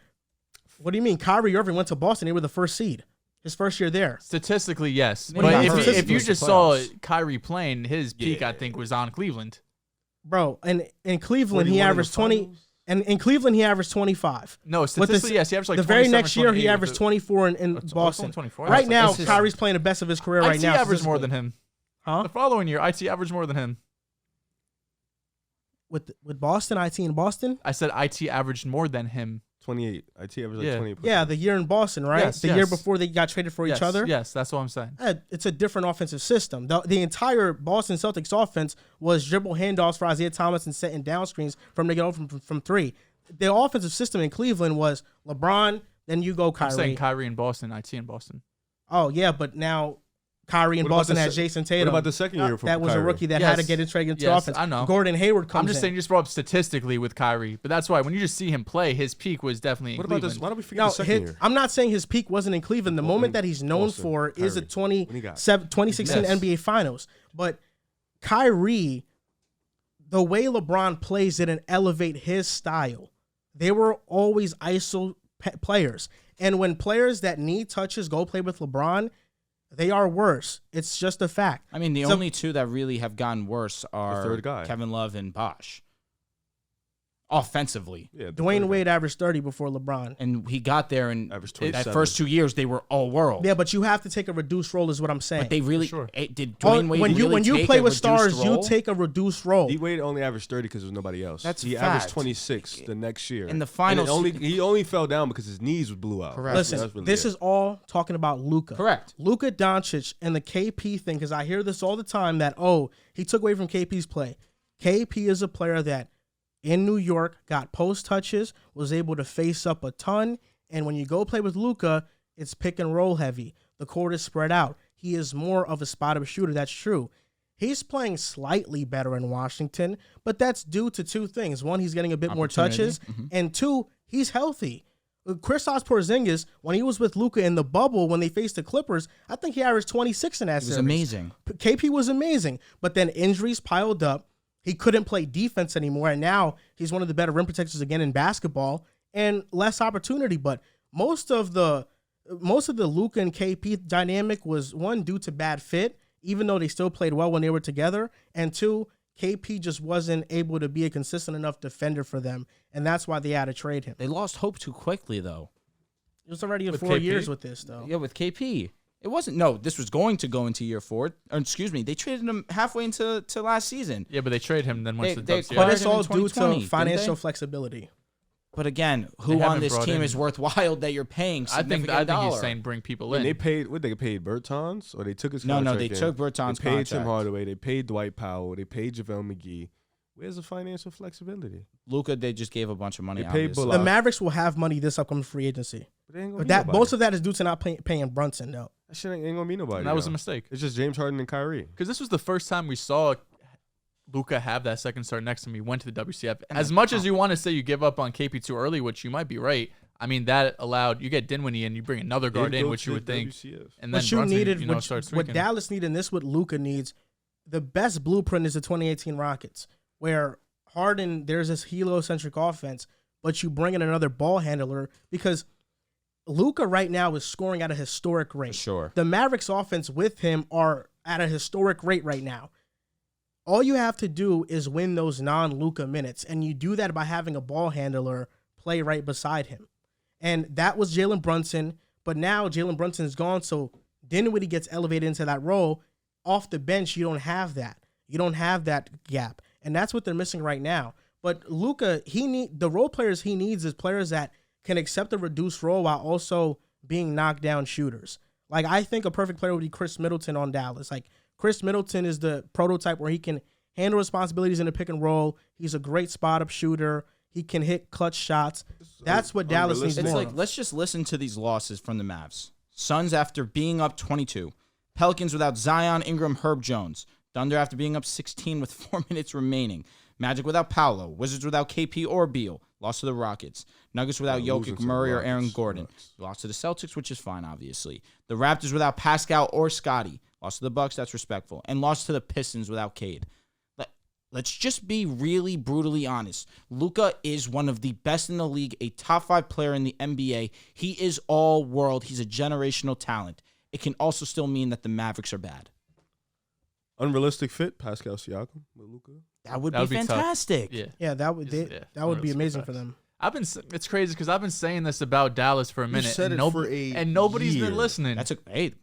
What do you mean? Kyrie Irving went to Boston. They were the first seed. His first year there. Statistically, yes. When he But got hurt, if it you was the just saw playoffs. Kyrie playing, his peak I think was on Cleveland. Bro, and in Cleveland, he 41 in the averaged 20. finals? And in Cleveland, he averaged 25. No, With statistically, yes, he averaged like the very 27, next year, he 28 averaged with 24 in it's Boston. only 24. Right That's now, it's just- Kyrie's playing the best of his career IT right now. averaged more statistically. than him. Huh? The following year, IT averaged more than him. With Boston, IT in Boston? I said IT averaged more than him. 28. IT averaged like Yeah. 28. Yeah, the year in Boston, right? Yes, the year yes. before they got traded for yes, each other. Yes, that's what I'm saying. It's a different offensive system. The entire Boston Celtics offense was dribble handoffs for Isaiah Thomas and setting down screens from to get over from three. The offensive system in Cleveland was LeBron, then you go I'm saying Kyrie. Kyrie in Boston, IT in Boston. Oh, yeah, but now Kyrie in What about Boston the has se- Jason What Tatum. about the second year for That was a Kyrie? rookie that had to Yes. get integrated into Yes, offense. I know. Gordon Hayward comes I'm just in. saying, you just brought up statistically with Kyrie, but that's why when you just see him play, his peak was definitely in What about Cleveland. this? Why don't we forget No, the second year? I'm not saying his peak wasn't in Cleveland. The moment that he's known Boston, for is the Kyrie. When he got- 2016 Yes. NBA Finals. But Kyrie, the way LeBron plays didn't elevate his style. They were always ISO players. And when players that need touches go play with LeBron, they are worse. It's just a fact. I mean, the So- only two that really have gotten worse are third guy. Kevin Love and Bosh. Offensively. Yeah, the Dwayne third Wade averaged 30 before LeBron. And he got there, and Averaged that 27. first 2 years, they were all world. Yeah, but you have to take a reduced role is what I'm saying. But they really sure. did. Oh, Dwayne Wade when you really when you take play a with reduced stars, role? you take a reduced role. D Wade only averaged 30 because there was nobody else. That's he fact. averaged 26 the next year. In the And finals- he only fell down because his knees blew out. Correct. Listen, That's really this it. is all talking about Luka. Correct. Luka Doncic and the KP thing, because I hear this all the time that, he took away from KP's play. KP is a player that in New York got post touches, was able to face up a ton, and when you go play with Luka, it's pick and roll heavy. The court is spread out. He is more of a spot-up shooter. That's true. He's playing slightly better in Washington, but that's due to two things. One, he's getting a bit more Opportunity. touches, and two, he's healthy. Kristaps Porzingis, when he was with Luka in the bubble, when they faced the Clippers, I think he averaged 26 in that It was series. amazing. KP was amazing, but then injuries piled up. He couldn't play defense anymore, and now he's one of the better rim protectors again in basketball, and less opportunity. But most of the Luka and KP dynamic was, one, due to bad fit, even though they still played well when they were together, and two, KP just wasn't able to be a consistent enough defender for them, and that's why they had to trade him. They lost hope too quickly, though. It was already in With 4 KP? years with this, though. Yeah, with KP. It wasn't. No, this was going to go into year 4. Or, excuse me, they traded him halfway into last season. Yeah, but they traded him then went to the They WCF. But acquired it's him in all due 2020, to didn't financial they? flexibility. But again, They who on haven't this brought team in- is worthwhile that you're paying I think significant dollar? he's saying bring people And in. they paid what they paid Bertans or they took his No, contract. they in. took Bertans' They paid Tim contract. Hardaway. They paid Dwight Powell. They paid JaVale McGee. Where's the financial flexibility? Luka, they just gave a bunch of money. They paid obviously. Bullock. The Mavericks will have money this upcoming free agency. But they ain't gonna But be that nobody. most of that is due to not paying Brunson, though. That shit ain't gonna be nobody. And that was yo. a mistake. It's just James Harden and Kyrie. Because this was the first time we saw Luka have that second star next to him. He went to the WCF. As much as you want to say you give up on KP too early, which you might be right, I mean, that allowed you get Dinwiddie and you bring another guard in, which you would think, and then What you Brunson, needed, starts what streaking. Dallas needed, and this what Luka needs. The best blueprint is the 2018 Rockets, where Harden, there's this heliocentric offense, but you bring in another ball handler because Luka right now is scoring at a historic rate. Sure. The Mavericks offense with him are at a historic rate right now. All you have to do is win those non-Luka minutes, and you do that by having a ball handler play right beside him. And that was Jalen Brunson, but now Jalen Brunson is gone, so Dinwiddie gets elevated into that role. Off the bench, you don't have that. You don't have that gap, and that's what they're missing right now. But Luka, the role players he needs is players that can accept a reduced role while also being knockdown shooters. Like, I think a perfect player would be Chris Middleton on Dallas. Like, Chris Middleton is the prototype where he can handle responsibilities in the pick and roll. He's a great spot-up shooter. He can hit clutch shots. That's what Dallas needs It's more like, of. let's just listen to these losses from the Mavs. Suns after being up 22. Pelicans without Zion, Ingram, Herb Jones. Thunder after being up 16 with 4 minutes remaining. Magic without Paolo. Wizards without KP or Beal. Lost to the Rockets. Nuggets without Jokic, Murray, or Aaron Gordon. Lost to the Celtics, which is fine, obviously. The Raptors without Pascal or Scotty. Lost to the Bucks, that's respectful. And lost to the Pistons without Cade. Let's just be really brutally honest. Luka is one of the best in the league, a top 5 player in the NBA. He is all world. He's a generational talent. It can also still mean that the Mavericks are bad. Unrealistic fit, Pascal Siakam with Luka. That would be fantastic. Yeah, Yeah, that would be amazing for them. It's crazy because I've been saying this about Dallas for a minute, said and, it for a nobody's year. been listening.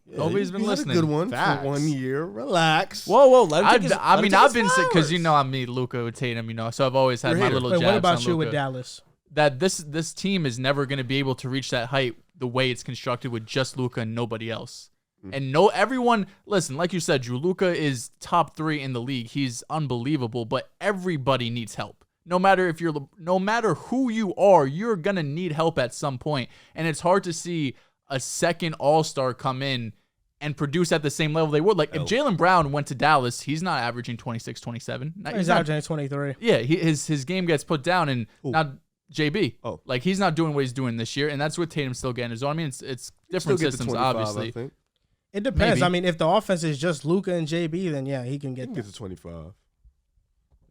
Nobody's been listening. A good one Facts. for 1 year. Relax. Whoa, let him take his, I mean, I've been saying because I'm me, Luka with Tatum, so I've always had You're my here. little Wait, jabs what about on you Luka. with Dallas? That this team is never going to be able to reach that height the way it's constructed with just Luka and nobody else. And everyone, listen, like you said, Drew, Luka is top 3 in the league. He's unbelievable, but everybody needs help. No matter who you are, you're going to need help at some point. And it's hard to see a second all-star come in and produce at the same level they would. Like, if Jaylen Brown went to Dallas, he's not averaging 26, 27. He's averaging 23. Yeah, his game gets put down, and not JB. Oh. Like, he's not doing what he's doing this year, and that's what Tatum's still getting his own. I mean, it's different Still get to systems, 25, obviously. I think. It depends. Maybe. I mean, if the offense is just Luka and JB, then yeah, he can He get can that. get to 25.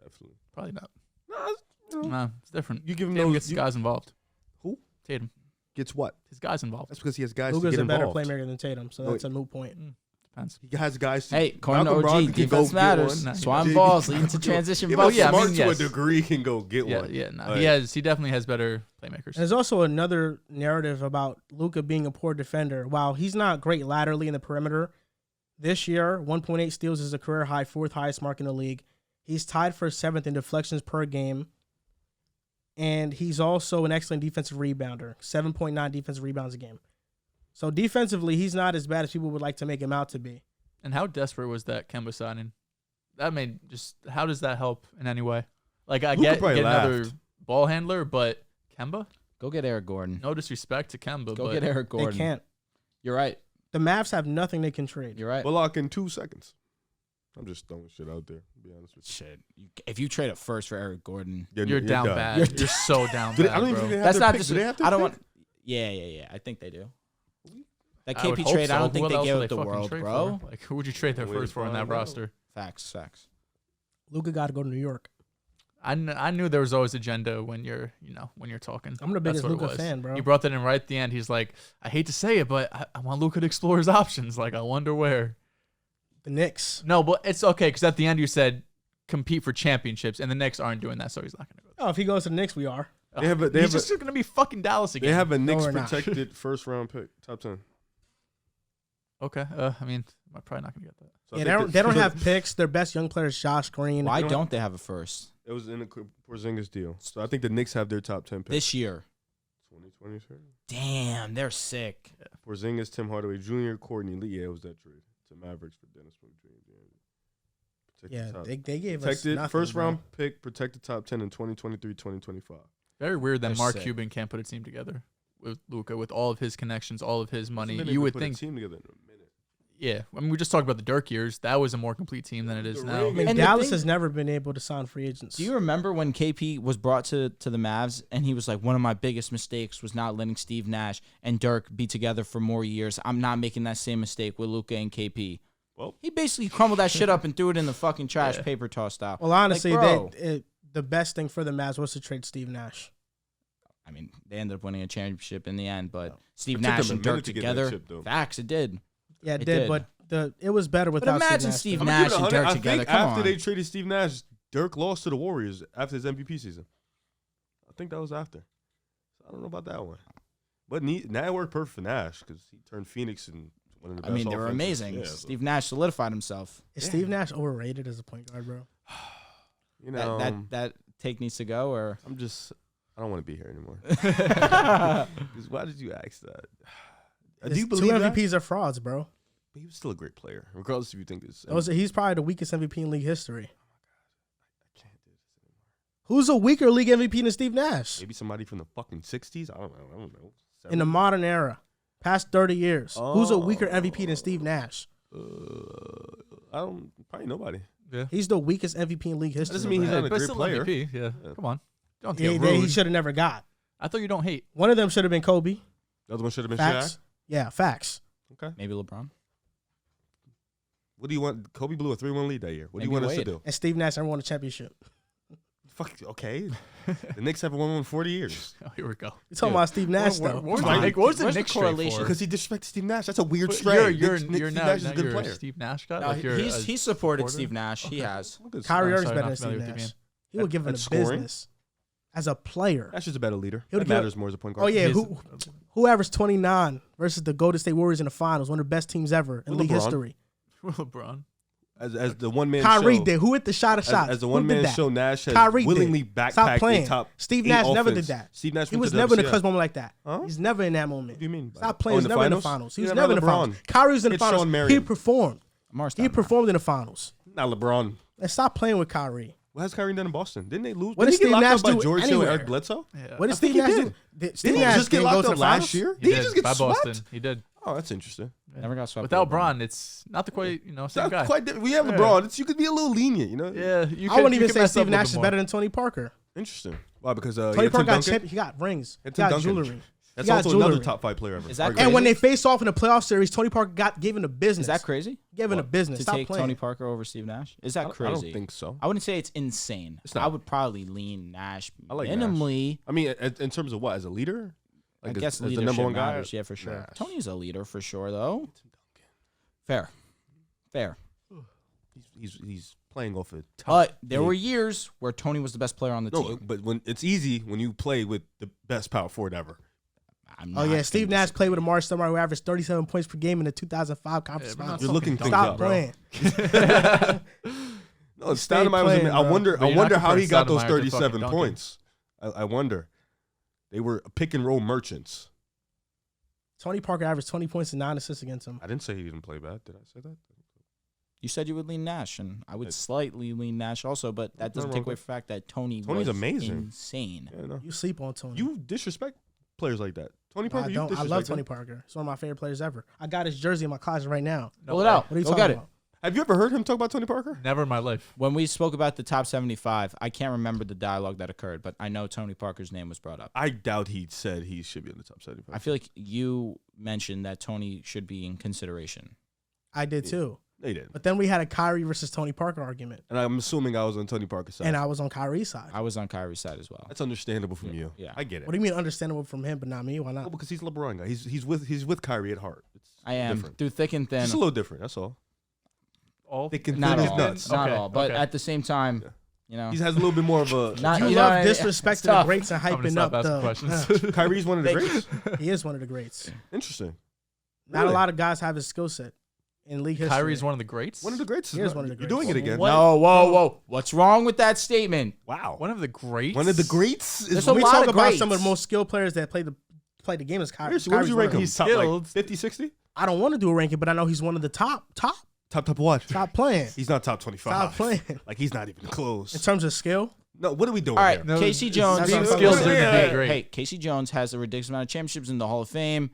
Definitely. Probably not. Nah, Nah, it's different. You give him Tatum those- gets his guys involved. Who? Tatum. Gets what? His guys involved. That's because he has guys Luka's to get a better involved. playmaker than Tatum, so that's a moot point. Depends. He has guys to Hey, according to Malcolm OG, Brogdon can go defense get matters. one. Swam JB balls can leading to go- transition If buckets. yeah, I smart mean, to a yes. degree, he can go get Yeah, one. yeah. Nah. Like, He definitely has better playmakers. And there's also another narrative about Luka being a poor defender. While he's not great laterally in the perimeter, this year, 1.8 steals is a career high, 4th highest mark in the league. He's tied for 7th in deflections per game. And he's also an excellent defensive rebounder, 7.9 defensive rebounds a game. So defensively, he's not as bad as people would like to make him out to be. And how desperate was that Kemba signing? How does that help in any way? Like, I Luka get probably another laughed. ball handler, but Kemba? Go get Eric Gordon. No disrespect to Kemba, Go but get Eric Gordon. They can't. You're right. The Mavs have nothing they can trade. You're right. Bullock in 2 seconds. I'm just throwing shit out there, to be honest with you. Shit. If you trade a first for Eric Gordon, you're down done. bad. You're so down Do they- bad, I don't even bro. think they have that's their not pick. just. Do they have their I don't pick? want. Yeah. I think they do. That I would KP hope trade, I so. don't think Who they else gave would up the fucking world, trade bro. for? Like, who would you trade their Wait, first for on that find out. roster? Facts. Luka got to go to New York. I knew there was always agenda when you're talking. I'm the That's biggest what it Luka was. fan, bro. He brought that in right at the end. He's like, I hate to say it, but I want Luka to explore his options. Like, I wonder where. The Knicks. No, but it's okay because at the end you said compete for championships, and the Knicks aren't doing that, so he's not going to go. Oh, if he goes to the Knicks, we are. He's just going to be fucking Dallas again. They have a Knicks we're not. protected first round pick, top 10. Okay. I mean, I'm probably not going to get that. So I Yeah, think they don't have picks. Their best young player is Josh Green. Why don't they have a first It was in the Porzingis deal. So I think the Knicks have their top 10 pick. this year? 2023. Damn, they're sick. Porzingis, Tim Hardaway Jr., Courtney Lee. Yeah, it was that trade to Mavericks for Dennis Smith Jr. Yeah, they gave us protected nothing, first bro. round pick, protected top 10 in 2023, 2025. Very weird that They're Mark sick. Cuban can't put a team together with Luka, with all of his connections, all of his money. Hasn't been You able would to put a think. team together in a minute. Yeah, I mean, we just talked about the Dirk years. That was a more complete team than it is now. I mean, And the Dallas thing- has never been able to sign free agents. Do you remember when KP was brought to the Mavs and he was like, one of my biggest mistakes was not letting Steve Nash and Dirk be together for more years. I'm not making that same mistake with Luka and KP. Well, He basically crumbled that shit up and threw it in the fucking trash paper toss style. Well, honestly, bro. the best thing for the Mavs was to trade Steve Nash. I mean, they ended up winning a championship in the end, but Steve It took Nash them a and Dirk minute to get that together, chip, though. facts, it did. Yeah, it It did, did. but it was better But without imagine Steve Steve Nash. Nash I'm and gonna give it Dirk 100. together. I think Come after on. they traded Steve Nash, Dirk lost to the Warriors after his MVP season. I think that was after. I don't know about that one. But now it worked perfect for Nash because he turned Phoenix and one of the I best mean, they were offenses. amazing. Yeah, so, Steve Nash solidified himself. Is Steve Nash overrated as a point guard, bro? you know, That take needs to go, or I don't want to be here anymore. 'Cause why did you ask that? Do you Two believe that? MVPs are frauds, bro. But he was still a great player, regardless if you think this. He's probably the weakest MVP in league history. I can't do this anymore. Who's a weaker league MVP than Steve Nash? Maybe somebody from the fucking 60s? I don't know. In the modern era, past 30 years, who's a weaker Oh. MVP than Steve Nash? Probably nobody. Yeah. He's the weakest MVP in league history. doesn't mean he's bro. not a But great still player. MVP. Yeah. Yeah. Come on. Don't Yeah, get he rude. should have never got. I thought you don't hate. One of them should have been Kobe. The other one should have been Facts. Shaq. Yeah, facts. Okay. maybe LeBron. What do you want? Kobe blew a 3-1 lead that year. What do you Maybe want us to Wade. do? And Steve Nash never won a championship. Fuck. Okay. The Knicks haven't won in 40 years Oh, here we go. You're talking Yeah. about Steve Nash, What though. was Why- the Nick? What was the where's the Nick correlation? because he disrespected Steve Nash. That's a weird You're strike. Steve now, Nash is a good you're a player. Steve Nash guy. No, Like you're he's supported supporter? Steve Nash. He has. Look at Kyrie I'm Irving's sorry, better not than Steve familiar with the Nash. man. He would give him At the scoring? business as a player. Nash is a better leader. He would That give- matters more as a point guard. Oh yeah, He's- who averaged 29 versus the Golden State Warriors in the finals, one of the best teams ever in league LeBron. history. LeBron. As the one man Kyrie show. did. Who hit the shot of shots? As the Who one did man that? show, Nash has Kyrie willingly did. backpacked Stop playing. a top Steve 8 Nash never offense. did that. Steve Nash He went was to never in a WCF. clutch moment like that. Huh? He's never in that moment. What do you mean? Stop playing. Oh, He's never in the finals. He was You're never in not the finals. LeBron. Kyrie was in the It's finals. Sean He Marion. performed. Amar He performed in the finals. Not LeBron. And stop playing with Kyrie. What has Kyrie done in Boston? Didn't they lose? What Didn't did he get Steve locked Nash up by do George Hill and anywhere? Eric Bledsoe? Yeah. What did I Steve think he Nash did. do? Steve Didn't he Nash just get didn't go locked to up the last finals? year? He Did he just get by swept? Boston. He did. Oh, that's interesting. Never got swept. Without by Bron, it's not the quite same Not guy. quite. We have LeBron. It's, you could be a little lenient, you know. Yeah, you I wouldn't you even could say mess up Steve a Nash little is more. better than Tony Parker. Interesting. Why? Because Tony Parker got he got rings. He And Tim got Duncan. jewelry. That's He got also another jewelry. top 5 player ever. Is that Arguably. crazy? And when they faced off in the playoff series, Tony Parker gave him the business. Is that crazy? Gave him the business. To Stop take playing. Tony Parker over Steve Nash? Is that I crazy? don't think so. I wouldn't say it's insane. It's not. I would probably lean Nash I like minimally. I mean, in terms of what, as a leader? I Like, guess as the leadership number one guy? matters. Yeah, for sure. Nash. Tony's a leader for sure, though. Fair. He's playing off a top. But there league. were years where Tony was the best player on the No, team. but when it's easy when you play with the best power forward ever. I'm Oh not yeah, Steve gonna Nash played with Amari Stoudemire, who averaged 37 points per game in the 2005 conference we're not finals. You're looking things Stop up, bro. playing. No, Stay Stoudemire was. playing, I bro. wonder. But I you're wonder not how he got comparing those Stoudemire to 37 fucking points. I wonder. They were pick and roll merchants. Tony Parker averaged 20 points and 9 assists against him. I didn't say he didn't play bad. Did I say that? You said you would lean Nash, and I would It's- slightly lean Nash also, but that doesn't wrong take with away it. from the fact that Tony's Tony's amazing. insane. Yeah, no. You sleep on Tony. You disrespect players like that. Tony Parker, I you don't. I disrespect love him. Tony Parker. He's one of my favorite players ever. I got his jersey in my closet right now. Pull it out. What are you Go talking get about? it. Have you ever heard him talk about Tony Parker? Never in my life. When we spoke about the top 75, I can't remember the dialogue that occurred, but I know Tony Parker's name was brought up. I doubt he said he should be in the top 75. I feel like you mentioned that Tony should be in consideration. I did too. They did. But then we had a Kyrie versus Tony Parker argument, And I'm assuming I was on Tony Parker's side. and I was on Kyrie's side. I was on Kyrie's side as well. That's understandable from you. yeah. I get it. What do you mean understandable from him, but not me? Why Well, not? because he's a LeBron guy. He's with Kyrie at heart. It's I am different. through thick and thin. Just a little different. That's all. All They can Not his all, nuts. not Okay, all, but okay. at the same time, Yeah. you know, He has a little bit more of a. not You you love know, disrespecting it's the tough. greats and I'm gonna hyping stop up asking the. questions. Kyrie's one of the Thank greats. He is one of the greats. Interesting. Not a Really? lot of guys have his skill set in league history. Kyrie's one of the greats. One of the greats. He is one of the You're greats. doing it again. What? No, whoa. What's wrong with that statement? Wow. One of the greats. One of the greats is There's When a we lot talk of about greats. some of the most skilled players that play the game is Kyrie. Where would you rank him? He's Top like skilled. 50, 60? I don't want to do a ranking, but I know he's one of the top Top what? playing. He's not top 25. Top playing. Like he's not even In close. terms of skill, No, what are we doing All right, here? No, Casey it's- Jones. That's being what I'm skilled saying. isn't Yeah. that great. Hey, Casey Jones has a ridiculous amount of championships in the Hall of Fame.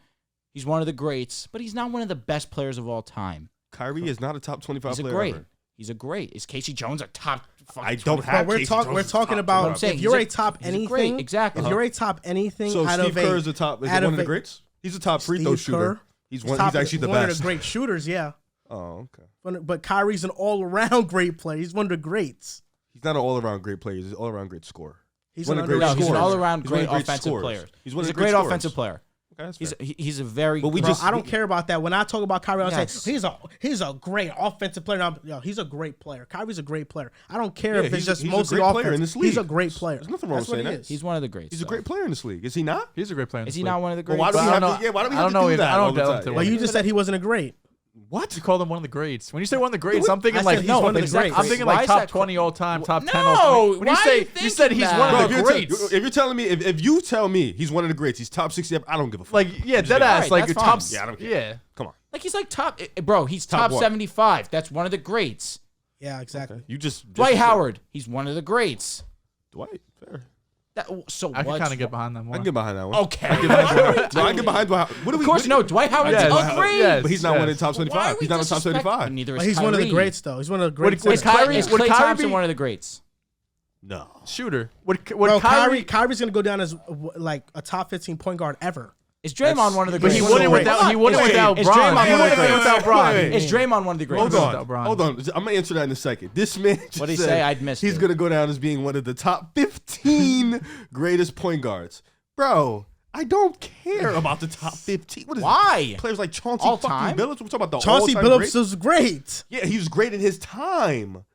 He's one of the greats, but he's not one of the best players of all time. Kyrie is not a top 25 He's a player great. ever. He's a great. Is Casey Jones a top? I don't have. But we're Casey Jones we're as talking top about 25. I'm saying if you're he's a top he's a anything. great, exactly. If you're a top anything So out Steve of Kerr is the top. Is he one of the greats? He's a top free throw Steve shooter. Kerr, He's he's actually the one best. of the great shooters. Yeah, Oh, okay. but Kyrie's an all-around great player. He's one of the greats. He's not an all-around great player. He's an all-around great scorer. He's one an of the great No, he's an scorers. all-around He's one of great the great offensive scorers. player. He's one of He's the a great great scorers. offensive player. Okay, that's He's fair. he's a very. But we Bro, just- I don't care about that. When I talk about Kyrie, I Yes. say he's a great offensive player. He's a great player. Kyrie's a great player. I don't care Yeah, if it's just he's a mostly great player offense. in this He's a league. great player. There's nothing wrong That's with what saying he that. is. He's one of the greats. He's a though. great player in this league. Is he not? He's a great player. Is he not one of the Well, greats? why do we I have don't to? Yeah, why do we I have don't to know do either. that? I don't all the delve time? into Well, you just said he wasn't a great. What? You called him one of the greats. When you say one of the greats, I'm thinking I like said he's one of the exactly. greats. I'm thinking Why like is top that 20 all time, top 10 No, all time. When why you are say you you said thinking he's that? one Bro, of the greats. if you're telling me, if you tell me he's one of the greats, he's top 60, I don't give a fuck. Like yeah, dead ass. Right, Like that's top. fine. Yeah, I don't care. Yeah. Come on. Like he's like top, bro. He's Top top what? 75. That's one of the greats. Yeah, exactly. You just Dwight Howard. He's one of the greats. Dwight, fair. So I can what's kind of get behind them I more. can get behind that one. Okay. No, I get behind Dwight. What do we? Of course, what- no. Dwight Howard's Yes. a great. Yes. But he's not one of the top Why are 75. we He's not in the top disrespecting- 75. Neither But is he's one of the Kyrie. greats, though. He's one of the greats. Would Is Kyrie, is would Klay Kyrie Thompson be- one of the greats? No. Shooter. Would Bro, Kyrie? Kyrie's gonna go down as like a top 15 point guard ever. Is Draymond one of the But greats? he One of wouldn't the without. greats. He wouldn't Is- without is Bron. Draymond He one of wouldn't the greats? without Bron. Wait. Is Draymond one of the greats? Hold without on. Bron. Hold on. I'm gonna answer that in a second. This man just What'd he said say? I'd missed he's it. gonna go down as being one of the top 15 greatest point guards. Bro, I don't care about the top 15. What is Why? Players like Chauncey All fucking time? Billups. We're talking about the Chauncey all-time Billups great. was great. Yeah, he was great in his time.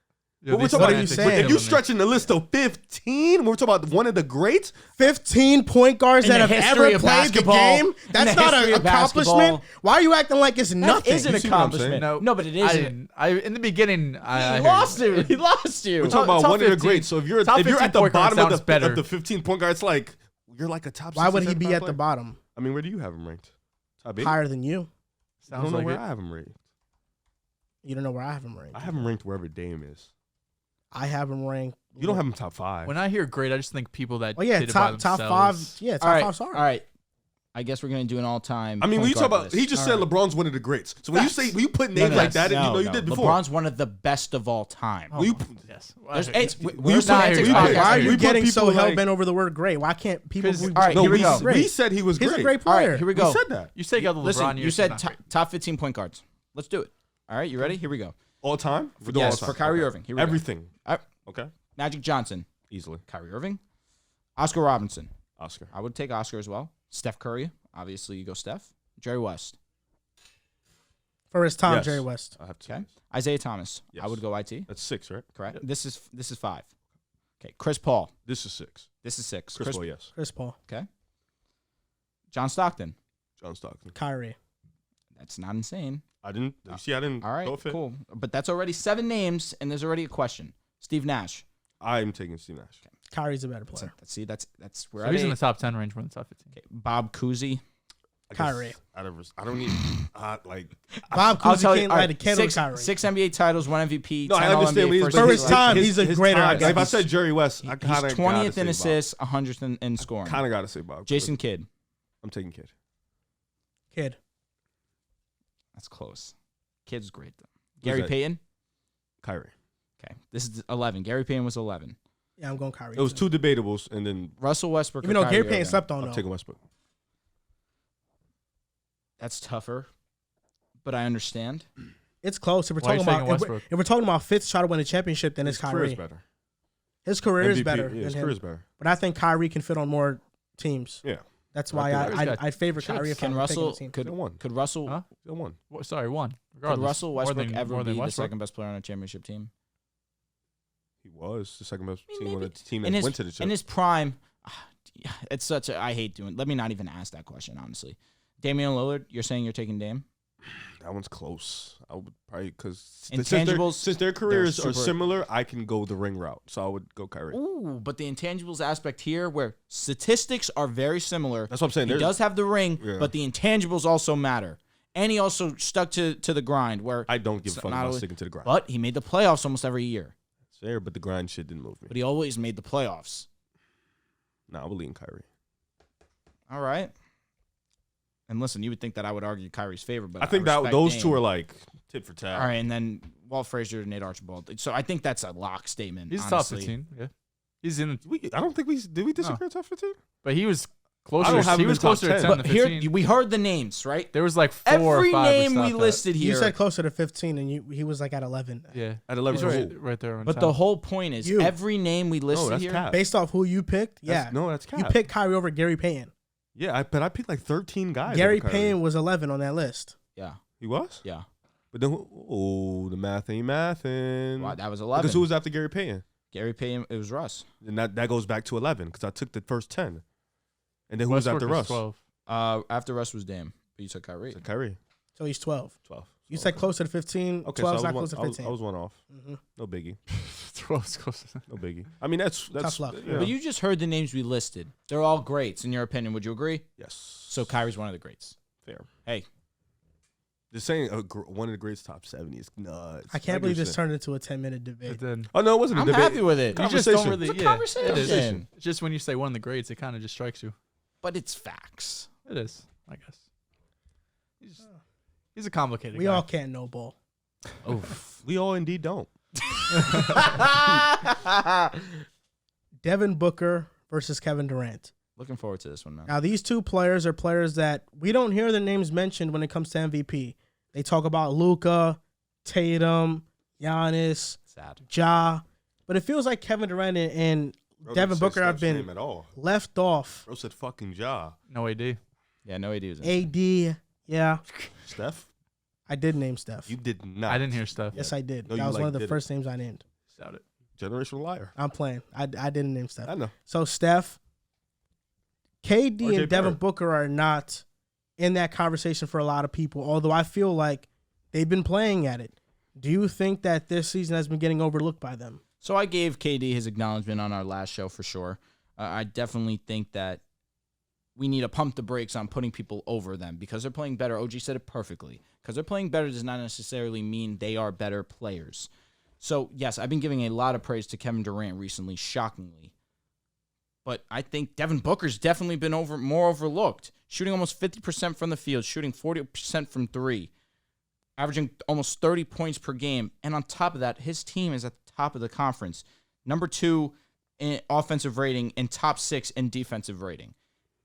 Yo, But we're these talking about, you semantics saying? are if you killing me. stretching the list of 15, we're talking about one of the greats. 15 point guards In that the have history ever of played basketball. the game. In That's the not history an of accomplishment. basketball. Why are you acting like it's That nothing? is an You see what I'm saying? accomplishment. No, but it isn't. In the beginning, I He heard lost you. you. He lost you. We're talking about top one of the 15 greats. So if you're top at the 15 bottom point guard of sounds better. the 15 point guard, it's like you're like a top. Why would he 60, be 75 at the player. bottom? I mean, where do you have him ranked? Top 8? Higher than you. I don't Sounds know like where it. I have him ranked. You don't know where I have him ranked. I have him ranked wherever Dame is. I have him ranked. You don't have him top 5. When I hear great, I just think people that Oh yeah, did it by top themselves. 5. Yeah, All top right. 5. Sorry. All right. I guess we're gonna do an all-time. I mean, when you point talk guard about, list. he just All said right. LeBron's one of the greats. So when you Facts. say, when you put No, names no, like that, no, you know you no. did before. LeBron's one of the best of all time. Oh, Will you- yes. There's, it's, Will you we're put- semantics will you put- podcast Why are here. you we put getting so people hell like- bent over the word great? Why can't people? 'Cause- Who, all right, No, here we we, go. we said he was He's great. a great All player. right, here we We go. said that. You say you got the LeBron Listen, years, you said not great. top 15 point guards. Let's do it. All right, you ready? Here we go. All time? For the Yes, all time. for Kyrie Okay. Irving. Here we go. Everything. All right, Okay. Magic Johnson, Easily. Kyrie Irving, Oscar Robinson. Oscar. I would take Oscar as well. Steph Curry. Obviously, you go Steph. Jerry West. For his time, Yes. Jerry West. I have to. Okay. Isaiah Thomas. Yes. I would go IT. That's 6, right? Correct. This is 5. Okay. Chris Paul. This is 6. This is 6. Chris Paul, yes. Chris Paul. Okay. John Stockton. John Stockton. Kyrie. That's not insane. I didn't. You see, I didn't. All right. go fit. Cool. But that's already 7 names, and there's already a question. Steve Nash. I'm taking Steve Nash. Kyrie's a better player. See, that's where So he's in the top 10 range more than top 15. Okay. Bob Cousy. I guess Kyrie. I don't need. like. Bob I'll Cousy tell you. can't all light right, a candle to 6 Kyrie. 6 NBA titles, 1 MVP. No, 10 I understand. All-NBA, What first For team his All-NBA. time, he's a great time. actor. If I said Jerry West, I kind of He's 20th in assists, 100th in scoring. Kind of got to say Bob. Jason Kidd. I'm taking Kidd. Kid. That's close. Kidd's great though. Who's Gary that? Payton. Kyrie. Okay, this is 11. Gary Payton was 11. Yeah, I'm going Kyrie. It was too. 2 debatables, and then Russell Westbrook. Even or though Gary Kyrie Payton Irving? slept on I'm though. taking Westbrook. That's tougher, but I understand. It's close. If we're Why are you talking taking about Westbrook? if we're talking about fifth try to win a championship, then it's His career is Kyrie. better. His career is MVP, better Yeah, than his him. career is better. But I think Kyrie can fit on more teams. Yeah. That's why I think I favor Kyrie if Can I'm Russell picking a team. could Still won. could Russell Huh? Still won. Sorry, one. could Regardless. Russell More Westbrook than- ever more be than the Westbrook? second best player on a championship team? He was the second best I mean, team on the maybe- team in that his, went to the chip. in his prime, it's such a. I hate doing. Let me not even ask that question. Honestly, Damian Lillard. You're saying you're taking Dame? That one's close. I would probably because Intangibles, since their careers are super- similar, I can go the ring route. So I would go Kyrie. Ooh, but the intangibles aspect here, where statistics are very similar. That's what I'm saying. He There's- does have the ring, Yeah. but the intangibles also matter. And he also stuck to the grind. Where I don't give a It's fuck not about only- sticking to the grind. but he made the playoffs almost every year. It's fair, but the grind shit didn't move me. But he always made the playoffs. Nah, I believe in Kyrie. All right. And listen, you would think that I would argue Kyrie's favor, but I think that respect those Dame. two are like tit for tat. All right, and then Walt Frazier, Nate Archibald. So I think that's a lock statement. He's honestly. top 15. Yeah, he's in. I don't think did we disagree on top 15? But he was I closer. don't have He him was in top closer to 10. 10 But to 15. here we heard the names, right? There was like 4 or Every 5 name that we stopped listed You here. said closer to 15, and he was like at 11. that. Yeah, At 11 he's for right, who? right there on But top. the whole point is You. every name we No, listed that's here. cap. Based off who you picked, yeah. No, that's cap. You picked Kyrie over Gary Payton. Yeah, but I picked like 13 guys. Gary over Kyrie. Payton was 11 on that list. Yeah, He was? yeah. But then, the math ain't mathin'. Wow, that was 11. Because who was after Gary Payton? Gary Payton, it was Russ. And that goes back to 11 because I took the first 10. And then who was after Russ? 12. After Russ was Dame, but you took Kyrie. So Kyrie. So he's 12. 12. You said closer to 15. Okay, 12 is so not close to 15. I was one off. Mhm. No biggie. 12 is closer. No biggie. I mean, that's Tough luck. yeah. But you just heard the names we listed. They're all greats, in your opinion. Would you agree? Yes. So Kyrie's one of the greats. fair. Hey, Just saying one of the greats top 70 is nuts. I can't believe this 100%. turned into a 10-minute debate. But then Oh, no, it wasn't a I'm debate. happy with it. you just don't Conversation. really. It's a Yeah, conversation. it is. It's just when you say one of the grades, it kind of just strikes you. But it's facts. It is, I guess. He's a complicated We guy. all can't know ball. Oof. We all indeed don't. Devin Booker versus Kevin Durant. Looking forward to this one, man. Now, these two players are players that we don't hear their names mentioned when it comes to MVP. They talk about Luka, Tatum, Giannis, Sad. Ja, but it feels like Kevin Durant and Bro Devin didn't say Booker have Steph's been name at all. left off. Bro said fucking Ja. No AD. Yeah, no idea. AD, yeah, Steph? I did name Steph. You did not. I didn't hear stuff. Yes, I did. No, that you, was one like, of the did it. first names I named. Doubt it. Generational liar. I'm playing. I didn't name Steph. I know. So Steph, KD, RJ and Devin Barrett. Booker are not in that conversation for a lot of people, although I feel like they've been playing at it. Do you think that this season has been getting overlooked by them? So I gave KD his acknowledgement on our last show for sure. I definitely think that we need to pump the brakes on putting people over them because they're playing better. OG said it perfectly. Because they're playing better does not necessarily mean they are better players. So, yes, I've been giving a lot of praise to Kevin Durant recently, shockingly. But I think Devin Booker's definitely been more overlooked. Shooting almost 50% from the field, shooting 40% from three, averaging almost 30 points per game. And on top of that, his team is at the top of the conference. Number 2 in offensive rating and top 6 in defensive rating.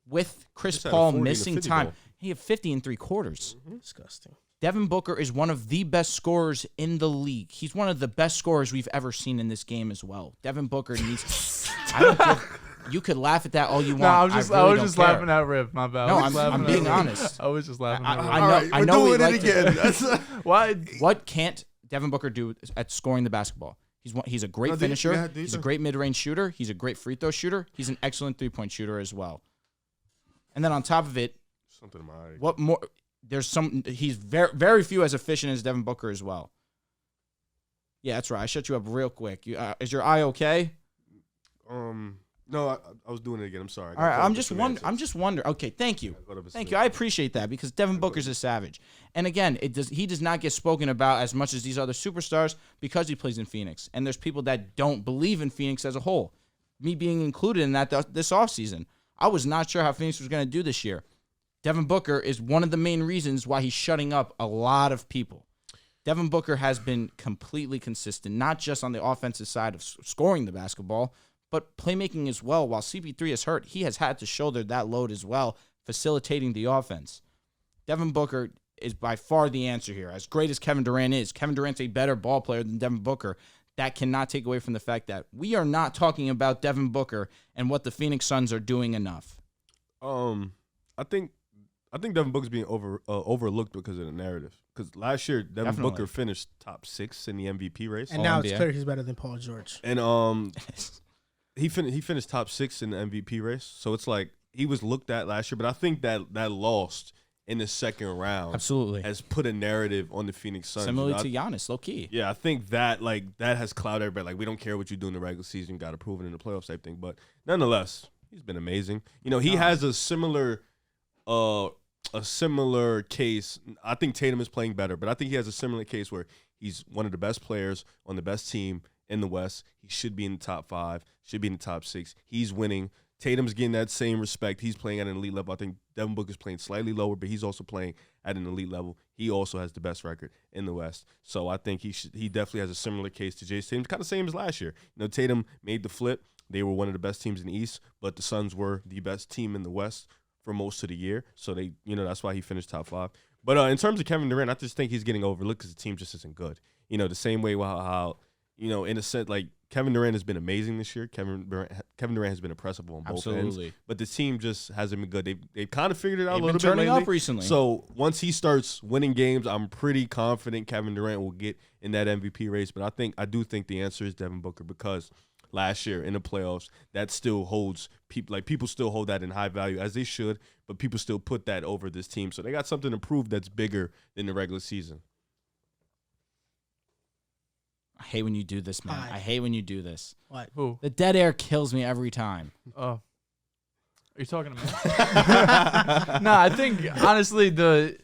With Chris Just had a Paul 40 to missing 50 time, goal. he had 50 in 3/4. Disgusting. Devin Booker is one of the best scorers in the league. He's one of the best scorers we've ever seen in this game as well. Devin Booker needs. I don't give, you could laugh at that all you want. No, I really was don't just care. laughing at Rip. My bad. No, I was laughing I'm at being Rip. honest. I was just laughing at Rip. I know. I know. We're we doing like it to- again. Why? What can't Devin Booker do at scoring the basketball? He's a great No, do you- finisher. yeah, do you He's a think- great mid-range shooter. He's a great free throw shooter. He's an excellent three-point shooter as well. And then on top of it, Something in my eye. what more? There's some. He's very, very few as efficient as Devin Booker as well. Yeah, that's right. I shut you up real quick. Is your eye okay? No, I was doing it again. I'm sorry. All right. I'm just wondering. Okay, thank you. Thank you. I appreciate that because Devin Booker's a savage. And again, he does not get spoken about as much as these other superstars because he plays in Phoenix. And there's people that don't believe in Phoenix as a whole. Me being included in that this offseason. I was not sure how Phoenix was going to do this year. Devin Booker is one of the main reasons why he's shutting up a lot of people. Devin Booker has been completely consistent, not just on the offensive side of scoring the basketball, but playmaking as well. While CP3 is hurt, he has had to shoulder that load as well, facilitating the offense. Devin Booker is by far the answer here. As great as Kevin Durant is, Kevin Durant's a better ball player than Devin Booker. That cannot take away from the fact that we are not talking about Devin Booker and what the Phoenix Suns are doing enough. I think Devin Booker's being overlooked because of the narrative. Because last year, Devin Definitely. Booker finished top 6 in the MVP race. And now it's NBA. clear he's better than Paul George. And he finished top 6 in the MVP race. So it's like he was looked at last year, but I think that lost in the second round Absolutely. has put a narrative on the Phoenix Suns. Similar You know, to Giannis, low key. yeah, I think that has clouded everybody. Like, we don't care what you do in the regular season, got to prove it in the playoffs type thing. But nonetheless, he's been amazing. You know, he has a similar case. I think Tatum is playing better, but I think he has a similar case where he's one of the best players on the best team in the West. He should be in the top 5, should be in the top 6. He's winning Tatum's getting that same respect. He's playing at an elite level. I think Devin Booker's playing slightly lower, but he's also playing at an elite level. He also has the best record in the West. So I think he definitely has a similar case to Jason Tatum, kind of same as last year. Tatum made the flip. They were one of the best teams in the East, but the Suns were the best team in the West for most of the year. So that's why he finished top 5. But in terms of Kevin Durant, I just think he's getting overlooked because the team just isn't good. The same way how in a sense, like Kevin Durant has been amazing this year. Kevin Durant has been impressive on both ends. But the team just hasn't been good. They've kind of figured it out a little bit lately. Turning up recently. So once he starts winning games, I'm pretty confident Kevin Durant will get in that MVP race. But I do think the answer is Devin Booker because last year in the playoffs, that still holds people. Like people still hold that in high value as they should, but people still put that over this team. So they got something to prove that's bigger than the regular season. I hate when you do this, man. I hate when you do this. What? Who? The dead air kills me every time. Oh. Are you talking to me? No, I think honestly the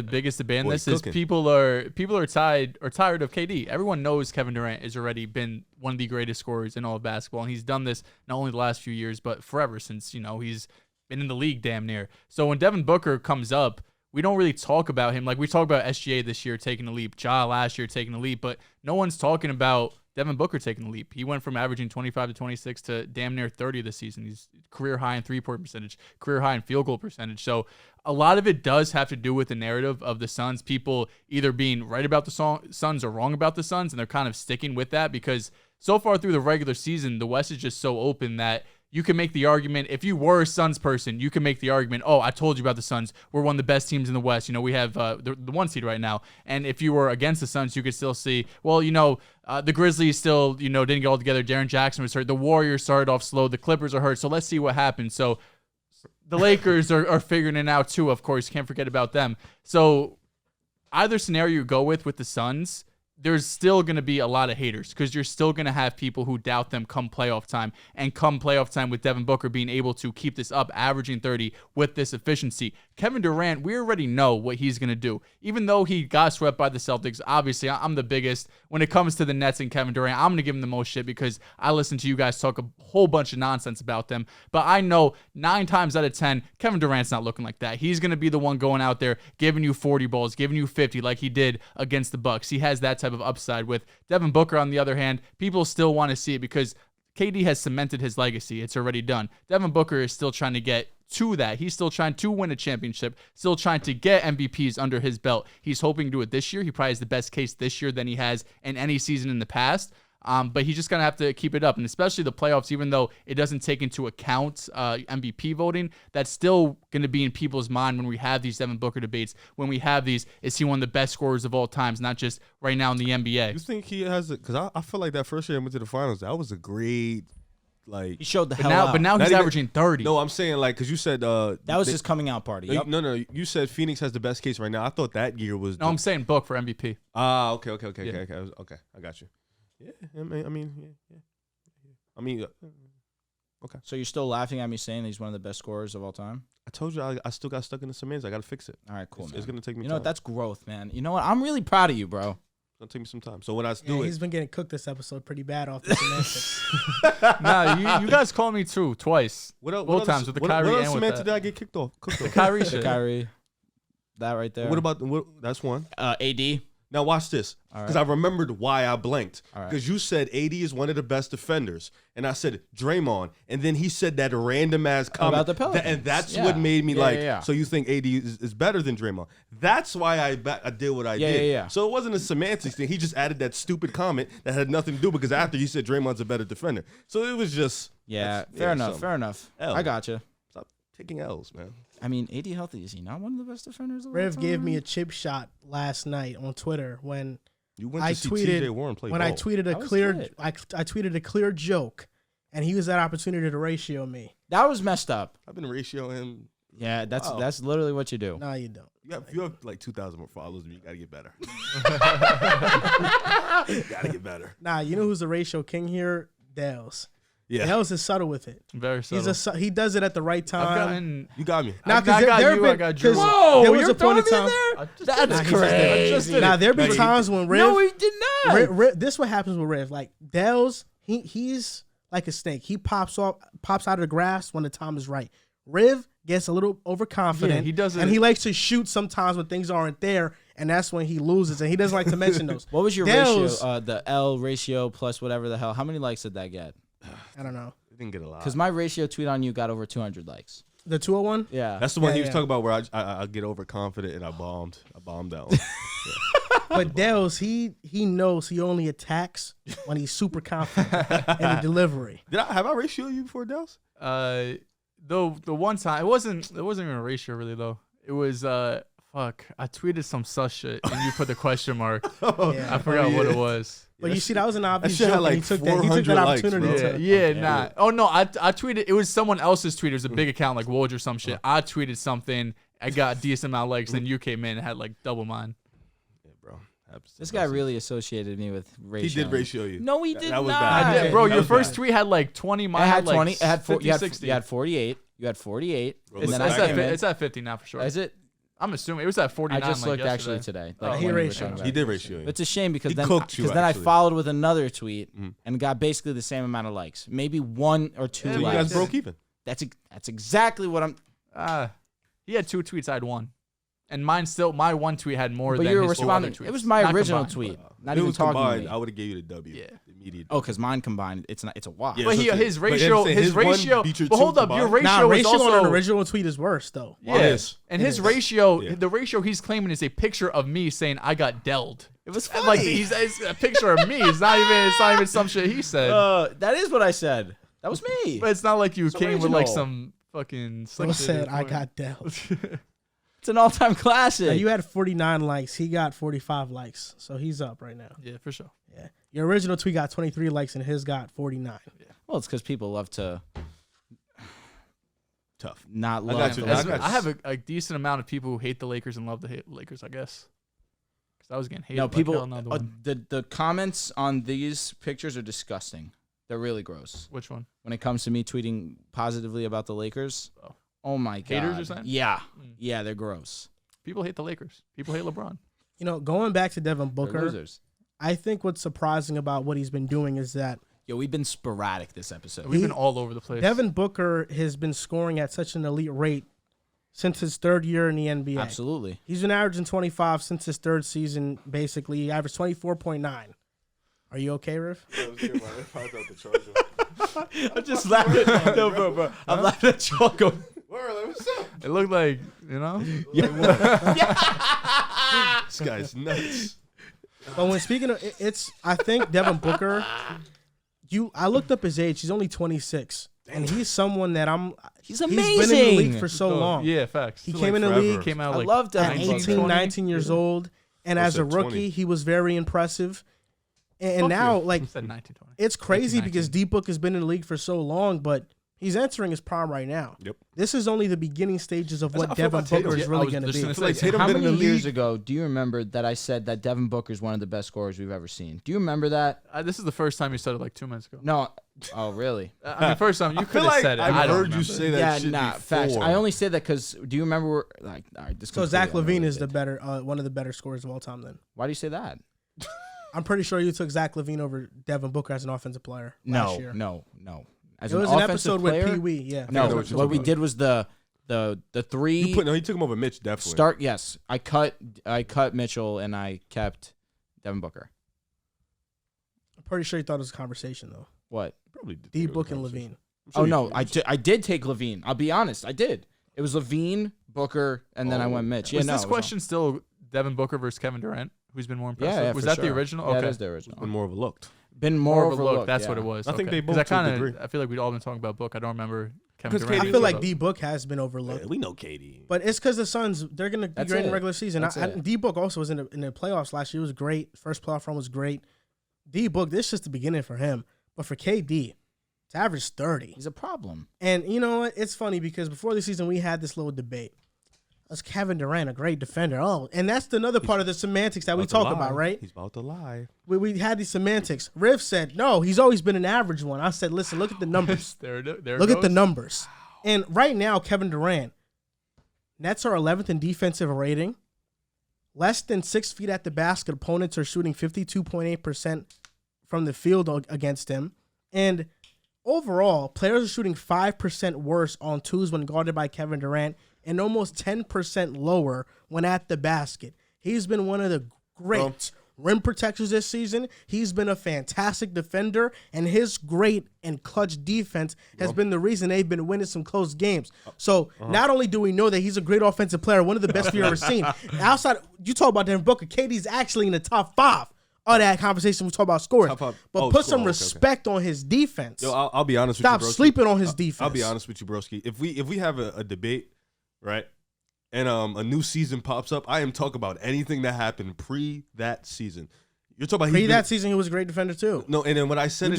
biggest debate in this is people are tired of KD. Everyone knows Kevin Durant has already been one of the greatest scorers in all of basketball, and he's done this not only the last few years but forever since he's been in the league damn near. So when Devin Booker comes up, we don't really talk about him. Like we talk about SGA this year taking a leap, Ja last year taking a leap, but no one's talking about Devin Booker taking a leap. He went from averaging 25 to 26 to damn near 30 this season. He's career high in three-point percentage, career high in field goal percentage. So a lot of it does have to do with the narrative of the Suns. People either being right about the Suns or wrong about the Suns, and they're kind of sticking with that because so far through the regular season, the West is just so open that you can make the argument, if you were a Suns person, you can make the argument, oh, I told you about the Suns. We're one of the best teams in the West. We have the 1 seed right now. And if you were against the Suns, you could still see, well, the Grizzlies still, didn't get all together. Darren Jackson was hurt. The Warriors started off slow. The Clippers are hurt. So let's see what happens. So the Lakers are figuring it out too, of course. Can't forget about them. So either scenario you go with the Suns, there's still going to be a lot of haters because you're still going to have people who doubt them come playoff time, and come playoff time with Devin Booker being able to keep this up, averaging 30 with this efficiency. Kevin Durant, we already know what he's going to do. Even though he got swept by the Celtics, obviously I'm the biggest. When it comes to the Nets and Kevin Durant, I'm going to give him the most shit because I listen to you guys talk a whole bunch of nonsense about them. But I know 9 times out of 10, Kevin Durant's not looking like that. He's going to be the one going out there, giving you 40 balls, giving you 50 like he did against the Bucks. He has that type of upside. With Devin Booker, on the other hand, people still want to see it because KD has cemented his legacy. It's already done. Devin Booker is still trying to get to that. He's still trying to win a championship, still trying to get MVPs under his belt. He's hoping to do it this year. He probably has the best case this year than he has in any season in the past. But he's just going to have to keep it up. And especially the playoffs, even though it doesn't take into account MVP voting, that's still going to be in people's mind when we have these Devin Booker debates, when we have these, is he one of the best scorers of all times, not just right now in the NBA. You think he has it? Because I feel like that first year I went to the finals, that was a great, he showed the hell out. But now he's averaging 30. No, I'm saying because you said that was his coming out party. Yep. No, you said Phoenix has the best case right now. I thought that year was. No, I'm saying Book for MVP. Okay. Yeah. Okay. I got you. Yeah, I mean, okay. So you're still laughing at me saying that he's one of the best scorers of all time? I told you I still got stuck in the cements. I got to fix it. All right, cool, man. It's going to take me time. You know what? That's growth, man. You know what? I'm really proud of you, bro. It's going to take me some time. So when I do he's been getting cooked this episode pretty bad off the semantics. Nah, you guys called me too, twice. Both times with the Kyrie and with semantics that. did I get kicked off? The Kyrie shit. The Kyrie. That right there. What about, that's one. AD. Now watch this, because I remembered why I blanked. Because you said AD is one of the best defenders, and I said Draymond, and then he said that random ass comment about the Pelicans. and that's what made me So you think AD is better than Draymond? That's why I did what I did. Yeah. So it wasn't a semantics thing. He just added that stupid comment that had nothing to do because after he said Draymond's a better defender, so it was just fair enough. L. I gotcha. Stop taking L's, man. I mean, AD healthy, is he not one of the best defenders of all Rev time? gave me a chip shot last night on Twitter when You went I to see tweeted TJ Warren play when ball. I tweeted I tweeted a clear joke, and he used that opportunity to ratio me. That was messed up. I've been ratioing him. Yeah, that's literally what you do. No, you don't. You have like 2,000 more followers than me. You gotta get better. Gotta get better. Nah, you know who's the ratio king here? Dehls. Yeah. Dehls is subtle with it. Very subtle. He does it at the right time. You got me. Now, I got Drew. Whoa, there was you're a point in throwing time. me in there? That's crazy. Now there be times when Rev. No, he did not. This is what happens with Rev. Like Dehls, he's like a snake. He pops out of the grass when the time is right. Riv gets a little overconfident. Yeah, he doesn't. And he likes to shoot sometimes when things aren't there, and that's when he loses. And he doesn't like to mention those. What was your Dehls, ratio? The L ratio plus whatever the hell. How many likes did that get? I don't know. It didn't get a lot. Because my ratio tweet on you got over 200 likes. The 201? Yeah. That's the one Yeah, he was yeah. talking about where I get overconfident and I bombed that one. But Dehls, he knows he only attacks when he's super confident in the delivery. Have I ratioed you before, Dehls? The one time it wasn't even a ratio really though. It was fuck. I tweeted some sus shit and you put the question mark. Yeah. I forgot what it was. But you see, that was an obvious shit joke, had and like he took that 400 likes, opportunity bro. to. Yeah, nah. Oh no, I tweeted. It was someone else's tweet. It was a big account like Woj or some shit. I tweeted something. I got a decent amount of likes. Then you came in and had like double mine. Yeah, bro. This guy really associated me with ratio. He did ratio you. No, he did That was not. bad. I did, bro. That Your was first bad. tweet had like 20. Mine I had like 20. It had 50, you had 60. you had 48. You had 48. Bro, And look then back I at came it. in. It's at 50 now for sure. Is it? I'm assuming it was at 49. I just like looked yesterday. actually today. Oh, Like he when you were ratioed talking you. about He it. did ratio you. It's a shame because He then cooked you, then I actually. followed with another tweet and got basically the same amount of likes. Maybe 1 or 2 Yeah, So you likes. guys broke even. That's exactly what I'm. He had 2 tweets. I had 1, and my one tweet had more But than you were his 2 other responding. tweets. It was my Not original combined, tweet. but- Not If it even was talking combined, to I me. would have gave you the W. Yeah. Immediate. Oh, because mine combined. It's a wash. Yeah. But that's what I'm his saying. But ratio, I'm saying his his one ratio. beat your But two hold up, your combined. ratio Nah, was ratio on an also. original tweet is worse though. Yeah, It is. and It his is. ratio, Yeah. the ratio he's claiming is a picture of me saying I got dealt. It was And, funny. like it's a picture of me. It's not even some shit he said. That is what I said. That was me. But it's not like you It's came with like original. some fucking slick Bro shit said, or I point. got Dehls. It's an all-time Now, classic. you had 49 likes. He got 45 likes. So he's up right now. Yeah, for sure. Yeah. Your original tweet got 23 likes and his got 49. Well, it's because people love to Tough. not I love. got you. the As- Lakers. I have a decent amount of people who hate the Lakers and love the Lakers, I guess. Because I was getting hated. No, like people. hell, another one. The comments on these pictures are disgusting. They're really gross. Which one? When it comes to me tweeting positively about the Lakers, Oh. oh my god, Haters, you're saying? Yeah, Mm. yeah, they're gross. People hate the Lakers. People hate LeBron. You know, going back to Devin They're Booker, losers. I think what's surprising about what he's been doing is that Yo, we've been sporadic this episode. We've been all over the place. Devin Booker has been scoring at such an elite rate since his third year in the NBA. Absolutely. He's been averaging 25 since his third season, basically. He averaged 24.9. Are you okay, Riff? I'm just laughing. No, bro. I'm laughing at Choco. It looked like, you know? This guy's nuts. But when speaking of, I think Devin Booker, I looked up his age. He's only 26. And he's someone that He's he's been in the league amazing. for so long. Yeah, facts. He Feel came like in the forever. league Came out I like love at 19, 18, 20. 19 years old. And I as a said 20. rookie, he was very impressive. And Fuck now, you. like, I said 19, 20. it's crazy 18, because 19. D-Book has been in the league for so long, but he's entering his prime right now. Yep. This is only the beginning stages of That's what how I feel Devin about Tatum. Booker is Yeah, I really was going to just be. gonna I feel like say, Tatum How been in many the years league. ago do you remember that I said that Devin Booker is one of the best scorers we've ever seen? Do you remember that? This is the first time you said it like 2 minutes ago. No. Oh, really? I mean, first time you I could feel have like said it. I've I don't heard you remember. say that Yeah, shit nah, before. facts. I only say that because do you remember? Like, all right, this So Zach completely Levine is the unrelated. better, one of the better scorers of all time. Then Why do you say that? I'm pretty sure you took Zach Levine over Devin Booker as an offensive player last year. No. As It was an an offensive episode player, with Pee Wee. Yeah. No, know what you're what talking we about. did was the three He took him over Mitch, definitely. start. Yes, I cut Mitchell and I kept Devin Booker. I'm pretty sure you thought it was a conversation though. What? Probably did D-Book take and over Levine. Oh no, I did take Levine. I'll be honest, I did. It was Levine, Booker, and then I went Mitch. Yeah, Was no, this it was question still Devin Booker versus Kevin Durant? Who's been more impressive? Yeah, was for that the sure. original? Yeah, Okay. that is the original. Been more overlooked. Been More more of a look. overlooked. That's yeah. what it was. I think okay. they both 'Cause to a I degree. I feel like we'd all been talking about Book. I don't remember Kevin 'Cause Durant. I feel like but- D-Book has been overlooked. Yeah, we know KD. But it's because the Suns, they're going to be That's great in it. the regular season. That's it. D-Book also was in the playoffs last year. It was great. First playoff run was great. D-Book, this is just the beginning for him. But for KD, to average 30. He's a problem. And you know what? It's funny because before the season, we had this little debate. Was Kevin Durant a great defender? Oh, and that's another part of the semantics that we About to talk lie. about, right? He's about to lie. We had these semantics. Riv said, no, he's always been an average one. I said, listen, look at the numbers. there Look it at the goes. numbers. And right now, Kevin Durant, Nets are 11th in defensive rating. Less than 6 feet at the basket. Opponents are shooting 52.8% from the field against him. And overall, players are shooting 5% worse on twos when guarded by Kevin Durant and almost 10% lower when at the basket. He's been one of the great rim protectors this season. He's been a fantastic defender, and his great and clutch defense has been the reason they've been winning some close games. So not only do we know that he's a great offensive player, one of the best we've ever seen. Outside, you talk about Devin Booker, KD's actually in the top 5 of that conversation. We talk about scoring, but put some respect on his defense. Yo, I'll be honest with Stop you, broski. sleeping on his defense. I'll be honest with you, broski. If we have a debate, right, and a new season pops up, I am talking about anything that happened pre that season. You're talking about that season, he was a great defender too. No, and then what I said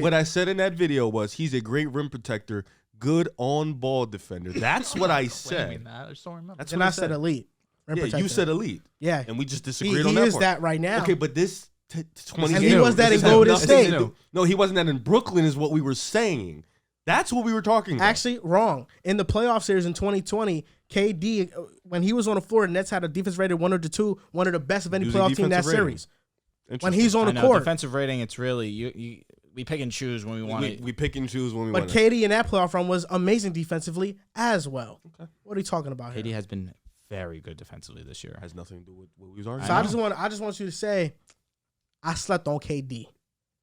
what I said in that video was he's a great rim protector, good on ball defender. That's what I said. I just don't remember. That's And what I said elite. Rim Yeah, protector. you said elite. Yeah, And we just disagreed on he that is part. that right now. Okay, but this 20 And games. he was that in this has Golden nothing State. to do- No, he wasn't that in Brooklyn is what we were saying. That's what we were talking about. Actually, wrong. In the playoff series in 2020, KD, when he was on the floor, the Nets had a defense rated 102, one of the best of any Using playoff team in that defensive rating. series. When he's on I the know, court. defensive rating, it's really we pick and choose when we want it. we pick and choose when we But want KD in that playoff run was amazing defensively as well. Okay. What are you talking about here? KD has been very good defensively this year. Has nothing to do with what we was arguing. So I just want you to say, I slept on KD.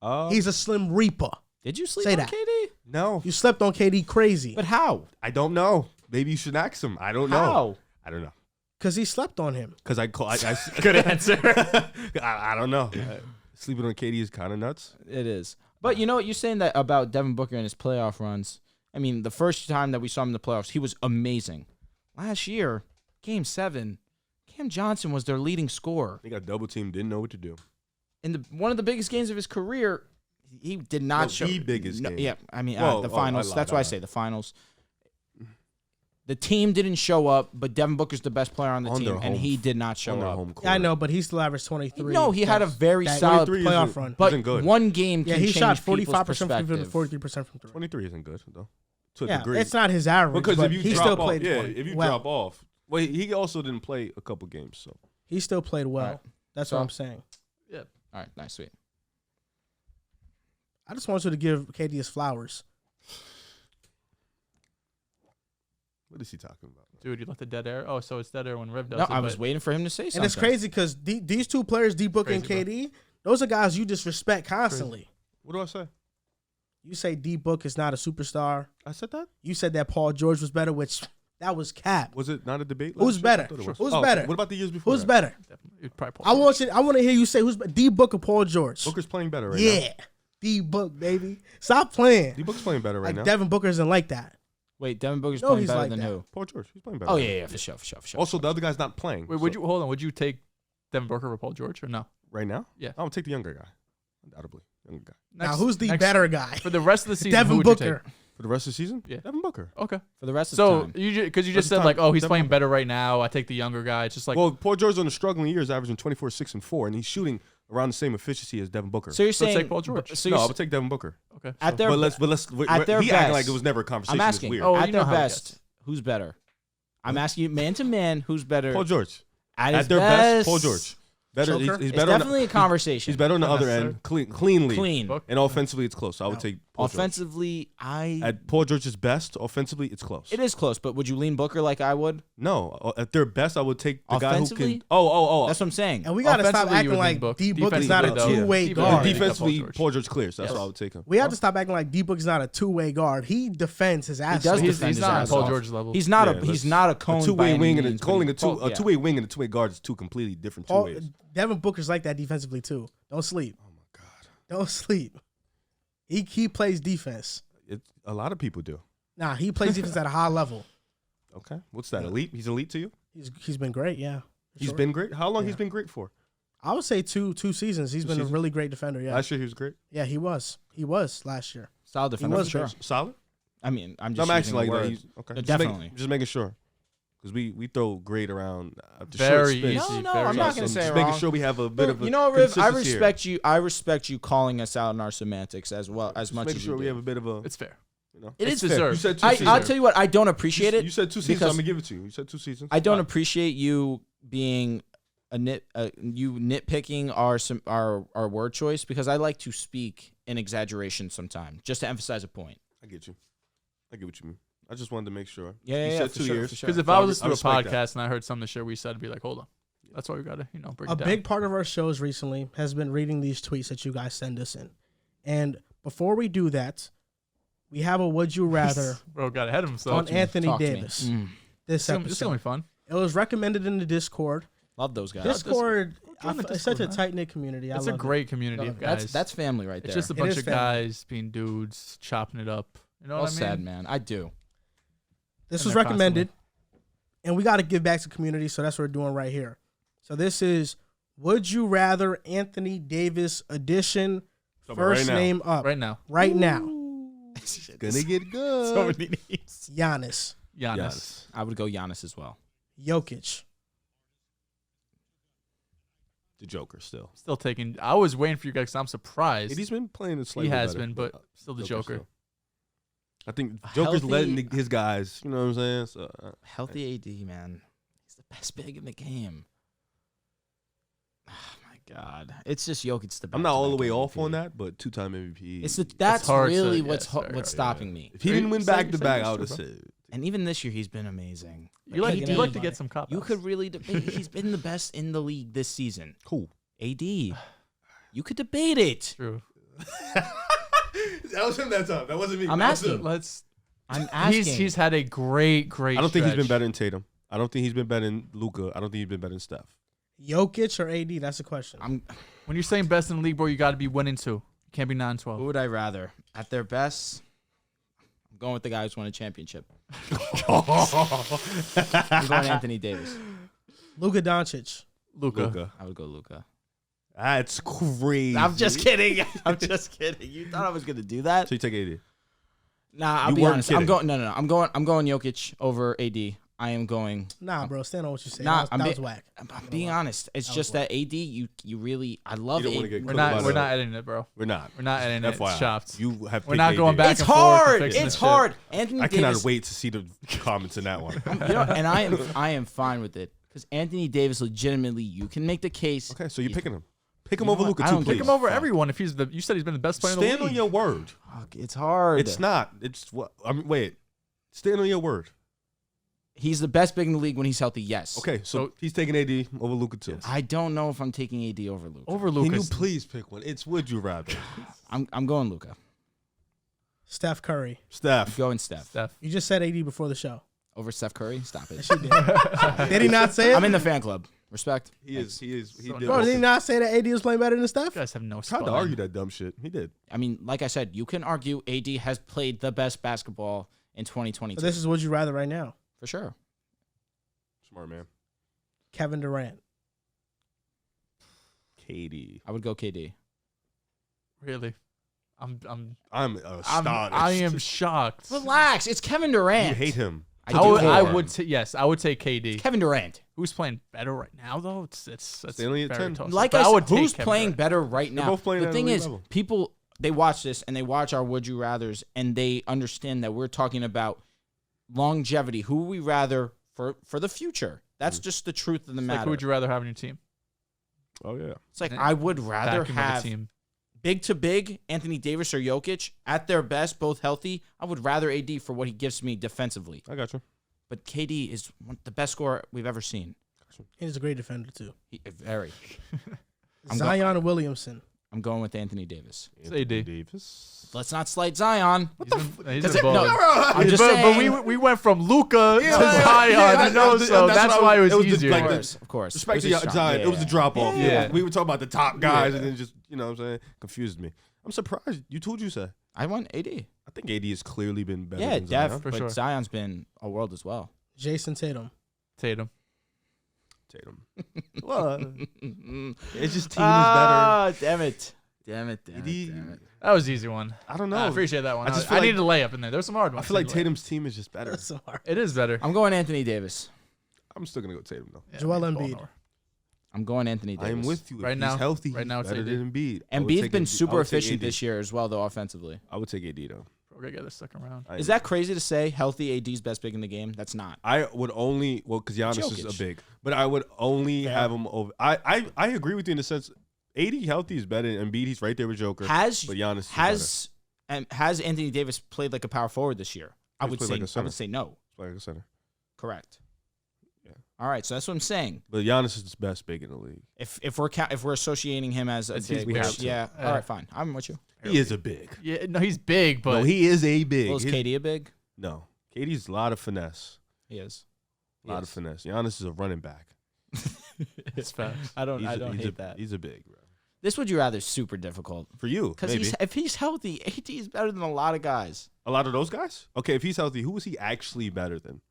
Uh, He's a slim reaper. Did you sleep Say on that. KD? no, You slept on KD crazy. But how? I don't know. Maybe you should ask him. I don't know. How? I don't know. Because he slept on him. Because I Good answer. I don't know. Sleeping on KD is kind of nuts. It is. But you know what? You're saying that about Devin Booker and his playoff runs. I mean, the first time that we saw him in the playoffs, he was amazing. Last year, Game 7, Cam Johnson was their leading scorer. He got double team, didn't know what to do. In one of the biggest games of his career, he did not No, show. the biggest game. Yeah, I mean, Whoa, the oh, finals. I lied, That's I why I lied. say the finals. The team didn't show up, but Devin Booker's the best player on the On team, their and home- he did not show On their up. home court. Yeah, I know, but he still averaged 23. No, he had a very that solid 23 playoff isn't- run. But isn't good. one game Yeah, can he change shot people's 45% from perspective. 43% from three. 23 isn't good though. To a Yeah, degree. it's not his average, because but if you he drop still off, played yeah, well. if you well. drop off. Well, he also didn't play a couple games, so He still played well. Right. That's So- what I'm saying. All right, nice, sweet. I just want you to give KD his flowers. what is he talking about? Dude, you left the dead air. Oh, so it's dead air when Rev does No, it. I was but- waiting for him to say something. And it's crazy because these two players, D Book and Crazy, KD, those are guys you disrespect constantly. What do I say? You say D Book is not a superstar. I said that? You said that Paul George was better, which that was cap. Was it not a debate? Who's last year? better? I thought it was. Who's Oh, better? What about the years before? Who's that? better? Definitely. It'd probably Paul I George. want to hear you say who's D Book or Paul George. Booker's playing better right now. Yeah, D Book, baby. Stop playing. D Book's playing better right Like now. Devin Booker isn't like that. Wait, Devin Booker's No, playing he's better like than that. who? Paul George, he's playing better. Oh right yeah, now. yeah, for sure. Also, the other guy's not playing. Wait, would you hold on? Would you take Devin Booker over Paul George or no? right now? Yeah. I'll take the younger guy. Undoubtedly, younger guy. Now, who's the better guy? for the rest of the season? Devin who would you Booker. For the rest of the season? Yeah. Devin Booker. take? Okay. For the rest of So the time. you because you Rest just of said the like, time, oh, he's Devin playing Booker. better right now. I take the younger guy. It's just like, Well, Paul George on the struggling years, averaging 24, 6, and 4, and he's shooting around the same efficiency as Devin Booker. So you're saying take Paul George. So no, you're I would take Devin Booker. okay. at their But let's at their he best, acting like it was never a conversation. I'm It's asking. weird. Oh, at you their know how it best, gets. who's better? I'm asking you, man to man, who's better? Paul George. At At his their best, Paul best. George. Better. He's Choker? It's better. On definitely a conversation. he's better on the Not other necessary. end, cleanly. Clean. Book. And offensively, it's close. So I would No. take Paul George. Offensively, At Paul George's best, offensively, it's close. it is close, but would you lean Booker like I would? No, at their best, I would take the guy who Offensively? can. Oh. That's what I'm saying. And we got to stop Offensively, you acting would like lean Book. D Book is not a Defensively, though. two-way Defensively, guard. Paul Defensively, George. Paul George clears. That's Yes. why I would take him. We have to stop acting like D Book is not a two-way guard. He defends his ass does off. defend He's his not on ass Paul off. George's level. He's not Yeah, a he's let's- not a cone A two-way by any wing and means, but calling he- a yeah. two-way wing and a two-way guard is two completely different two ways. Devin Booker's like that defensively too. Don't sleep. Oh my god, Don't sleep. He plays defense. a lot of people do. Nah, he plays defense at a high level. Okay, what's that? Elite? He's elite to you? He's been great. Yeah, for He's sure. been great. How long Yeah. he's been great for? I would say two seasons. He's been seasons? a really great defender. Yeah, Last year he was great. yeah, he was. He was last year. solid defender. was for sure. great. Solid. I mean, I'm No, just I'm using actually a like that. word. He's, okay, No, Just make- definitely. just making sure because we throw great around the Very short easy. spin. No, very I'm not easy. gonna say just it making wrong. sure we have a bit of a You know, Riv, I consistency here. respect you. I respect you calling us out in our semantics as well as Just much making as sure you we do. have a bit of a. It's fair. You know. It It's is fair. deserved. You said 2 I'll seasons. tell you what. I don't appreciate it. You said 2 seasons. So because I'm gonna give it to you. You said 2 seasons. I don't Why? appreciate you being you nitpicking our word choice because I like to speak in exaggeration sometimes just to emphasize a point. I get you. I get what you mean. I just wanted to make sure. Yeah, you yeah, said for 2 sure, years. for sure. Because if I was listening to a respect podcast that. and I heard something the shit we said, I'd be like, hold on. That's why we got to, break A it down. big part of our shows recently has been reading these tweets that you guys send us in. And before we do that, we have a Would You Rather Bro got ahead of himself. on Anthony Talk to me. Davis. Mm. This This is going to episode. be fun. It was recommended in the Discord. Love those guys. Discord, join the it's such a Discord, man. tight-knit community. It's I a love great community Love of it. guys. That's family right there. It's just a It bunch is of family. guys being dudes, chopping it up. You know well what I mean? said, man. I do. This And was they're recommended, and we got to give back to the community, so that's what we're doing right here. So this is Would You Rather Anthony Davis edition, So, but first right now. name up. Right now. Right now. Gonna get good. So many names. Giannis, Giannis. I would go Giannis as well. Jokic, The Joker still. Still taking. I was waiting for you guys 'cause I'm surprised. He's been playing it slightly He has better, been, but still the Joker. still. I think Joker's Healthy- letting his guys, you know what I'm saying? So, Healthy AD, man. He's the best big in the game. Oh my God. It's just Jokic's the best. I'm not all the way off on that, but 2-time MVP. That's hard to- really yeah, what's it's very what's hard, stopping me. If he didn't win Say- back to say back, yes, I would have bro. said. And even this year, he's been amazing. You like AD, you like to get some cop You outs. could really debate. He's been the best in the league this season. Cool. AD. You could debate it. True. That was him that time. That wasn't me. I'm asking. Let's. I'm asking. He's had a great. I don't think he's been stretch. better than Tatum. I don't think he's been better than Luka. I don't think he's been better than Steph. Jokic or AD? That's the question. When you're saying best in the league, bro, you got to be winning too. You can't be 9-12. Who would I rather? At their best, I'm going with the guy who's won a championship. I'm going Anthony Davis. Luka Doncic. Luka. I would go Luka. That's crazy. I'm just kidding. I'm just kidding. You thought I was gonna do that? So you take AD. Nah, I'll You be weren't honest. kidding. I'm going. No. I'm going Jokic over AD. I am going. Nah, bro, stand on what you say. Nah, that was whack. I'm being honest. It's just that AD. You really. I love You don't wanna it. get We're cooked not. by We're the- not editing it, bro. We're not. We're not editing it. FYI. It's chopped. You have. We're not going back It's and forth and hard. fixing It's this shit. hard. Anthony I Davis. cannot wait to see the comments in that one. And I am fine with it because Anthony Davis legitimately. You can make the case. Okay, so you're picking him. Pick him You know over what? Luka I too, don't please. Pick him over Fuck. everyone. If he's the. You said he's been the best player in the Stand league. on your word. Fuck, it's hard. It's not. It's what. I mean, wait. Stand on your word. He's the best big in the league when he's healthy. Yes. Okay, so So- he's taking AD over Luka too. I don't know if I'm taking AD over Luka. Over Can you Lucas. please pick one? It's would you rather? I'm going Luka. Steph Curry. Steph. Going Steph. Steph. You just said AD before the show. Over Steph Curry. Stop it. Yes, you did. Did he not say it? I'm in the fan club. Respect. He is. He So did. Bro, did he not say that AD was playing better than Steph? You guys have no Tried to spine. argue that dumb shit. He did. I mean, like I said, you can argue AD has played the best basketball in 2022 So this is Would You Rather right now. for sure. Smart man. Kevin Durant. KD. I would go KD. Really. I'm I'm astonished. I am shocked. Relax. It's Kevin Durant. You hate him. I I do. would. hate him. Yes, I would take KD. Kevin Durant. Who's playing better right now though? It's Stay only at very 10. tough. Like But I would said, take who's Kevin playing Durant. better right now? both playing The at thing elite is, level. people they watch this and they watch our Would You Rather's and they understand that we're talking about longevity. Who we rather for the future. That's just the truth of the Like, matter. who would you rather have on your team? Oh yeah. It's like I would rather Vacuum of the have team. big to big Anthony Davis or Jokic at their best, both healthy. I would rather AD for what he gives me defensively. I got you. But KD is the best scorer we've ever seen. He's a great defender, too. Very. I'm Zion Williamson. I'm going with Anthony Davis. It's AD. Davis. Let's not slight Zion. He's Does a it- no, bug. I'm just but saying. we went from Luka to yeah, Zion, yeah, you know, that's so what that's I why it was- was it was easier. like Of course. Respect It to was a shot. Zion. Yeah, It was the yeah. drop off. Yeah. We were talking about the top guys Yeah. and then just, you know what I'm saying? Confused me. I'm surprised. You told you say. I want AD. I think AD has clearly been better Yeah, than Zion. def. For But sure. Zion's been a world as well. Jason Tatum. Tatum. Tatum. What? It's just team is Damn it. Damn it. better. AD, That was an easy one. I don't know. I appreciate that one. I just I feel like- needed a layup in there. There's some hard I ones. feel like Needed a layup. Tatum's team is just better. That's so hard. It is better. I'm going Anthony Davis. I'm still gonna go Tatum though. Yeah, Joel man, Embiid. Baltimore. I'm going Anthony Davis. I am with you. If Right he's now- healthy. right now it's better AD. than Embiid. I would Embiid's take been AD. super I would take efficient AD. this year as well, though, offensively. I would take AD though. Bro, We're gonna get a second round. Is that crazy to say? Healthy AD's best big in the game. That's not. I would only because Giannis Jokic. is a big, but I would only have him over. I agree with you in the sense, AD healthy is better, and Embiid he's right there with Joker. but Giannis is has Anthony Davis played like a power forward this year? I would say no. like a center. Correct. Yeah. All right, so that's what I'm saying. But Giannis is the best big in the league. If we're associating him as a big, we have to. yeah. All right, fine. I'm with you. He is a big. Yeah, no, he's big, but No, he is a big. Well, is KD a big? No, KD's a lot of finesse. He is. A lot of finesse. Giannis is a running back. it's facts. I don't hate that. He's a big, bro. This would you rather is super difficult For you, because if he's healthy, AD is better than a lot of guys. a lot of those guys. Okay, if he's healthy, who is he actually better than?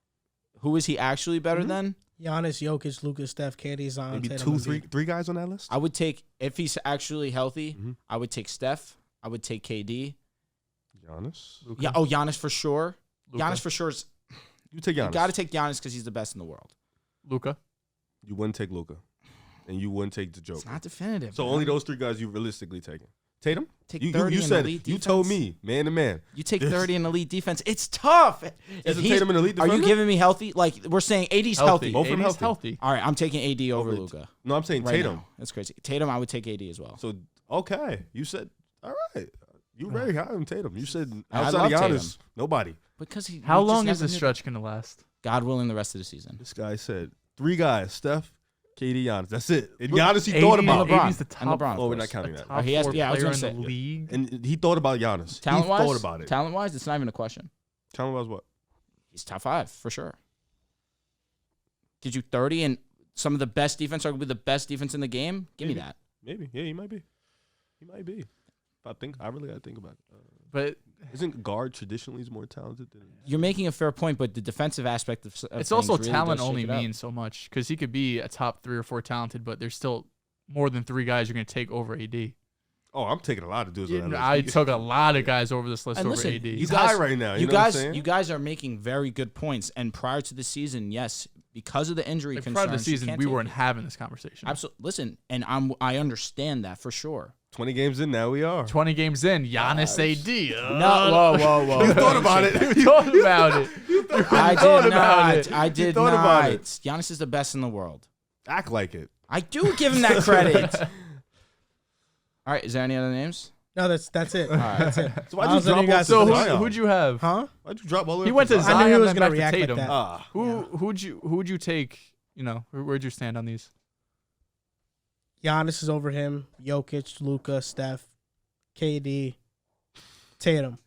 Who is he actually better than? Giannis, Jokic, Luka, Steph, KD, Zion, Maybe Tatum, three guys on that list. I would take if he's actually healthy. Mhm. I would take Steph. I would take KD. Giannis. Luka. Yeah. Oh, Giannis for sure. Luka. Giannis for sure is. You take Giannis. You got to take Giannis because he's the best in the world. Luka. You wouldn't take Luka, and you wouldn't take the It's Joker. not definitive. So man. only those three guys you realistically taking. Tatum. Take You 30 in said elite you defense. told me man to man. You take 30 in elite defense. It's tough. If Isn't he's- Tatum an elite Are you defender? giving me healthy? Like we're saying, AD's healthy. Both of them AD's healthy. All right, I'm taking AD over Over Luka. No, I'm saying Right Tatum. now. That's crazy. Tatum, I would take AD as well. So okay, you said all right. You very high on Tatum. You said I outside of love Giannis, nobody. Because he. How we just long is never this knew. stretch gonna last? God willing, the rest of the season. This guy said three guys: Steph, KD, Giannis. That's it. And Giannis, he thought AD about. LeBron. AD's the And top, LeBron, of Oh, we're course. not counting that. top he has- four yeah, I was player gonna in the say. league. And he thought about Giannis. Talent he wise, thought about it. Talent wise, it's not even a question. Talent wise, what? He's top 5 for sure. Did you 30 and some of the best defense, arguably the best defense in the game? Give me Maybe. that. Maybe. Yeah, he might be. He might be. I really got to think about it. But Isn't guard traditionally more talented than? You're making a fair point, but the defensive aspect of it's things also really talent does only shake it up. means so much because he could be a top 3 or 4 talented, but there's still more than 3 guys you're gonna take over AD. Oh, I'm taking a lot of dudes. Yeah, on that I list. took a lot of guys over this list And over listen, AD. you He's guys- high right now. You know what I'm guys, saying? you guys are making very good points. And prior to the season, yes, because of the injury Like, concerns, prior to the you season, can't we take weren't it. having this conversation. Absolutely. Listen, and I understand that for sure. 20 games in, now we are. 20 games in, Giannis AD. No, whoa. You thought about it. You thought about it. I thought did about not. it. I did thought about not. it. Giannis is the best in the world. Act like it. I do give him that credit. All right, is there any other names? No, that's it. All right. That's it. So why'd I you was letting drop you guys So know. Zion? who'd you have? Huh? Why'd you drop all the way He up went to to Zion. I knew he was then gonna back to react like Tatum. that. Who'd you take? You know, where'd you stand on these? Giannis is over him. Jokic, Luka, Steph, KD, Tatum.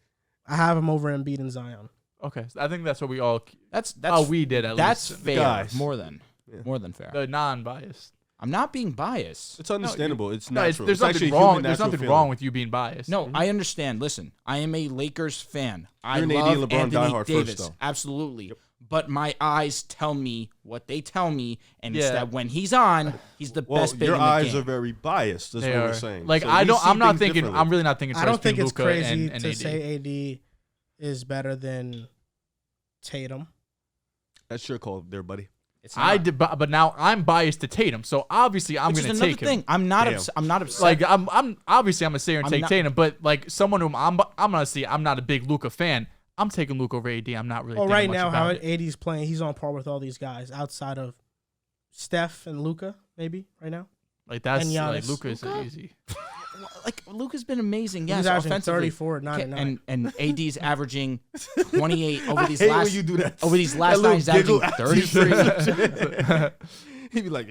I have him over Embiid and Zion. Okay, I think that's what we all. That's we did at that's least. fair. Guys. More than fair. The non-biased. I'm not being biased. It's understandable. It's No, natural. there's It's actually nothing a wrong. human There's natural nothing feeling. wrong with you being biased. No, I understand. Listen, I am a Lakers fan. I You're an AD love and LeBron Anthony diehard first, Davis. though. Absolutely. But my eyes tell me what they tell me, and it's Yeah. that when he's on, he's the Well, best big your in the eyes game. are very biased. That's They what are. we're saying. Like So I we don't. see I'm not things thinking. differently. I'm really not thinking. I don't think it's Luka crazy and to AD. say AD is better than Tatum. That's your call there, buddy. It's I not. did, but now I'm biased to Tatum, so obviously I'm Which going is to another take him. thing. I'm not. Damn. I'm not upset. Like I'm obviously I'm gonna sit here and I'm take not- Tatum, but like someone whom I'm gonna see, I'm not a big Luka fan. I'm taking Luka over AD. I'm not really. Well, thinking right much now, about how it. AD's playing, he's on par with all these guys outside of Steph and Luka, maybe right now. Like that's and like Giannis. Luka is Luka? easy. like Luka's been amazing. Yes, he's averaging offensively. 34, 9 and 9. And AD's averaging 28 over I these hate when last you do that. over these That last little nine. He's averaging giggle after you say 33. He'd be like,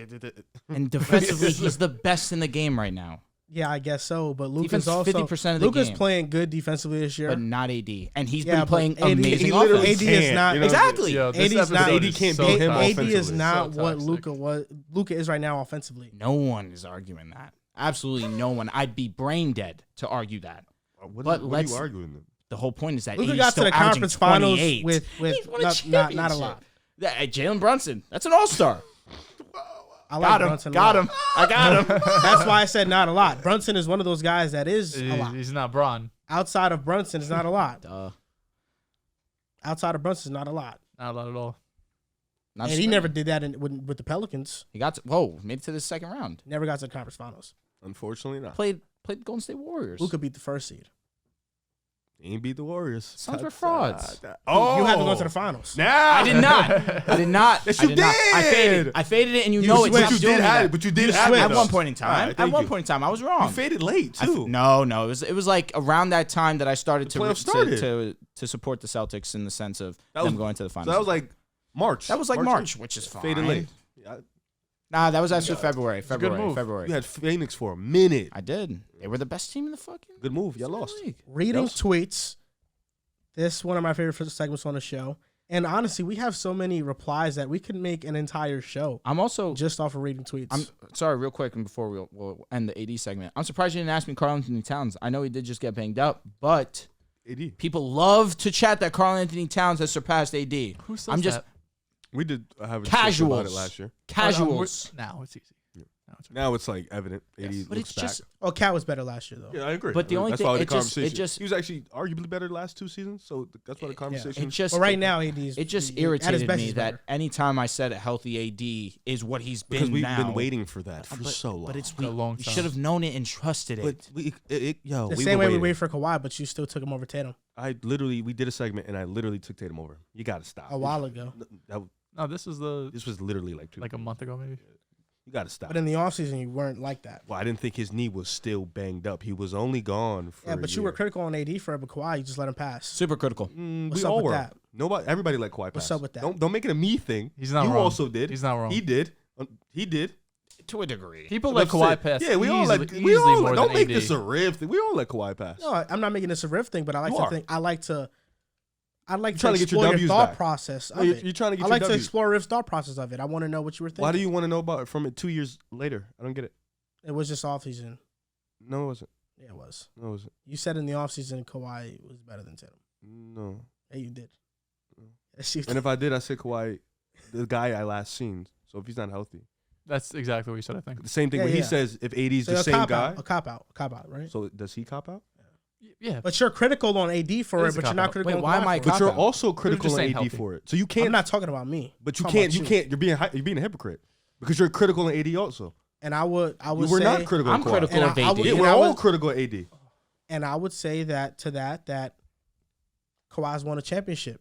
And defensively, he's the best in the game right now. Yeah, I guess so. But Defense Luka's also 50% of the Luka's game. playing good defensively this year. But not AD. And he's Yeah, been playing but AD amazing he literally offense. AD is can't, not you know? Exactly. Yo, this AD's not- episode AD is can't so beat him toxic. AD offensively. is not So what toxic. Luka is right now offensively. No one is arguing that. Absolutely no one. I'd be brain dead to argue that. what But are let's- you arguing then? The whole point is that Luka AD's got to still the averaging conference finals 28. with He's won a not a championship. lot. Jalen Brunson. That's an all-star. I like Brunson. a Got lot. him. I got him. That's why I said not a lot. Brunson is one of those guys that is a lot. He's not Braun. Outside of Brunson, it's not a lot. Duh. Outside of Brunson, it's not a lot. Not a lot at all. Not And he straight. never did that with the Pelicans. He made it to the second round. Never got to the conference finals. Unfortunately not. Played Golden State Warriors. Luka beat the first seed. Ain't beat the Warriors. Suns were frauds. Oh, You haven't gone to the finals. Now I did not. I did not. Yes, I you did. Not. I faded. did. I faded it, and you You know it's switched. not But you doing did have that. it. But you did You have it. switched. At though. one point in time. All right, At thank one you. point in time, I was wrong. You faded late too. No. It was like around that time that I started The playoffs to started. to support the Celtics in the sense of That them was- going to the So finals. that was like March. That was like March, which is fine. Faded late. Yeah, Nah, that was actually February. a good move. February. you had Phoenix for a minute. I did. They were the best team in the fucking Good move. Y'all lost. league. Reading Yes. tweets. This is one of my favorite segments on the show. And honestly, we have so many replies that we could make an entire show I'm also. just off of reading tweets. I'm sorry, real quick, and before we'll end the AD segment, I'm surprised you didn't ask me Karl Anthony Towns. I know he did just get banged up, but AD. people love to chat that Karl Anthony Towns has surpassed AD. Who says I'm just that? We did have a discussion about casuals. it last year. Casuals. Now it's easy. Now it's Now it's like evident. AD Yes. But looks it's just back. oh, Cat was better last year, though. Yeah, I agree. But the only that's thing- why the it just- conversation. He was actually arguably better the last 2 seasons, so that's why the conversation. It just But right now, AD's it just at his irritated best, me he's that better. anytime I said a healthy AD is what he's been because we've now. been waiting for that for but, so long. But it's a long we time. should have known it and trusted it. But The we same were way we waiting. wait for Kawhi, but you still took him over Tatum we did a segment and I literally took Tatum over. You got to stop. a while ago. No, this is This was literally like like a month ago maybe. You got to stop. But in the offseason, you weren't like that. Well, I didn't think his knee was still banged up. He was only gone for Yeah, a but you year. were critical on AD for it, but Kawhi, you just let him pass. Super critical. What's We up all with were. that? Nobody, everybody let Kawhi pass. What's up with that? Don't make it a me thing. He's not you wrong. also did. He's not wrong. He did. He did. To a degree. People let That's Kawhi it. pass. Yeah, we all easily, let. We easily all more let, don't than make AD. this a riff thing. We all let Kawhi pass. No, I'm not making this a riff thing, but I like You to are. think. I like to trying to get your explore your W's thought back. process of No, you're, it. you're trying to get I your like to W's. explore Riff's thought process of it. I want to know what you were thinking. Why do you want to know about it from it 2 years later? I don't get it. It was just offseason. No, it wasn't. Yeah, it was. No, it wasn't. You said in the offseason Kawhi was better than Tatum. No. Yeah, you did. Yes, you And if I did, I said Kawhi, the guy I last seen. So if he's not healthy, That's exactly what you said. I think. the same thing Yeah, when he yeah. says if AD's So the a same cop guy. out, a cop out, right? So does he cop out? Yeah. But you're critical on AD for It it, is a but you're cop not out. critical Wait, on why Kawhi am I for it. cop But you're out? also critical just on saying AD healthy. for it. So you can't. I'm not talking about me. But you I'm talking can't. about You can't. You're being a hypocrite because you're critical on AD also. And I would We're say, not critical. I'm on Kawhi. critical And of I AD. would- Yeah, and we're I all would- critical of AD. and I would say that Kawhi's won a championship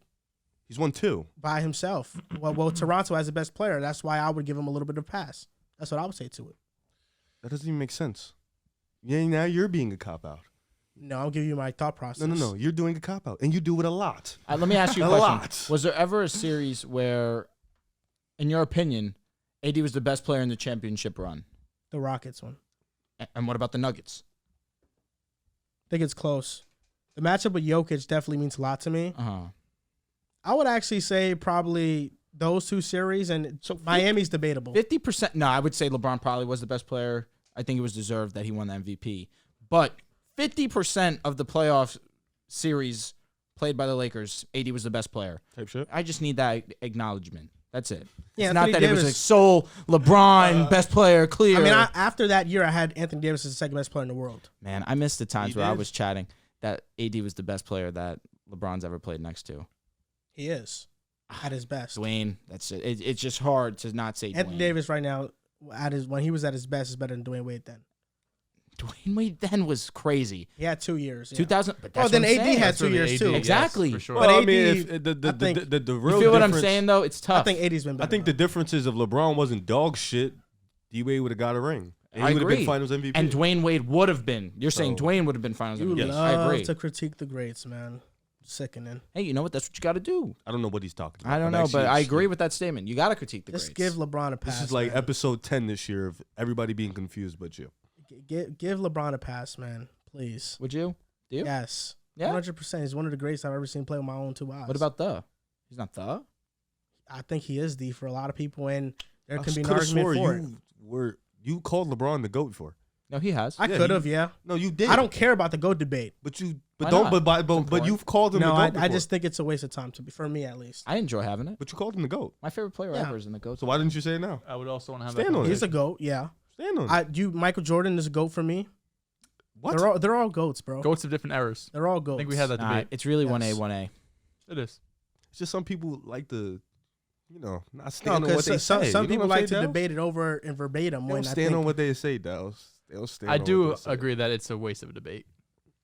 He's won 2. by himself. Well, Toronto has the best player. That's why I would give him a little bit of pass. That's what I would say to it. That doesn't even make sense. Yeah, now you're being a cop out. No, I'll give you my thought process. No. You're doing a cop out, and you do it a lot. Let me ask you a A question. lot. Was there ever a series where, in your opinion, AD was the best player in the championship run? The Rockets one. And what about the Nuggets? I think it's close. The matchup with Jokic definitely means a lot to me. Uh-huh. I would actually say probably those two series, and So Miami's debatable. 50%. No, I would say LeBron probably was the best player. I think it was deserved that he won the MVP. But 50% of the playoff series played by the Lakers, AD was the best player. Type shit. I just need that acknowledgement. That's it. Yeah, It's not Anthony that it was Davis- like sole LeBron, best player, clear. I mean, after that year, I had Anthony Davis as the second best player in the world. Man, I missed the times You where I did? was chatting that AD was the best player that LeBron's ever played next to. He is at his best. Dwayne, that's it. It's just hard to not say Anthony Dwayne. Davis right now, when he was at his best, is better than Dwayne Wade then. Dwayne Wade then was crazy. He had 2 years. Yeah. 2000. But Well, that's then what I'm AD saying. had That's 2 really years AD, too. yes, Exactly. for sure. But Well, I AD, mean, if the I think- the You real feel what I'm difference- saying though? It's I tough. think AD's been better. I think the difference is if LeBron wasn't dog shit, D-Wade would have got a ring. And I he would have been agree. Finals MVP. And Dwayne Wade would have been. You're saying So- Dwayne would have been Finals you MVP. Yes. I agree. love to critique the greats, man. Sickening. Hey, you know what? That's what you got to do. I don't know what he's talking about. I don't I'm know, but actually I interested. agree with that statement. You got to critique the Just greats. give LeBron a pass. This is like man. episode 10 this year of everybody being confused but you. Give LeBron a pass, man. Please. Would you? Do you? Yes. Yeah? 100%. He's one of the greats I've ever seen play with my own 2 eyes. What about the? He's not the. I think he is the for a lot of people, and there I can be an coulda argument swore for it. you called LeBron the GOAT before. No, he has. I Yeah, could have, yeah. No, you did. I don't care about the GOAT debate. But Why don't. not? But It's important. you've called him No, the GOAT I before. just think it's a waste of time for me at least. I enjoy having it. But you called him the GOAT. My favorite player Yeah. ever is in the GOAT. So why didn't you say it now? I would also want to have Stand that on it. He's a GOAT, yeah. Stand on it. Michael Jordan is a GOAT for me. What? They're all GOATs, bro. Goats of different eras. They're all I GOATs. think we had that Nah, debate. it's really Yes. 1A, 1A. It is. It's just some people like to, not No, stand on what they because some say. You know people what I'm like to saying, Dehls? debate it over and verbatim. They When don't I stand think on what they say, Dehls. They don't stand I on do what they say. agree that it's a waste of a debate.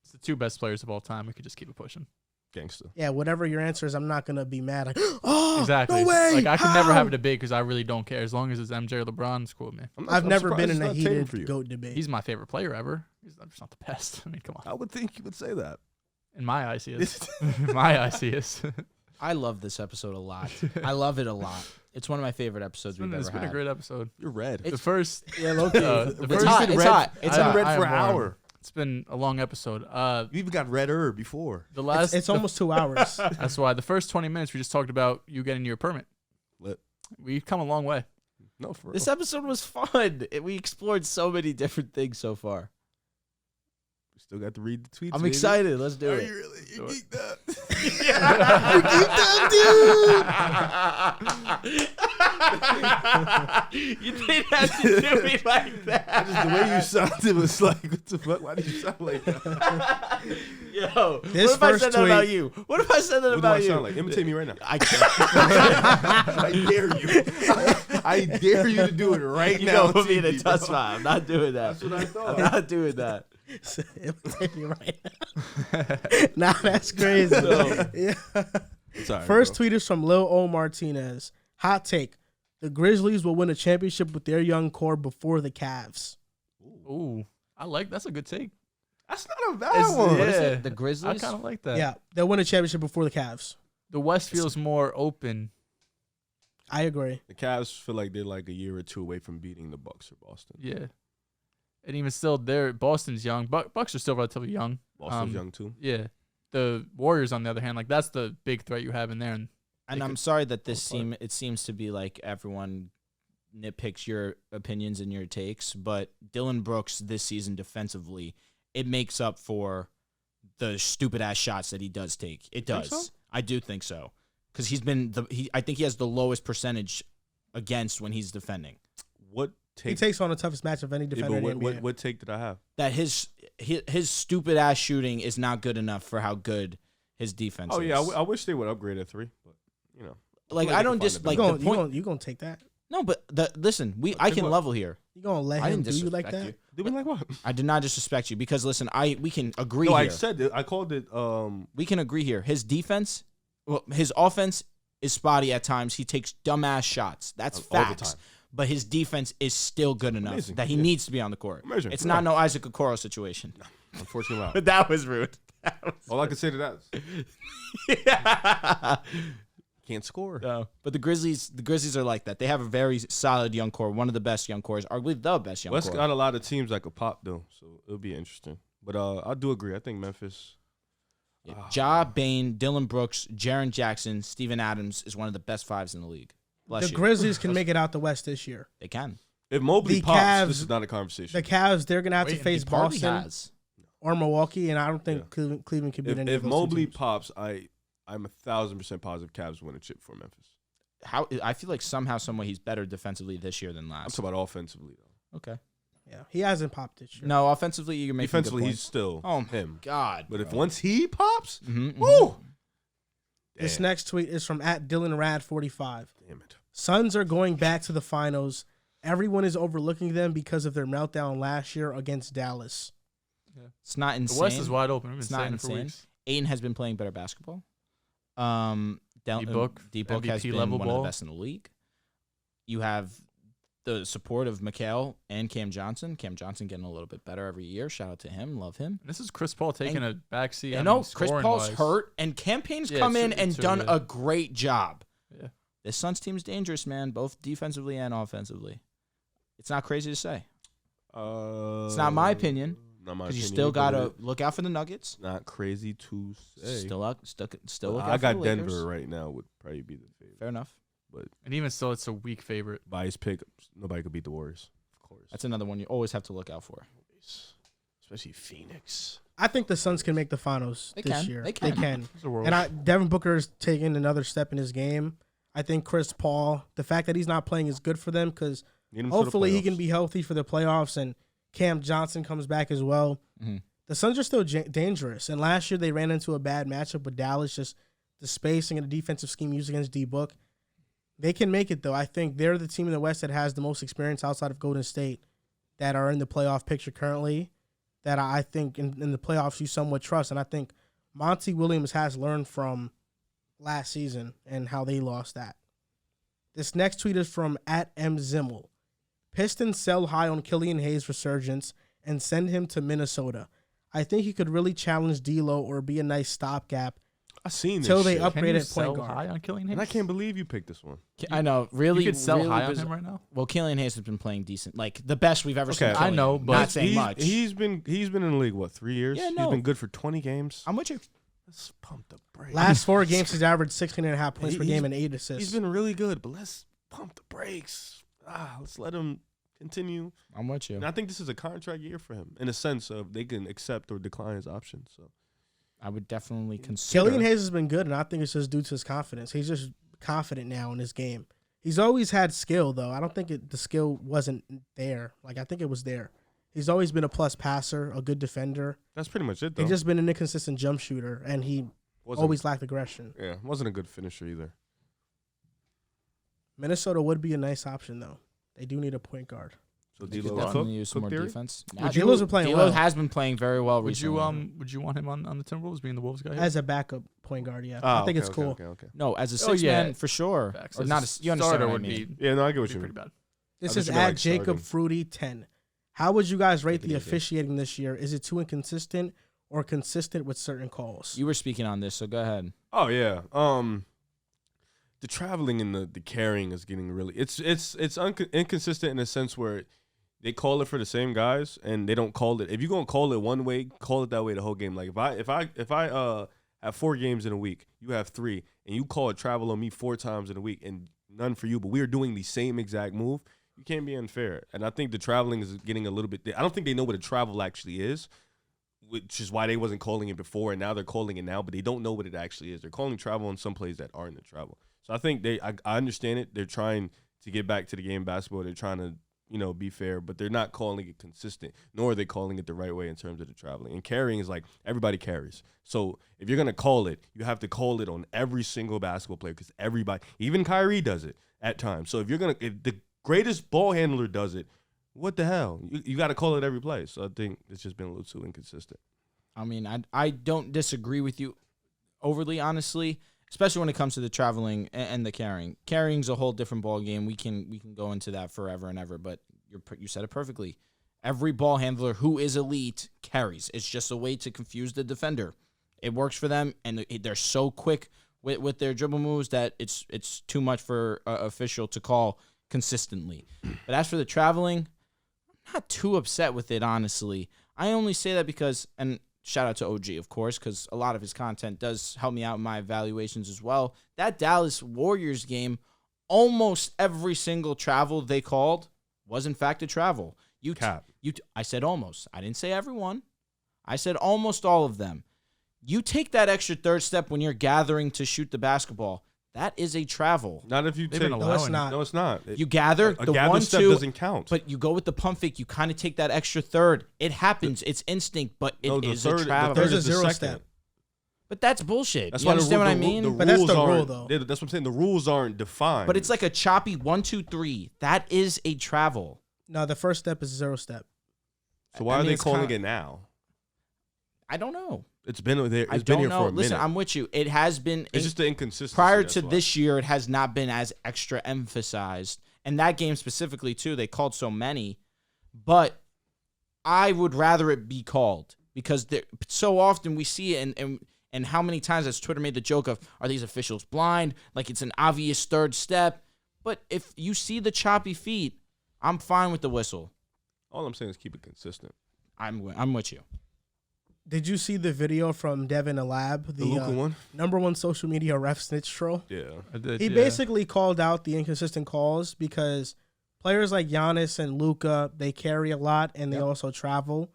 It's the 2 best players of all time. We could just keep it pushing. Gangster. Yeah, whatever your answer is, I'm not gonna be mad. Like, oh, Exactly. no way. Like I can never how? have a debate because I really don't care. As long as it's MJ or LeBron, it's cool with me. I've never been in a surprised it's not Tatum heated for you. GOAT debate. He's my favorite player ever. He's just not the best. I mean, come on. I would think you would say that. In my eyes, he is. In my eyes, he is. I love this episode a lot. I love it a lot. It's one of my favorite episodes we've ever It's been a had. great episode. You're red. The first, Yeah, low-key. the It's first, hot. It's hot. It's I- hot. red I for am an warm. hour. It's been a long episode. You even got redder before. The last, It's almost 2 hours. that's why the first 20 minutes we just talked about you getting your permit. Lit. We've come a long way. No, for real. This episode was fun. We explored so many different things so far. We still got to read the tweets. I'm baby. excited. Let's do Are it. you really? You Do it. geeked up. You didn't have to do me like that. Just the way you sounded was like, what the fuck? Why do you sound like that? Yo, This what if I first said that about tweet- you? What if I said that What do about I you? sound like? Imitate me right now. I can't. I dare you. I dare you to do it right You now. gonna on put me in a TV, tough bro. spot. I'm not doing that. That's what I thought. I'm not doing that. Imitate me right now. Nah, that's crazy. Yeah. Sorry, First bro. tweet is from Lil O Martinez. Hot take: the Grizzlies will win a championship with their young core before the Cavs. Ooh, that's a good take. That's not a bad one. What is Yeah. it? The I Grizzlies? kind of like that. Yeah, they'll win a championship before the Cavs. The West feels more open. I agree. The Cavs feel like they're like a year or 2 away from beating the Bucks or Boston. Yeah. And even still, Boston's young. Bucks are still relatively young. Boston's young too. Yeah. The Warriors, on the other hand, like that's the big threat you have in there. And And I'm sorry that it seems to be like everyone nitpicks your opinions and your takes, but Dylan Brooks this season defensively, it makes up for the stupid ass shots that he does take. It does. so? I do think so. Because I think he has the lowest percentage against when he's defending. What He take? takes on the toughest match of any Yeah, defender but in the NBA. what take did I have? That his stupid ass shooting is not good enough for how good his defense Oh is. yeah, I wish they would upgrade at 3, but you know. like they I can don't find just a like better the point. You gonna take that? No, but listen, I Take can what? level here. You gonna let I him didn't do you like disrespect that? you. Did we like what? I did not disrespect you because listen, we can agree No, here. I said it. I called it. We can agree here. His defense, his offense is spotty at times. He takes dumbass shots. That's All the facts. time. But his defense is still good enough Amazing. that he Yeah. needs to be on the court. Amazing. It's Yeah. not no Isaac Okoro situation. Unfortunately, not. But that was rude. All I can say to that is Yeah. can't score. No. But the Grizzlies are like that. They have a very solid young core, one of the best young cores, arguably the best young West core. got a lot of teams that could pop though, so it'll be interesting. But I do agree. I think Memphis. Ja, Bain, Dylan Brooks, Jaren Jackson, Steven Adams is one of the best fives in the league. Bless The you. Grizzlies can make it out the West this year. They can. If Mobley The pops, Cavs- this is not a conversation. The Cavs, they're gonna have to Wait, face He partly Boston has. or Milwaukee, and I don't think Yeah. Cleveland can beat any if of those Mobley two teams. pops, I'm 1,000% positive Cavs win a chip for Memphis. How I feel like somehow, some way he's better defensively this year than I'm last. talking about offensively though. Okay. Yeah, he hasn't popped this year. No, offensively you're making Defensively, good he's points. still Oh, him. God. But if bro. once he pops, Mhm, woo! This Damn. next tweet is from @DylanRad45. Damn it. Suns are going back to the finals. Everyone is overlooking them because of their meltdown last year against Dallas. It's not the insane. West is wide open. We've been It's not saying it for insane. weeks. Aiden has been playing better basketball. D-Book, D-Book has MVP been level one of ball. the best in the league. You have the support of Mikal and Cam Johnson. Cam Johnson getting a little bit better every year. Shout out to him. Love him. And this is Chris Paul taking a backseat. You know, Chris Paul's hurt, and campaign's Yeah, come in true, and true, done yeah. a great job. Yeah. This Suns team's dangerous, man, both defensively and offensively. It's not crazy to say. It's not my opinion. Not my Because you opinion, still got but to it- look out for the Nuggets. Not crazy to say. Still look out I got for the Denver Lakers. right now. Would probably be the favorite. Fair enough. And even still, it's a weak favorite. Bias pick. Nobody could beat the Warriors. Of course. That's another one you always have to look out for. Especially Phoenix. I think the Suns can make the finals They this can. year. They can. It's a world. And Devin Booker is taking another step in his game. I think Chris Paul, the fact that he's not playing is good for them because Need him for the hopefully he can playoffs. be healthy for the playoffs and Cam Johnson comes back as well. Mhm. The Suns are still dangerous. And last year they ran into a bad matchup with Dallas, just the spacing and the defensive scheme used against D-Book. They can make it, though. I think they're the team in the West that has the most experience outside of Golden State that are in the playoff picture currently that I think in the playoffs you somewhat trust. And I think Monty Williams has learned from last season and how they lost that. This next tweet is from @MZimmel. Pistons sell high on Killian Hayes' resurgence and send him to Minnesota. I think he could really challenge D'Lo or be a nice stopgap I seen this till they shit. upgrade Can you at sell point guard. high on Killian Hayes? And I can't believe you picked this one. I know, really. You could sell really high on bizarre. him right now. Well, Killian Hayes has been playing decent, like the best we've ever seen. Okay. I Killian. know, but not saying he's, much. He's been in the league, what, 3 years? Yeah, He's no. been good for 20 games. I'm with you. Let's pump the brakes. Last 4 games, he's averaged 16.5 points per He's- game and 8 assists. He's been really good, but let's pump the brakes. Let's let him continue. I'm with you. And I think this is a contract year for him in a sense of they can accept or decline his options. So I would definitely consider. Killian Hayes has been good, and I think it's just due to his confidence. He's just confident now in his game. He's always had skill, though. I don't think the skill wasn't there. Like, I think it was there. He's always been a plus passer, a good defender. that's pretty much it, though. He's just been an inconsistent jump shooter, and he wasn't, always lacked aggression. wasn't a good finisher either. Minnesota would be a nice option, though. They do need a point guard. So They could D'Lo definitely Cook, use some more theory? defense. Well, D'Lo's been playing well. has been playing very well Would recently. you want him on the Timberwolves being the Wolves guy? As a backup point guard, yeah. Ah, I think okay, it's cool. Okay. No, as a Oh, six yeah. man for sure. Facts. Or As not. a You understand starter what I would mean. be Yeah, no, I get what be you pretty mean. bad. This I is think I at like Jacob starting. Fruity 10. How would you guys rate Take it the easy. officiating this year? Is it too inconsistent or consistent with certain calls? You were speaking on this, so go ahead. Oh yeah. The traveling and the carrying is getting really. It's inconsistent in a sense where they call it for the same guys and they don't call it. If you're gonna call it one way, call it that way the whole game. Like if I have 4 games in a week, you have 3, and you call it travel on me 4 times in a week and none for you, but we are doing the same exact move. You can't be unfair. And I think the traveling is getting a little bit. I don't think they know what a travel actually is, which is why they wasn't calling it before, and now they're calling it now, but they don't know what it actually is. They're calling travel on some plays that aren't the travel. So I think I understand it. They're trying to get back to the game of basketball. They're trying to, be fair, but they're not calling it consistent, nor are they calling it the right way in terms of the traveling. And carrying is like everybody carries. So if you're going to call it, you have to call it on every single basketball player because everybody, even Kyrie does it at times. So if the greatest ball handler does it, what the hell? You got to call it every play. So I think it's just been a little too inconsistent. I mean, I don't disagree with you overly, honestly, especially when it comes to the traveling and the carrying. Carrying's a whole different ball game. We can go into that forever and ever, but you said it perfectly. Every ball handler who is elite carries. It's just a way to confuse the defender. It works for them, and they're so quick with their dribble moves that it's too much for an official to call consistently. But as for the traveling, I'm not too upset with it, honestly. I only say that because, and shout out to OG, of course, because a lot of his content does help me out in my evaluations as well. That Dallas Warriors game, almost every single travel they called was in fact a travel. I said almost. I didn't say everyone. I said almost all of them. You take that extra third step when you're gathering to shoot the basketball. That is a travel. Not if you They've take. been No, it's not. No, it's not. You gather A the gather 1, step 2, doesn't count. but you go with the pump fake. You kind of take that extra third. It happens. It's instinct, but it is a travel. There's a is the zero second. step. But that's bullshit. That's You why understand what I the mean? But that's rules the rule, aren't- though. That's what I'm saying. The rules aren't defined. But it's like a choppy 1, 2, 3. That is a travel. No, the first step is 0 step. So why I are mean, they it's calling kinda- it now? I don't know. It's been there. I It's been don't here know. for a Listen, minute. I'm with you. It has been. It's just the inconsistency. Prior that's to why. this year, it has not been as extra emphasized. And that game specifically, too, they called so many. But I would rather it be called because so often we see it, and how many times has Twitter made the joke of, are these officials blind? Like it's an obvious third step. But if you see the choppy feet, I'm fine with the whistle. All I'm saying is keep it consistent. I'm with you. Did you see the video from Devin Alab, The Luka one. #1 social media ref snitch troll? Yeah. I did, He yeah. basically called out the inconsistent calls because players like Giannis and Luka, they carry a lot and they also travel,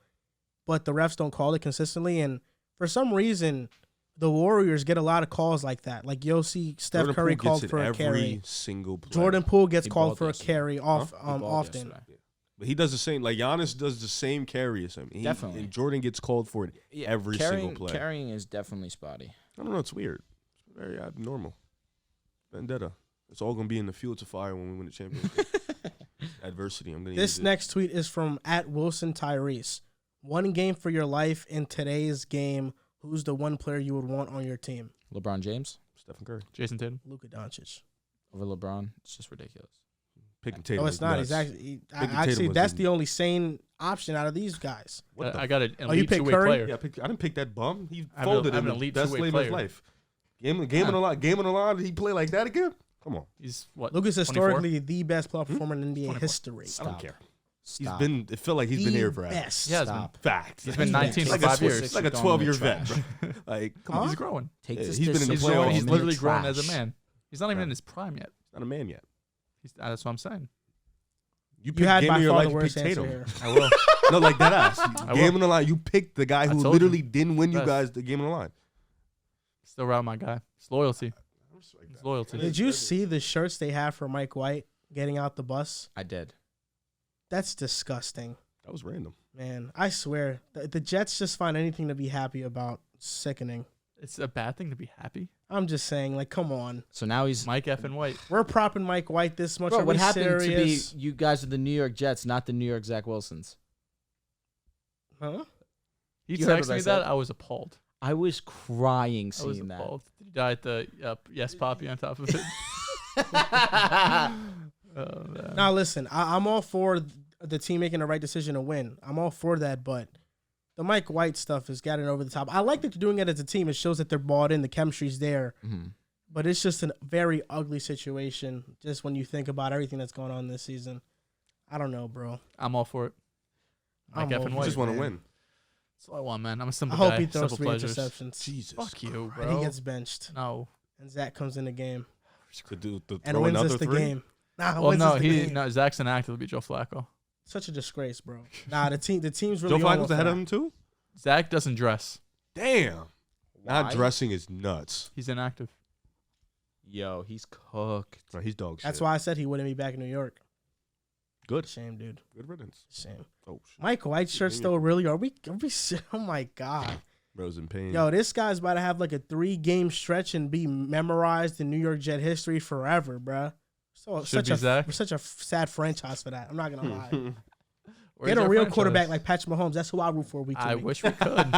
but the refs don't call it consistently. And for some reason, the Warriors get a lot of calls like that. Like you'll see Steph Jordan Curry Poole called gets it for a every carry. single play. Jordan Poole gets He called balled for a yesterday. carry He balled often. yesterday. But he does the same. Like Giannis does the same carry as him. Definitely. And Jordan gets called for it every single play. Carrying is definitely spotty. I don't know. It's weird. It's very abnormal. Vendetta. It's all gonna be in the field to fire when we win the championship. Adversity. I'm gonna. This use it. next tweet is from @WilsonTyrese. One game for your life in today's game. Who's the one player you would want on your team? LeBron James Stephen Curry. Jason Tatum. Luka Doncic. over LeBron. It's just ridiculous. Picking Tatum. No, it's is not. nuts. He's actually. Picking Actually, Tatum was that's in- the only sane option out of these guys. What the I got an you elite picked two-way Curry? player. Yeah, I didn't pick that bum. He I'm folded an in the elite best two-way play of his player. life. Game on the line. Did he play like that again? Come on. He's what? Luka's 24? historically the best playoff performer in NBA 24. history. I don't Stop. care. Stop. He's been. It felt like he's been The here forever. best. Yeah, Stop. Fact. He's been He's 19 for like a 5 Swiss- years. like a Throwing 12-year the vet, trash. Like, come Huh? on. He's growing. Take Yeah, this. he's been in the He's playoffs. growing. He's man. literally growing as a Trash. man. He's not even Yeah. in his prime yet. He's not a man yet. That's what I'm saying. You You had game by of your far life. the You worst picked answer Tatum. here. I will. No, like that ass. I Game will. on the line. You picked the guy I who told literally you. didn't win you Best. guys the game on the line. Still around my guy. It's loyalty. It's loyalty. Did you see the shirts they have for Mike White getting out the bus? I did. That's disgusting, That was random. man. I swear, the Jets just find anything to be happy about. Sickening. It's a bad thing to be happy. I'm just saying, like, come on. So now he's. Mike F. and White. We're propping Mike White this much. Bro, Are what we happened serious? to be you guys are the New York Jets, not the New York Zach Wilsons? Huh? He You heard texted what I me said? that. I was appalled. I was crying I was seeing that. appalled. Did he die at the Yes Poppy on top of it? Oh, man. Now listen, I'm all for the team making the right decision to win. I'm all for that, but the Mike White stuff is getting over the top. I like that they're doing it as a team. It shows that they're bought in. The chemistry's there. Mhm. But it's just a very ugly situation just when you think about everything that's going on this season. I don't know, bro. I'm all for it. Mike I'm F. all and for You White. just want to man. win. That's all I want, man. I'm a simple I hope guy. he throws Simple 3 pleasures. interceptions. Jesus. Fuck you, And bro. he gets benched. No. And Zach comes in the game To do the and throw wins us another the three. game. Nah, Well, wins no, us the game. no. Zach's inactive. It'll be Joe Flacco. Such a disgrace, bro. Nah, the team's Joe really on Flacco's for ahead that. of him too. Zach doesn't dress. Damn. Not Why? dressing is nuts. He's inactive. Yo, he's cooked. No, he's dog shit. That's why I said he wouldn't be back in New York. Good. Shame, dude. Good riddance. Shame. Oh, shit. Mike White shirts though, really? Are we? Oh my god. Bro's in pain. Yo, this guy's about to have like a 3-game stretch and be memorized in New York Jet history forever, bruh. So Should be Zach. we're such a sad franchise for that. I'm not gonna lie. Where's Get a our real franchise? quarterback like Patrick Mahomes. That's who I root for week to I week. wish we could.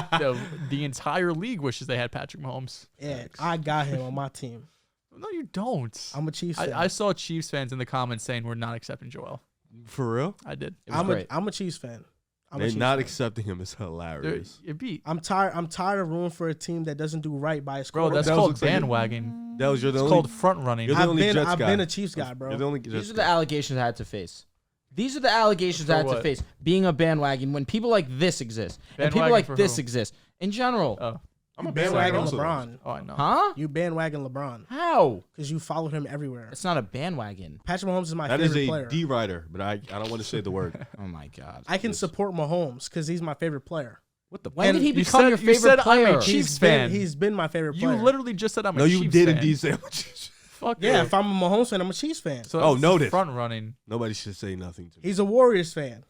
The entire league wishes they had Patrick Mahomes. Yeah, I got him on my team. No, you don't. I'm a Chiefs fan. I saw Chiefs fans in the comments saying we're not accepting Joel. For real? I did. It was great. I'm a Chiefs fan. I'm a They're Chiefs not fan. accepting him is hilarious. It beat. I'm tired of rooting for a team that doesn't do right by its Bro, that's That called looks like it. bandwagging. That was you're the It's only. called front running. You're the only Jets I've guy. been a Chiefs guy, bro. You're the only These Jets are the guy. allegations I had to face. These are the allegations I For had to what? face. Being a bandwagon when people like this exist and people Bandwagon like for this who? exist in general. Oh, I'm a bandwagon also, though. LeBron. oh, I know. Huh? You bandwagon LeBron How? because you followed him everywhere. It's not a bandwagon. Patrick Mahomes is my That is favorite a player. D rider, but I don't want to say the word. Oh my god. I can support Mahomes because he's my favorite player. What the? When did he You become said- your you favorite said I'm a player? Chief- Chiefs He's been, fan. he's been my favorite You player. literally just said I'm a No, you Chiefs did fan. indeed say sandwiches. Fuck Yeah, you. if I'm a Mahomes fan, I'm a Chiefs fan. So Oh, it's noted. Front running. Nobody should say nothing to me. He's a Warriors fan.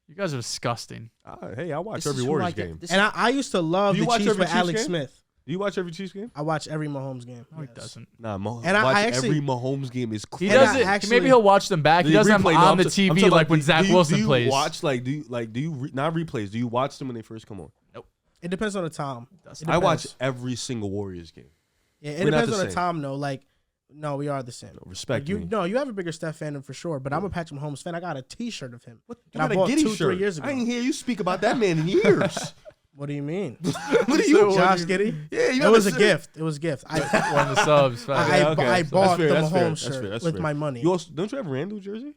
You guys are disgusting. Hey, I watch This every is who Warriors I get- game. this And is- I used to love Do you the watch Chiefs every with Chiefs Alex game? Smith. Do you watch every Chiefs game? I watch every Mahomes game. No, he Yes. doesn't. Nah, And I watch actually- every Mahomes game is He And crazy. I doesn't. actually- Maybe he'll watch them back. He doesn't have them Replay, no, on the I'm TV talking like about, when Zach Wilson do you plays. Watch do you not replays? Do you watch them when they first come on? It depends on the time. Doesn't. It I watch depends. every single Warriors game. Yeah, it We're not depends the on the same. time though. Like, no, we are the same. Respect you me. No, you have a bigger Steph fandom for sure, but I'm a Patrick Mahomes fan. I got a T-shirt of him. What? And I got a bought Giddy 2-3 shirt. years ago. I didn't hear you speak about that man in years. What do you mean? what are So you, what Josh you- Giddey? Yeah, you It was a understand. gift. It was a gift. One of the subs. Fact. I Yeah, okay. I So bought that's fair, the that's fair, Mahomes that's shirt fair, that's with fair. my money. You also, don't you have a Randall jersey?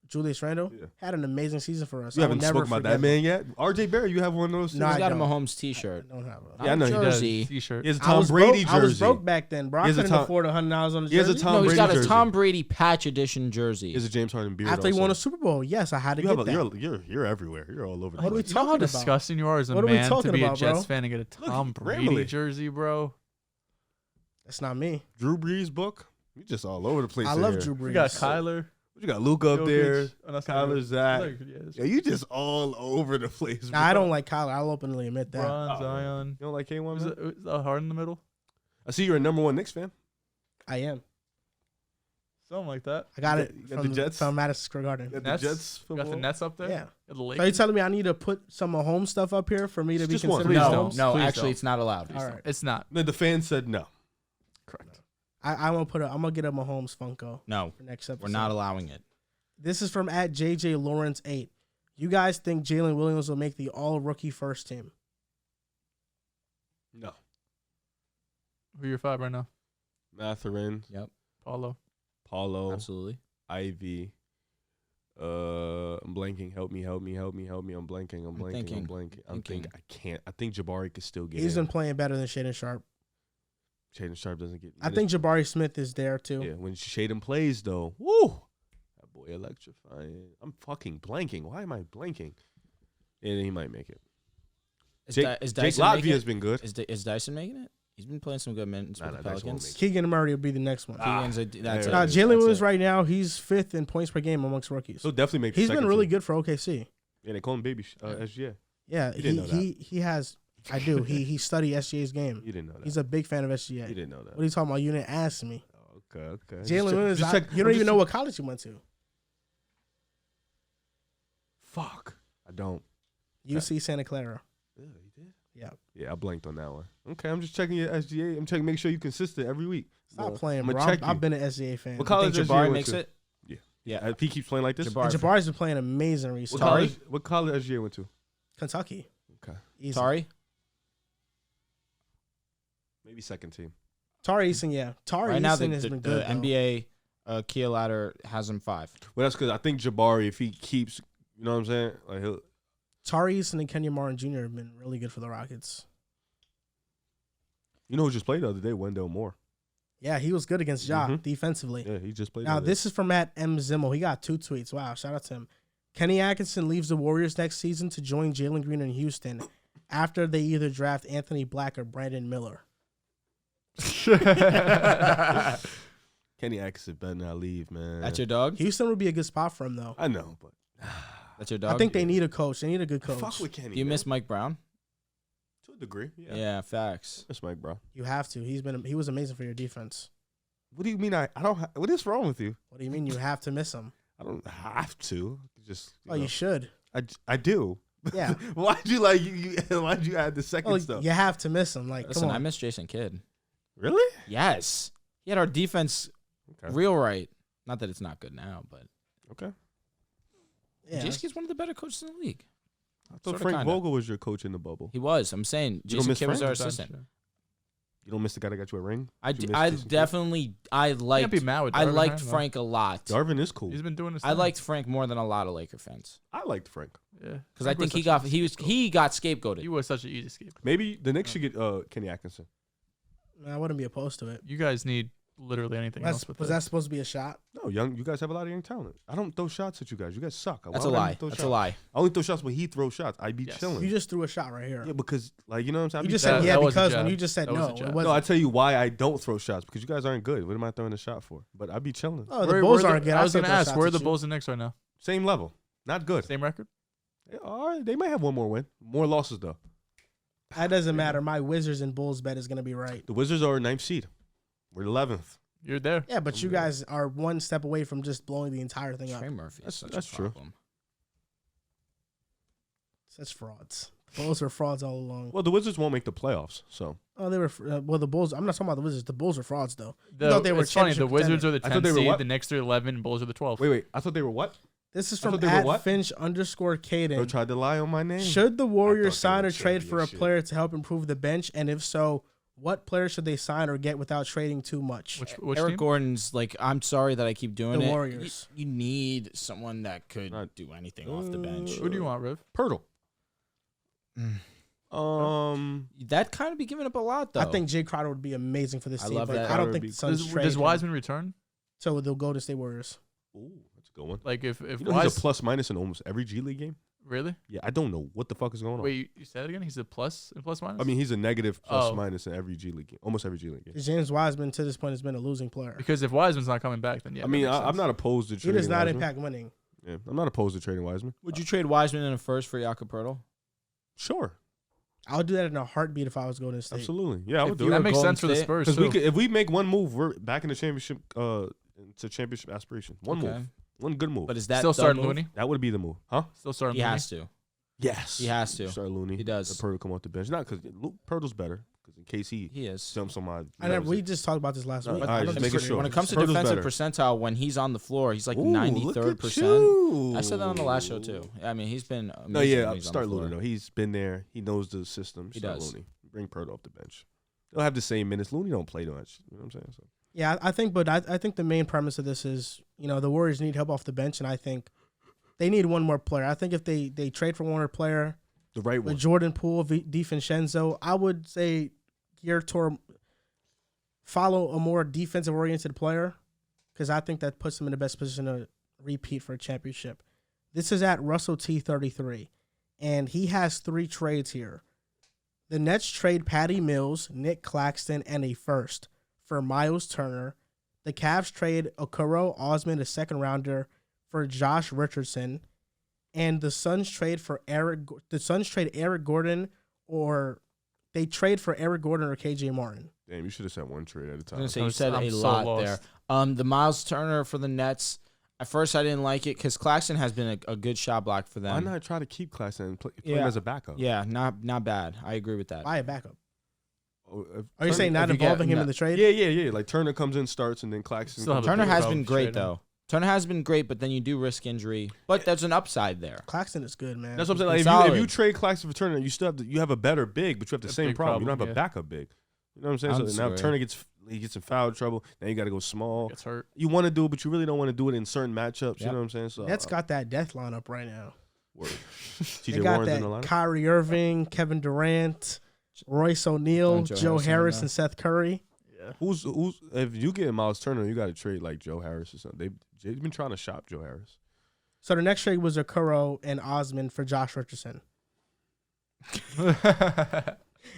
Julius Randle Yeah. had an amazing season for us. You I will haven't never spoken about forget that man yet. RJ Barrett, you have one of those. No, too? He's I got a don't. Mahomes T-shirt. I don't have it. Yeah, I know he Not a does. jersey. T-shirt. He has a I Tom was Brady broke, I was jersey. broke back then, bro. He I has a couldn't Tom- afford $100 on the He has a jersey. Tom No, he's Brady got a jersey. Tom Brady patch edition jersey. He has a James Harden beard. After he also. won a Super Bowl, yes, I had to You get have that. you're everywhere. You're all over the What are we place. You know how talking about? disgusting you are as a What are we man to talking be a about, Jets bro? fan and get a Tom Brady Grambly. jersey, bro. That's not me. Drew Brees book. You just all over the place. I in love here. Drew Brees. We got Kyler. You got Luka up Jokic. there. Oh, that's not Kyler, good. Zach. Yeah, that's Yeah, you just all over the place. Nah, I bro. don't like Kyler. I'll openly admit that. Bron, Oh. Zion. You don't like K1? Is man? it hard in the middle? I see you're a #1 Knicks fan. I am. Something like that. I got You it got the from Jets? from Madison Square Garden. Got the Nets? Jets You got the football? Nets up there. Yeah. You got the So you Lakers. telling me I need to put some home stuff up here for me to be Just one. considered Please No, don't. homes? no, Please actually, don't. it's not allowed. All right. It's not No, the fans said no. correct. I'm gonna get a Mahomes Funko No, for next episode. we're not allowing it. This is from at JJ Lawrence 8. You guys think Jalen Williams will make the All-Rookie first team? No. Who are your 5 right now? Matherin, Yep, Paulo. Paulo, absolutely. Ivy. I'm blanking. Help me. I'm blanking. Thinking. I can't. I think Jabari could still get He's in. been playing better than Shaden Sharp. Shaden Sharp doesn't get. I think Jabari Smith is there too. Yeah, when Shaden plays though, woo, that boy electrifying. I'm fucking blanking. Why am I blanking? Yeah, he might make it. Is Jake Dyson making Latvia's it? been good. Is Dyson making it? He's been playing some good minutes Nah, with the Dyson won't Pelicans. make Keegan Murray will be the next one. Keegan's that's there it. it is. Jalen That's Williams it. right now, he's 5th in points per game amongst rookies. He'll definitely make. The He's been second really team. good for OKC. Yeah, they call him Baby SGA. Yeah, You didn't know that. he has. I do. He studied SGA's game. You didn't know that. He's a big fan of You SGA. didn't know that. What are you talking about? You didn't ask me. Oh, okay. Jalen Williams, Just check- you don't I'm even just- know what college he went to. Fuck. I don't. UC Santa Clara. Yeah, you did. Yeah. Yeah, I blanked on that one. Okay, I'm just checking your SGA. I'm checking, make sure you're consistent every week. Stop So, playing, I'ma bro. check I've you. been an SGA fan. What You college think SGA Jabari went makes to? it? Yeah. Yeah. If he keeps playing like this. Jabari. And Jabari's been playing amazing What recently. Tari? college? What college SGA went to? Kentucky. Okay, Easy. Tari? maybe second team. Tari Eason, yeah. Tari Right now, Eason has been the good. though. NBA key ladder has him 5. Well, that's because I think Jabari, if he keeps, you know what I'm saying, like he'll. Tari Eason and Kenyon Martin Jr. have been really good for the Rockets. You know who just played the other day? Wendell Moore. Yeah, he was good against Ja Mhm. defensively. Yeah, he just played. Now, the other this is from Matt M. Zimmel. He got 2 tweets. Wow, shout out to him. Kenny Atkinson leaves the Warriors next season to join Jalen Green in Houston after they either draft Anthony Black or Brandon Miller. day. Kenny Atkinson better not leave, man. That's your dog? Houston would be a good spot for him, though. I know, but That's your dog? I think they need a coach. They need a good I coach. fuck with Kenny. Do you man. miss Mike Brown? to a degree? Yeah. Yeah, facts. Miss Mike, bro. You have to. He was amazing for your defense. What do you mean? I don't. What is wrong with you? What do you mean you have to miss him? I don't have to. Just. Oh, you should. I do. Yeah. Why'd you like you? Why'd you add the second Oh, stuff? you have to miss him. Like, Listen, come I on. miss Jason Kidd. Really? Yes. He had our defense Okay. real right. Not that it's not good now, but Okay. Yeah, Jason Kidd's one of the better coaches in the league. I thought Sorta, Frank kinda. Vogel was your coach in the bubble. He was. I'm saying You don't Jason miss Kidd was Frank? our assistant. You don't miss the guy that got you a ring. I You miss I Jason Kidd? definitely I liked be mad with I Darvin liked Ham, though. Frank a lot. Darvin is cool. He's been doing this. I liked Frank more than a lot of Laker fans I liked Frank. Yeah. because I think he got scapegoated. He was such an easy escape. Maybe the Knicks should get Kenny Atkinson. I wouldn't be opposed to it. You guys need literally anything else. But Was that supposed to be a shot? No, you guys have a lot of young talent. I don't throw shots at you guys. You guys suck. That's Why a would I lie. throw That's a shots? lie. I only throw shots when he throws shots. I be Yes. chilling. You just threw a shot right here. Yeah, because like you know what I'm saying. I You be just That- said yeah that was a because when jab. you just said That was no. a It jab. wasn't. No, I tell you why I don't throw shots because you guys aren't good. What am I throwing a shot for? But I be chilling. Oh, the Bulls aren't good. I was still gonna throw ask, shots where are at the you. Bulls and Knicks right now? Same level, not good. Same record. All right, they might have one more win, more losses though. That doesn't matter. My Wizards and Bulls bet is gonna be right. The Wizards are 9th seed. We're 11th. You're there. Yeah, but you guys are one step away from just blowing the entire thing up. Trey Murphy is such That's a true. problem. Such frauds. Bulls were frauds all along. Well, the Wizards won't make the playoffs, so Oh, they were. Well, the Bulls. I'm not talking about the Wizards. The Bulls were frauds, though. thought they were It's funny. The championship Wizards are the I thought 10th they were seed. what? The Knicks are 11. And Bulls are the 12th. wait. I thought they were what? This is I from thought they were what? @Finch_Caden. They tried to lie on my name. Should the Warriors thought they sign were or trade for a championship. player to help improve the bench? And if so, what player should they sign or get without trading too much? Which Eric team? Gordon's like, I'm sorry that I keep doing The it. Warriors. You need someone that could Not- do anything off the bench. Who do you want, Riv? Pirtle. That kind of be giving up a lot, though. I think Jay Crowder would be amazing for this I team, love but that. I Crowder don't would think be- the Suns Does trade him. Wiseman return? So they'll go to State Warriors. Ooh, that's a good one. Like if You know, Wise he's a plus minus in almost every G League game. really? Yeah, I don't know what the fuck is going on. Wait, you said it again? He's a plus and plus minus? I mean, he's a negative plus Oh. minus in every G League game, almost every G League game. James Wiseman to this point has been a losing player. because if Wiseman's not coming back, then yeah. I mean, that makes I'm sense. not opposed to He trading does not Wiseman. impact winning. Yeah, I'm not opposed to trading Wiseman. Would you trade Wiseman in a first for Jakob Poeltl? Sure, I would do that in a heartbeat if I was going to State. absolutely. Yeah, I would If do you it. That were makes Golden sense for the State- Spurs Because too. if we make one move, we're back in the championship. It's a championship aspiration. One good move. But is that Still the starting move? Looney? That would be the move, huh? Still starting He Looney? has to. Yes, He has to. Start Looney. He does. Let Pirtle come off the bench. Not because Pirtle's better. Because in case he is. jumps on my. I know, we just talked about this last No, week. all right, I don't just making disagree. sure. When it comes to Pirtle's defensive better. percentile, when he's on the floor, he's like Ooh, 93rd look at percent. you. I said that on the last show too. I mean, he's been amazing. No, yeah, when he's on start the floor. Looney though. He's been there. He knows the system. He Start does. Looney. Bring Pirtle off the bench. They'll have the same minutes. Looney don't play much. You know what I'm saying? So. Yeah, I think the main premise of this is, the Warriors need help off the bench, and I think they need one more player. I think if they trade for one more player, The right with one. Jordan Poole, DiVincenzo, I would say follow a more defensive-oriented player because I think that puts them in the best position to repeat for a championship. This is at Russell T33, and he has 3 trades here. The Nets trade Patty Mills, Nick Claxton, and a first for Miles Turner. The Cavs trade Okoro Osman, a second-rounder, for Josh Richardson. And the Suns trade Eric Gordon, or they trade for Eric Gordon or KJ Martin. Damn, you should have said one trade at a I was time. gonna say you said I'm a so lot lost. there. The Miles Turner for the Nets. At first, I didn't like it because Claxton has been a good shot block for them. Why not try to keep Claxton and play him Yeah. as a backup? Yeah, not bad. I agree with that. Buy a backup. Oh, Are you saying not if you get- involving him no. in the trade? Yeah. Like Turner comes in, starts, and then Claxton. Still have comes a Turner in. big has problem been great trading. though. Turner has been great, but then you do risk injury. But there's an upside there. Claxton is good, man. That's what I'm saying. Like, He's if you solid. trade Claxton for Turner, you still have a better big, but you have the A same big problem. You don't have problem, a backup big. You know what I'm saying? I So now disagree. Turner gets in foul trouble. Now you got to go small. Gets hurt. You want to do it, but you really don't want to do it in certain matchups. You Yep. know what I'm saying? So Nets got that death lineup right now. word. They TJ got Warren's in the that lineup. Kyrie Irving, Kevin Durant, Royce O'Neal, Joe Joe Harris in Harris, there. and Seth Curry. Yeah. Who's if you get Miles Turner, you got to trade like Joe Harris or something. They've been trying to shop Joe Harris. So the next trade was Okoro and Osman for Josh Richardson.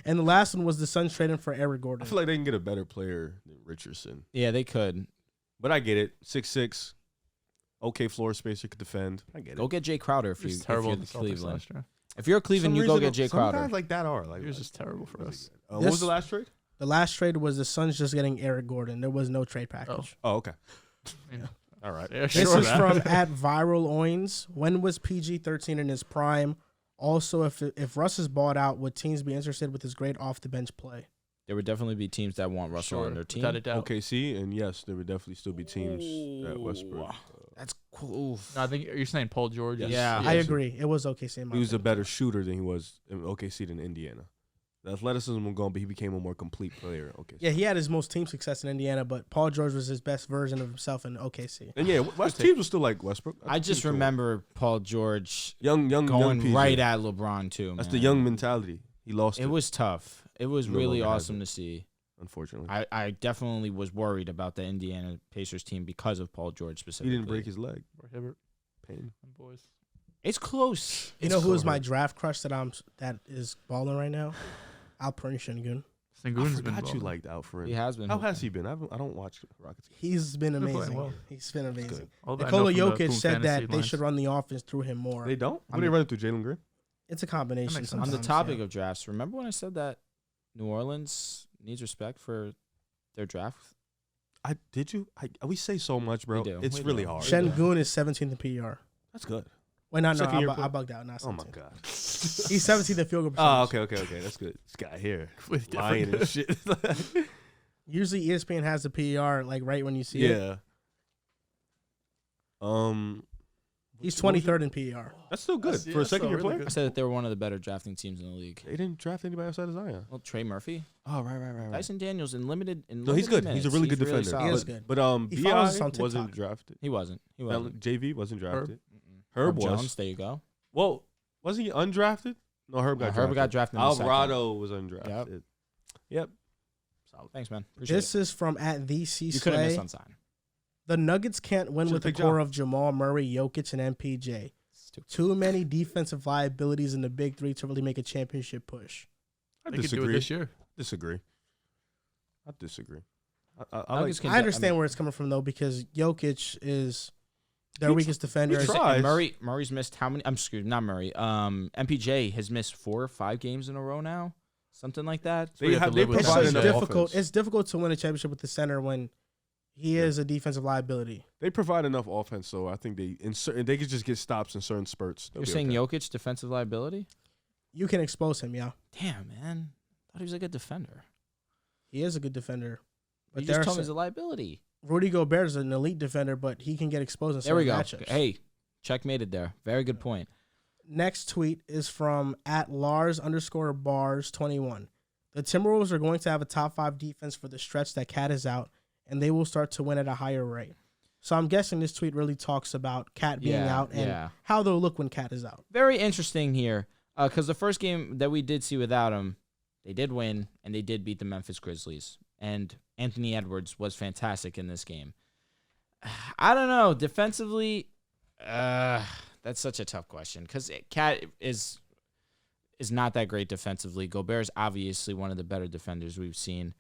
And the last one was the Suns trading for Eric I Gordon. feel like they can get a better player than Richardson, Yeah, they could. but I get it. 6'6", okay floor space, you could defend. I get it. Go get Jay Crowder if He was you're terrible in the the Celtics Cleveland. last year. If you're Cleveland, you go get Jay Some Crowder. guys like that are like. He was just terrible for us. What was the last trade? The last trade was the Suns just getting Eric Gordon. There was no trade package. Oh, okay. Yeah. All right. Yeah, This sure. is from at Viral Oins. When was PG-13 in his prime? Also, if Russ is bought out, would teams be interested with his great off-the-bench play? There would definitely be teams that want Russell Sure, on their team. without a doubt. OKC, and yes, there would definitely still be teams at Westbrook. That's cool. No, I think you're saying Paul George. Yes. Yeah. I Yes. agree. It was OKC in my He was a opinion. better shooter than he was in OKC than Indiana. The athleticism was gone, but he became a more complete player. Okay. Yeah, he had his most team success in Indiana, but Paul George was his best version of himself in OKC. And yeah, West teams were still like Westbrook. I just remember Paul George young going PG. right at LeBron too. That's man. the young mentality. He lost it. It was tough. It was No really longer has awesome it. to see. Unfortunately, I definitely was worried about the Indiana Pacers team because of Paul George he specifically. didn't break his leg. Or Hibbert. Pain. Them boys. It's close. You know who is my draft crush that is balling right now? Alperen Şengün. I Sengun's been forgot you balling. liked Alfred. He has been. How has he been? I don't watch Rockets. He's been They're playing amazing. well. He's been amazing. good. All that I Nikola know from the Jokic Boom said Fantasy that they lines. should run the offense through him more. They don't. I What they mean- run it through Jalen Green? It's a combination. That makes sense. On Sometimes, the topic yeah. of drafts, remember when I said that New Orleans needs respect for their draft? Did you? We say so much, bro. We do. It's We really do. hard. Şengün is 17th in PER. That's good. Wait, no, Second year I player. bugged out. Not 17th. Oh my god. He's 17th in field goal Oh, percentage. okay. That's good. This guy here Completely lying and different. shit. Usually ESPN has the PER like right when you see it. yeah. He's what was 23rd in PER. That's still good That's- yeah, for a that's still second year really player. I said that they were one of the better drafting teams in the league. They didn't draft anybody outside of Zion. Well, Trey Murphy, Oh, right. Dyson Daniels in limited. No, he's good. He's a really good defender. solid. He is good. But He Bi follows us on wasn't TikTok. drafted. He wasn't. JV wasn't drafted. Mm-mm. Herb was. Jones. There you go. Well, wasn't he undrafted? No, Herb got drafted. Herb got drafted. In the second. Alvarado was undrafted. Yep. Solid. Thanks, man. Appreciate This it. is from at the C You could have missed Slay. on sign. The Nuggets can't win Should've with the picked core Ja. of Jamal Murray, Jokic, and MPJ. Too many defensive liabilities in the big three to really make a championship push. I They could do it disagree. this year. Disagree. I disagree. I like. Nuggets can I understand mean, where it's coming from though, because Jokic is their He weakest defender. he and tries. Murray's missed how many? I'm screwed. Not Murray. MPJ has missed 4 or 5 games in a row now, something like that. They you have have to they live with It's that. provide just enough difficult. offense. It's difficult to win a championship with the center when He is a defensive liability. They provide enough offense, so I think they could just get stops in certain spurts. You're saying Jokic defensive liability? You can expose him, yeah. Damn, man. I thought he was a good defender. He is a good defender. But you just told me he's a liability. Rudy Gobert is an elite defender, but he can get exposed in certain matchups. Hey, checkmated there. Very good point. Next tweet is from @Lars_bars21. The Timberwolves are going to have a top 5 defense for the stretch that Cat is out, and they will start to win at a higher rate. So I'm guessing this tweet really talks about Cat being out and how they'll look when Cat is out. Very interesting here, because the first game that we did see without him, they did win, and they did beat the Memphis Grizzlies. And Anthony Edwards was fantastic in this game. I don't know. Defensively, that's such a tough question because Cat is not that great defensively. Gobert is obviously one of the better defenders we've seen.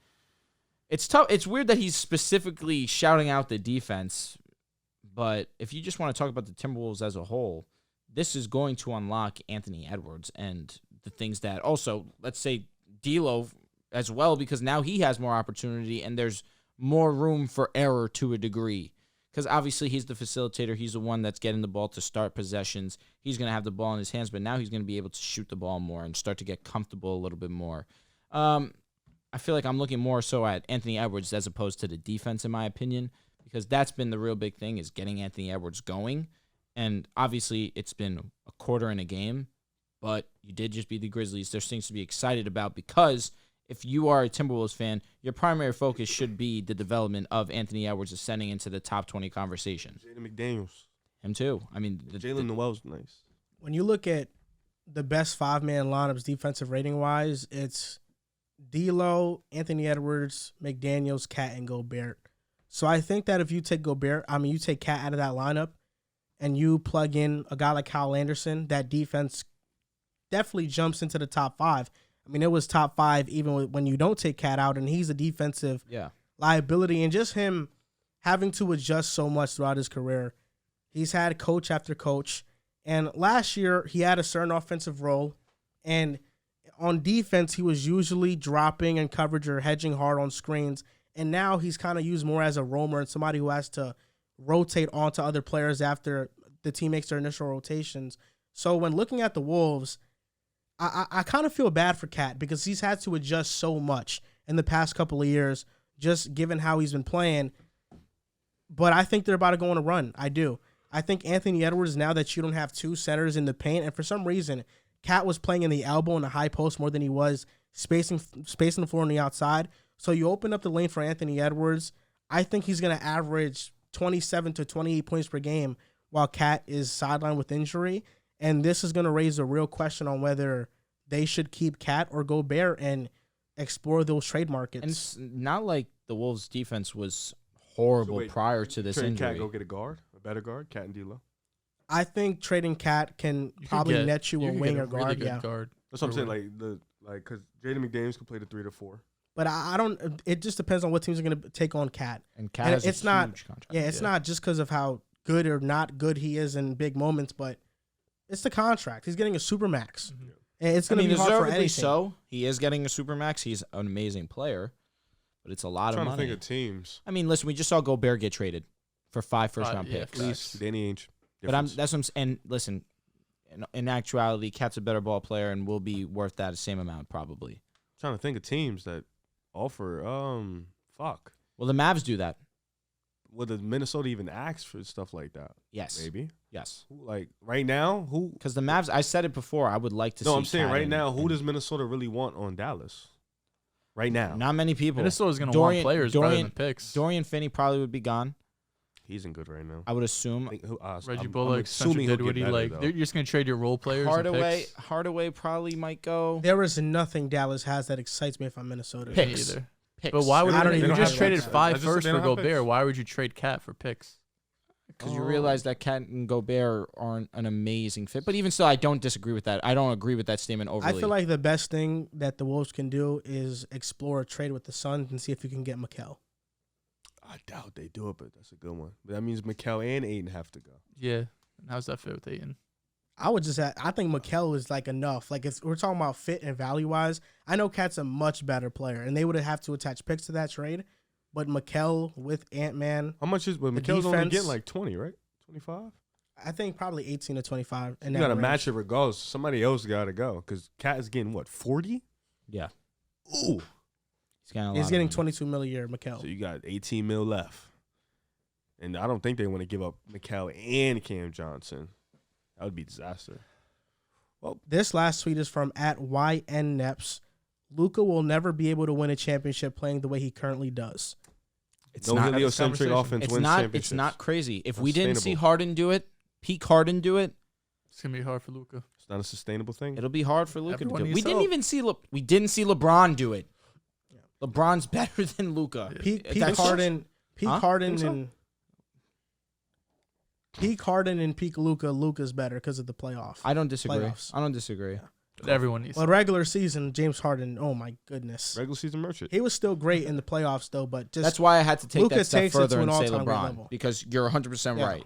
It's tough. It's weird that he's specifically shouting out the defense, but if you just want to talk about the Timberwolves as a whole, this is going to unlock Anthony Edwards and the things that also, let's say, D'Lo as well, because now he has more opportunity and there's more room for error to a degree. Because obviously he's the facilitator. He's the one that's getting the ball to start possessions. He's going to have the ball in his hands, but now he's going to be able to shoot the ball more and start to get comfortable a little bit more. I feel like I'm looking more so at Anthony Edwards as opposed to the defense, in my opinion, because that's been the real big thing is getting Anthony Edwards going. And obviously it's been a quarter in a game, but you did just beat the Grizzlies. There's things to be excited about because if you are a Timberwolves fan, your primary focus should be the development of Anthony Edwards ascending into the top 20 conversation. Jaden McDaniels. Him too. I mean, Jalen Noel's nice. When you look at the best 5-man lineups defensive rating-wise, it's D'Lo, Anthony Edwards, McDaniels, Cat, and Gobert. So I think that if you take you take Cat out of that lineup and you plug in a guy like Kyle Anderson, that defense definitely jumps into the top 5. I mean, it was top 5 even when you don't take Cat out, and he's a defensive liability. And just him having to adjust so much throughout his career. He's had coach after coach. And last year, he had a certain offensive role. And on defense, he was usually dropping in coverage or hedging hard on screens. And now he's kind of used more as a roamer and somebody who has to rotate onto other players after the team makes their initial rotations. So when looking at the Wolves, I kind of feel bad for Cat because he's had to adjust so much in the past couple of years, just given how he's been playing. But I think they're about to go on a run. I do. I think Anthony Edwards, now that you don't have 2 centers in the paint, and for some reason, Cat was playing in the elbow and the high post more than he was spacing the floor on the outside. So you open up the lane for Anthony Edwards. I think he's going to average 27 to 28 points per game while Cat is sidelined with injury. And this is going to raise a real question on whether they should keep Cat or Gobert and explore those trade markets. And it's not like the Wolves' defense was horrible prior to this injury. Cat go get a better guard, Cat and D'Lo. I think trading Cat can probably net you a wing or guard. Really guard. That's what I'm saying. Because Jaden McDaniels can play the 3 to 4. But I don't. It just depends on what teams are going to take on Cat. And Cat has it's a not, huge contract. Yeah, it's not just because of how good or not good he is in big moments, but it's the contract. He's getting a supermax. Mm-hmm. And it's going to be hard for anything. So he is getting a supermax. He's an amazing player, but it's a lot of money. I'm trying to think of teams. I mean, listen, we just saw Gobert get traded for 5 first-round picks. Please, Danny Ainge. But that's what I'm saying. And listen, in actuality, Cat's a better ball player and will be worth that same amount probably. I'm trying to think of teams that offer. Well, the Mavs do that. Would the Minnesota even ask for stuff like that? Yes. Maybe. Yes. Like right now, who? Because the Mavs, I said it before, I would like to see. No, I'm saying Cat right now, who does Minnesota really want on Dallas? Right now, not many people. Minnesota's going to want players rather than picks. Dorian Finney probably would be gone. He isn't good right now. I would assume. Reggie Bullock, Spencer Dinwiddie, you're just going to trade your role players. Hardaway probably might go. There is nothing Dallas has that excites me if I'm Minnesota. Picks. Either. But why would you just traded 5 first for Gobert? Picks. Why would you trade Cat for picks? Because you realize that Cat and Gobert aren't an amazing fit. But even still, I don't disagree with that. I don't agree with that statement overly. I feel like the best thing that the Wolves can do is explore a trade with the Suns and see if you can get Mikal. I doubt they do it, but that's a good one. But that means Mikal and Aiden have to go. Yeah. How's that fit with Aiden? I think Mikal is like enough. Like if we're talking about fit and value wise, I know Cat's a much better player, and they would have to attach picks to that trade. but Mikal with Ant-Man, How much is? Well, The Mikel's only defense- getting like 20, right? 25. I think probably 18 to 25. And You got to match it regardless. Somebody else got to go because Cat is getting what 40. Yeah. Ooh. He's getting 22 mil a year, Mikal. So you got 18 mil left, and I don't think they want to give up Mikal and Cam Johnson. That would be disaster. This last tweet is from @YNNeps. Luka will never be able to win a championship playing the way he currently does. It's No not. heliocentric offense It's wins not. championships. It's not crazy. If we didn't see Unsustainable. Harden do it, peak Harden do it, It's gonna be hard for Luka. It's not a sustainable thing. it'll be hard for Luka to Everyone do it. needs We didn't help. even see. We didn't see LeBron do it. LeBron's better than Luka. Peak That's- Harden, Huh? Harden Think so? and peak Harden and peak Luka. Luka's better because of the playoff. I don't disagree. Playoffs. I don't disagree. But everyone needs. Well, regular season, James Harden. Oh my goodness, Regular season merchant. he was still great in the playoffs though. But just That's why I had to take Luka that step takes it further to an and say all-time great LeBron level. because you're 100% Yeah. right.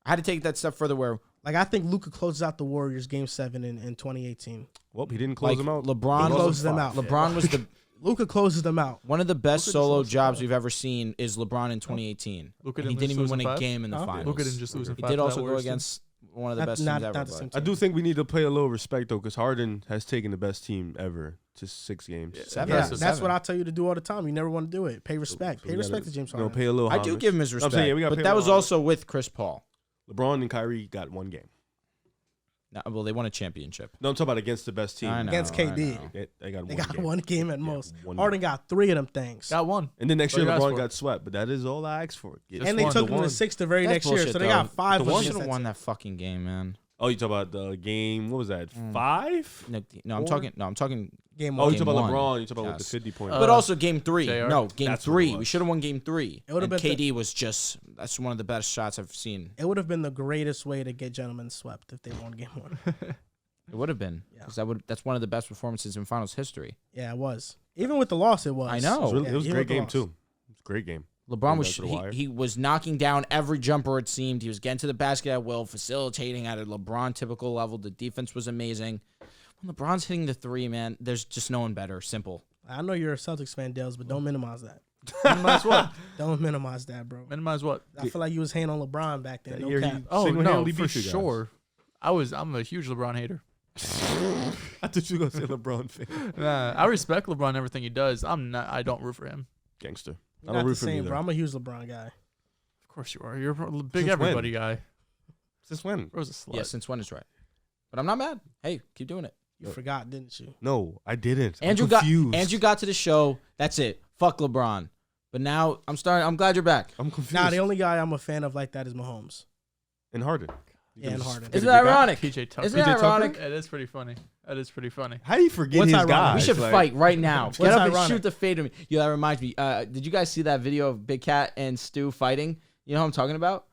I had to take that step further where like I think Luka closes out the Warriors Game 7 in 2018. Well, he didn't close like them out. LeBron He closes them out. LeBron was the Luka closes them out. one of the best Luka just solo lost jobs the we've ever seen is LeBron in 2018. Luka And he didn't didn't even lose win in a five? game in the Huh? finals. Luka didn't just lose in He five. did to that also go Warriors team. against one of the Not, best not, teams ever. not the but- same I team. do think we need to play a little respect though, because Harden has taken the best team ever to 6 games. Yeah. Seven. Yeah, Impressive. that's Seven. what I tell you to do all the time. You never want to do it. Pay respect. So Pay we respect gotta, to James you know, Harden. pay a little I do homage. give him his I'm respect, saying, we gotta but pay that a was little also with Chris Paul. LeBron and Kyrie got 1 game. No, well, they won a championship. No, I'm talking about against the best team. I know, Against I KD. know. They got They 1 got game. 1 game at Yeah, most. 1 Harden got 3 of them things. Got one. And then next What year, you asked LeBron for? got swept, but that is all I asked for. Get And they one. took the them to one. 6 the very That's next year, bullshit, so they though. got 5 The We one wins. should have won that fucking game, man. Oh, you talking about the game? What was that? Mm. 5? No, I'm talking. No, I'm talking. Game Oh, 1. you talking about one. LeBron? You talking about Yes. with the 50 point? But also game 3. JR? No, game That's what it 3. We was. should have won game 3. It would've And been KD was just. That's one of the best shots I've seen. It would have been the greatest way to get gentlemen swept if they won game 1. It would have been. Yeah. 'Cause that's one of the best performances in finals history. Yeah, it was. Even with the loss, it was. I know. It was, really, Yeah, it was a even great with the game loss. too. It was a great game. LeBron Going was down to the wire. he was knocking down every jumper it seemed. He was getting to the basket at will, facilitating at a LeBron typical level. The defense was amazing. When LeBron's hitting the 3, man, there's just no one better. Simple. I know you're a Celtics fan, Dehls, but don't minimize that. Minimize what? Don't minimize that, bro. Minimize what? I feel like you was hating on LeBron back then. That No year he- cap. Oh no, Single-handedly for beat you guys. sure. I'm a huge LeBron hater. I thought you were gonna say LeBron fan. Nah, I respect LeBron and everything he does. I don't root for him. Gangster. I Not don't the root for him same, either. bro. I'm a huge LeBron guy. Of course you are. You're a big Since everybody guy. Since when? Bro's a slut. Yeah, since when is right. But I'm not mad. Hey, keep doing it. You forgot, didn't you? No, I didn't. I'm Andrew confused. got to the show. That's it. Fuck LeBron. But now I'm glad you're back. I'm confused. Nah, the only guy I'm a fan of like that is Mahomes. and Harden. Yeah, and Harden. Isn't that ironic? PJ Tucker. Isn't that PJ Tucker? ironic? It is pretty funny. That is pretty funny. How do you forget What's his ironic? guys? We should Like, fight right now. Get What's up and ironic? shoot the fade at me. Yeah, that reminds me. Did you guys see that video of Big Cat and Stu fighting? You know what I'm talking about?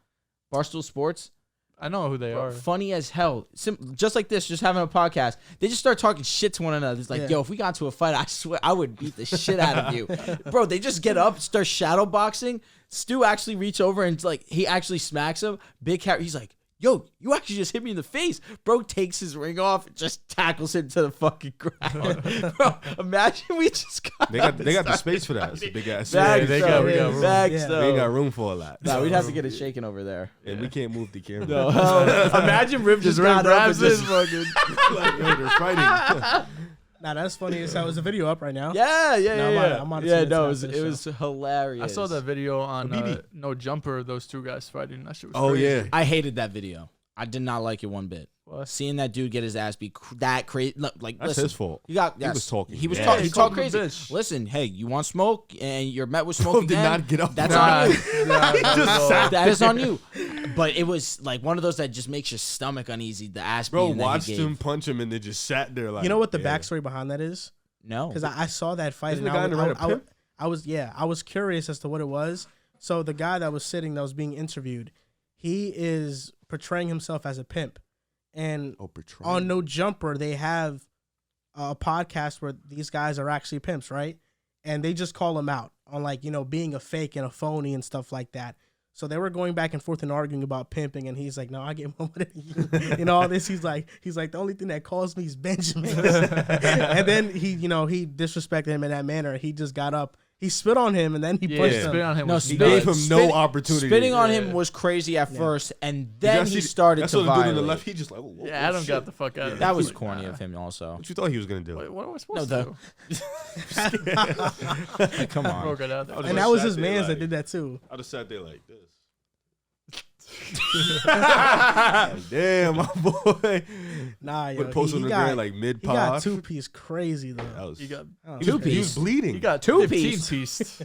Barstool Sports. I know who they are. Funny as hell. Just like this, just having a podcast. They just start talking shit to one another. It's like, Yeah. yo, if we got to a fight, I swear I would beat the shit out of you. Bro, they just get up, start shadow boxing. Stu actually reach over and like he actually smacks him. Big Cat, he's like, yo, you actually just hit me in the face. Bro takes his ring off and just tackles him to the fucking ground. Bro, imagine we just got They got the space for that. It's a big ass. bags, they though. got- we got room. Bags, Yeah. though. We ain't got room for all that. Nah, we'd have to get it shaken over there. And we can't move the camera. No, imagine Rip just got up and just fucking. Like, yo, they're fighting. Nah, that's funny as hell. Is the video up right now? Yeah, yeah, No, yeah. I'm on Yeah, it no, after the it was hilarious. I saw that video on Habibi. No Jumper. Those two guys fighting. That shit was Oh crazy. yeah. I hated that video. I did not like it one bit. What? Seeing that dude get his ass beat that crazy. Like, That's listen, his fault. You got. He Yes, was talking. He was Yeah, talking. he He talked called him a crazy. bitch. Listen, hey, you want smoke, and you're met with Bro smoke did again. not get up. That's Nah, on you. nah, not at all. That is on you. But it was like one of those that just makes your stomach uneasy. The ass Bro beating that he watched gave. him punch him and then just sat there like. You know what the yeah. backstory behind that is? No, Because I saw that fight. Isn't and the guy I in the was- red a I- pimp? I was curious as to what it was. So the guy that was sitting, that was being interviewed, he is portraying himself as a pimp. And Oh, Bertrand. on No Jumper, they have a podcast where these guys are actually pimps, right? And they just call him out on like, you know, being a fake and a phony and stuff like that. So they were going back and forth and arguing about pimping, and he's like, "No, I get more than you." You know, all this. He's like, the only thing that calls me is Benjamin. And then he disrespected him in that manner. He just got up He spit on him and then he Yeah, pushed spit him. on him. No, was He spit- gave him nuts. no opportunity. Spitting on Yeah. him was crazy at Yeah. first, and Did then y'all he see- started I to saw the dude on the violate. left. He just like, whoa, Yeah, Adam shit. got the fuck out of That it. was Like, corny nah. of him also. What you thought he was gonna do? Wait, what am I No, supposed the, to do? come on. Broke it out there. I was And just that was sat his there man's like- that did that too. I just sat there like this. Like, damn, my boy. Nah, yo, Put post on he the got, ground like mid he got pod. 2-piece crazy though. That was, He got That was he was, crazy. he was bleeding. he got Two 15 piece. piece.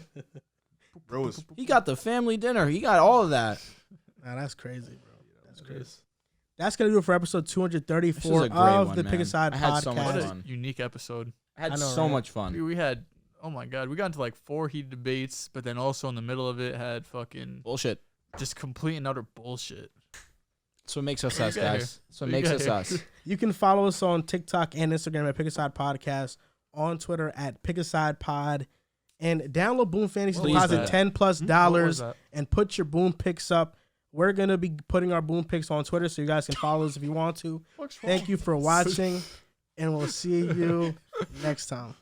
Bro was He got the family dinner. He got all of that. Nah, that's crazy, bro. That's crazy. That's gonna do it for episode 234 This was a great of one, the man. Pick a Side I had so podcast. much What a fun. unique episode. I had I know, so right? much fun. We had, oh my god, we got into like 4 heated debates, but then also in the middle of it had fucking Bullshit. just complete and utter bullshit. That's what makes us What us, you got guys. here? That's what What you makes got us here? us. You can follow us on TikTok and Instagram at Pick a Side Podcast, on Twitter at Pick a Side Pod, and download Boom Fantasy. What was Deposit that? $10+ What was that? and put your Boom picks up. We're gonna be putting our Boom picks on Twitter, so you guys can follow us if you want to. What's wrong? Thank you for watching, and we'll see you next time.